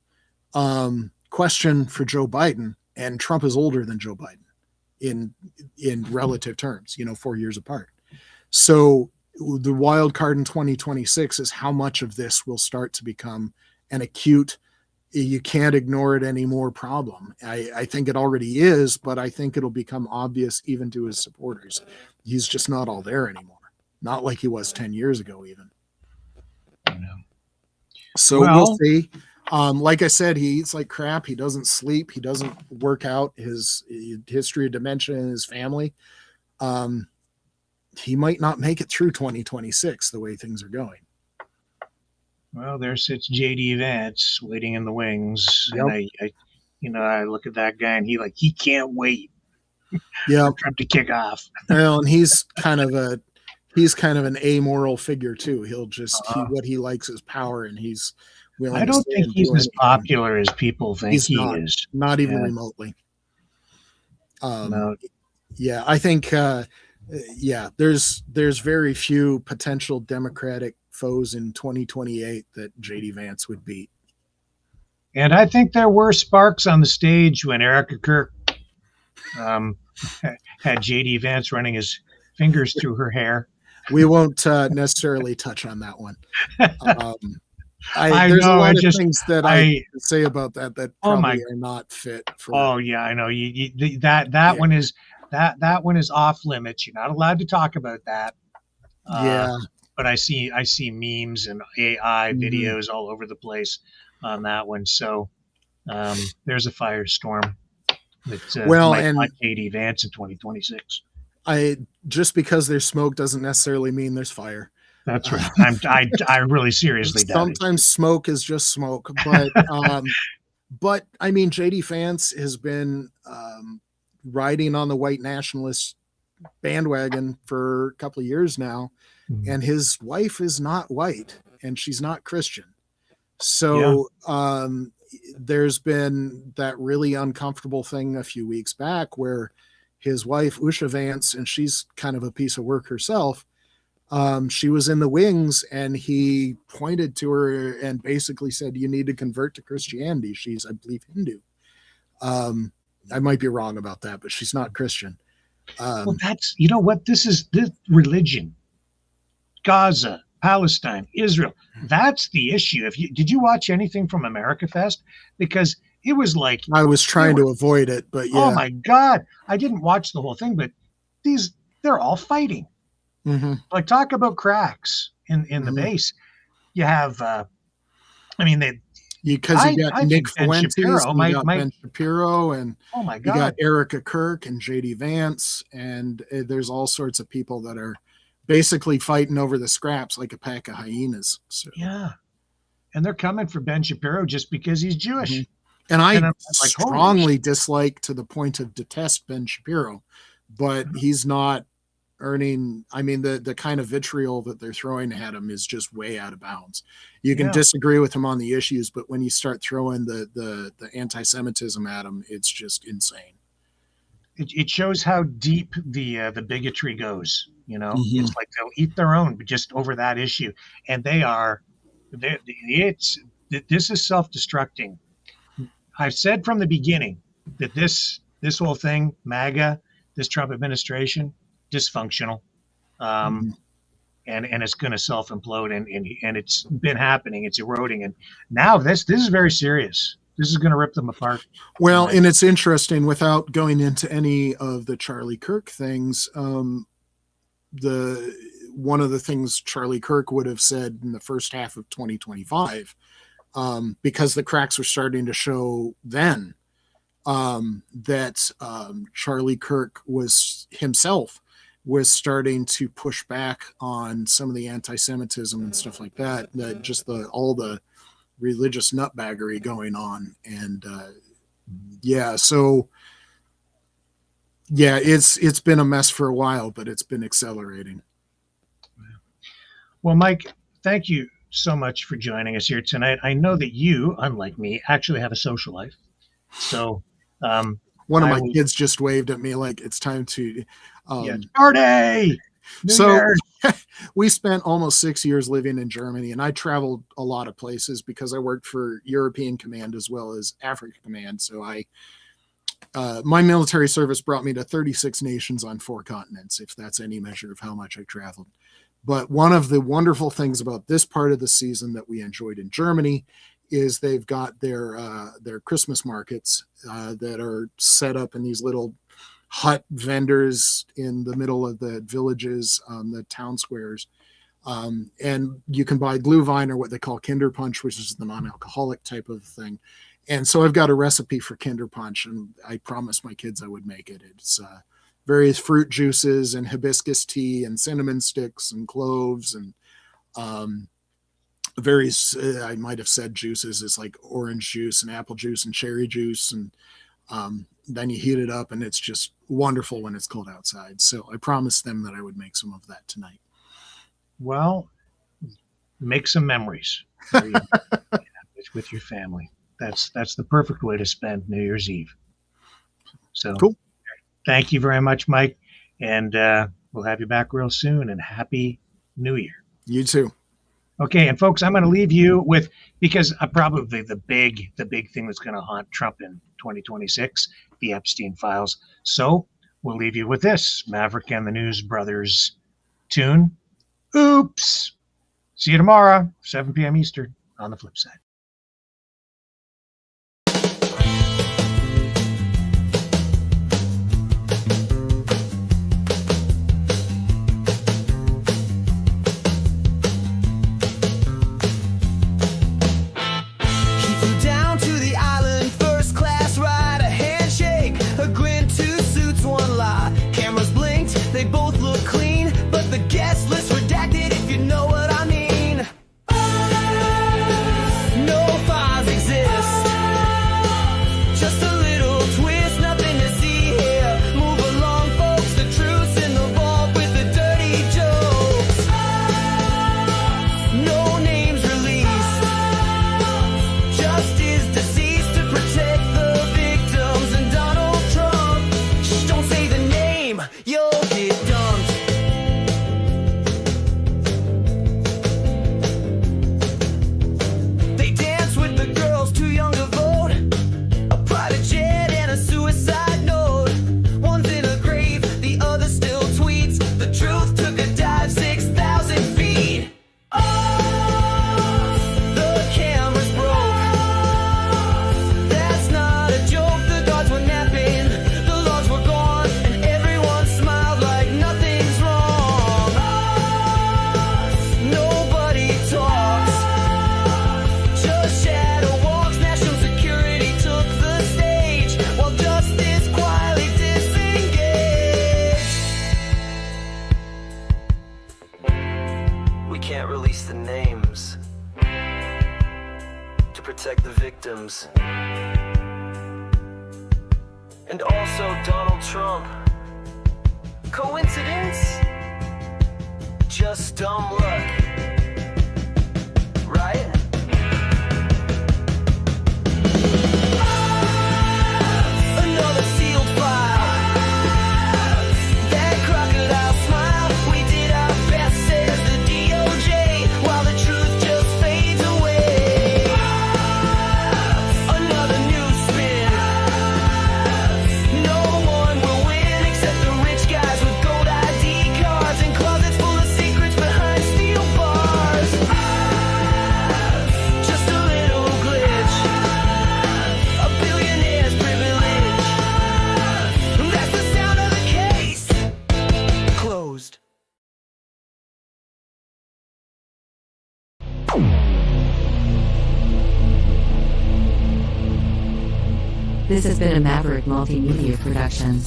question for Joe Biden. And Trump is older than Joe Biden in relative terms, 4 years apart. So the wild card in 2026 is how much of this will start to become an acute, you can't ignore it anymore problem. I think it already is, but I think it'll become obvious even to his supporters. He's just not all there anymore. Not like he was 10 years ago, even. So we'll see. Like I said, he eats like crap. He doesn't sleep. He doesn't work out. His history of dementia in his family. He might not make it through 2026 the way things are going. Well, there sits JD Vance waiting in the wings. Yep. And I look at that guy and he can't wait. Yeah. For Trump to kick off. Well, and he's kind of an amoral figure too. He'll just what he likes is power, and he's willing. I don't think he's as popular as people think he is. Not even remotely. No. Yeah, I think there's very few potential Democratic foes in 2028 that JD Vance would beat. And I think there were sparks on the stage when Erica Kirk had JD Vance running his fingers through her hair. We won't necessarily touch on that one. I there's know, a lot of things that I can say about that probably are not fit for. Oh yeah, I know. That one is that one is off limits. You're not allowed to talk about that. Yeah. But I see memes and AI videos all over the place on that one. So there's a firestorm that might like JD Vance in 2026. Just because there's smoke doesn't necessarily mean there's fire. That's right. I really seriously doubt it. Sometimes smoke is just smoke, but but I mean, JD Vance has been riding on the white nationalist bandwagon for a couple of years now, and his wife is not white and she's not Christian. So there's been that really uncomfortable thing a few weeks back where his wife, Usha Vance, and she's kind of a piece of work herself. She was in the wings and he pointed to her and basically said, you need to convert to Christianity. She's, I believe, Hindu. I might be wrong about that, but she's not Christian. Well, that's, this religion, Gaza, Palestine, Israel. That's the issue. Did you watch anything from America Fest? Because it was like, I was trying to avoid it, but yeah. Oh my God. I didn't watch the whole thing, but they're all fighting. Mm-hmm. Like, talk about cracks in the base. You have, because you got Nick Fuentes, you got Ben Shapiro, and oh my God, you got Erica Kirk and JD Vance, and there's all sorts of people that are basically fighting over the scraps like a pack of hyenas. So. Yeah, and they're coming for Ben Shapiro just because he's Jewish. Mm-hmm. And I strongly dislike to the point of detest Ben Shapiro, but he's not earning, the kind of vitriol that they're throwing at him is just way out of bounds. You can disagree with him on the issues, but when you start throwing the anti-Semitism at him, it's just insane. It shows how deep the bigotry goes. It's like they'll eat their own, but just over that issue, and this is self-destructing. I've said from the beginning that this whole thing, MAGA, this Trump administration, dysfunctional, and it's going to self-implode, and it's been happening. It's eroding, and now this is very serious. This is going to rip them apart. Well, and it's interesting, without going into any of the Charlie Kirk things, one of the things Charlie Kirk would have said in the first half of 2025, because the cracks were starting to show then, that Charlie Kirk was starting to push back on some of the anti-Semitism and stuff like that. That just all the religious nutbaggery going on, and it's been a mess for a while, but it's been accelerating. Well, Mike, thank you so much for joining us here tonight. I know that you, unlike me, actually have a social life. So one of my kids just waved at me like it's time to party. We spent almost 6 years living in Germany, and I traveled a lot of places because I worked for European Command as well as Africa Command. So my military service brought me to 36 nations on 4 continents, if that's any measure of how much I traveled. But one of the wonderful things about this part of the season that we enjoyed in Germany is they've got their Christmas markets that are set up in these little hut vendors in the middle of the villages, the town squares. And you can buy Glühwein, or what they call Kinderpunsch, which is the non-alcoholic type of thing. And so I've got a recipe for Kinderpunsch, and I promised my kids I would make it. It's various fruit juices and hibiscus tea and cinnamon sticks and cloves and various, I might have said juices. It's like orange juice and apple juice and cherry juice. And then you heat it up, and it's just wonderful when it's cold outside. So I promised them that I would make some of that tonight. Well, make some memories with your family. That's the perfect way to spend New Year's Eve. So cool. Thank you very much, Mike. And we'll have you back real soon, and Happy New Year. You too. Okay. And folks, I'm going to leave you with, because probably the big thing that's going to haunt Trump in 2026, the Epstein files. So we'll leave you with this Maverick and the News Brothers tune. Oops. See you tomorrow, 7 p.m. Eastern, on the flip side. They both look clean, but the guest list redacted, if you know what I mean. No files exist, just a little twist, nothing to see here. Move along, folks, the truth's in the vault with the dirty jokes. No names released, justice deceased to protect the victims. And Donald Trump, shh, don't say the name, you'll get dumped. They dance with the girls too young to vote, a private jet and a suicide note. One's in a grave, the other still tweets. The truth took a dive 6,000 feet. The cameras broke, that's not a joke. The guards were napping, the logs were gone, and everyone smiled like nothing's wrong. Nobody talks, just shadow walks. National security took the stage while justice quietly disengaged. We can't release the names to protect the victims. And also Donald Trump. Coincidence? Just dumb luck. Right? Another sealed file. That crocodile smile. We did our best, says the DOJ, while the truth just fades away. Another new spin. No one will win except the rich guys with gold ID cards and closets full of secrets behind steel bars. This has been a Maverick Multimedia production.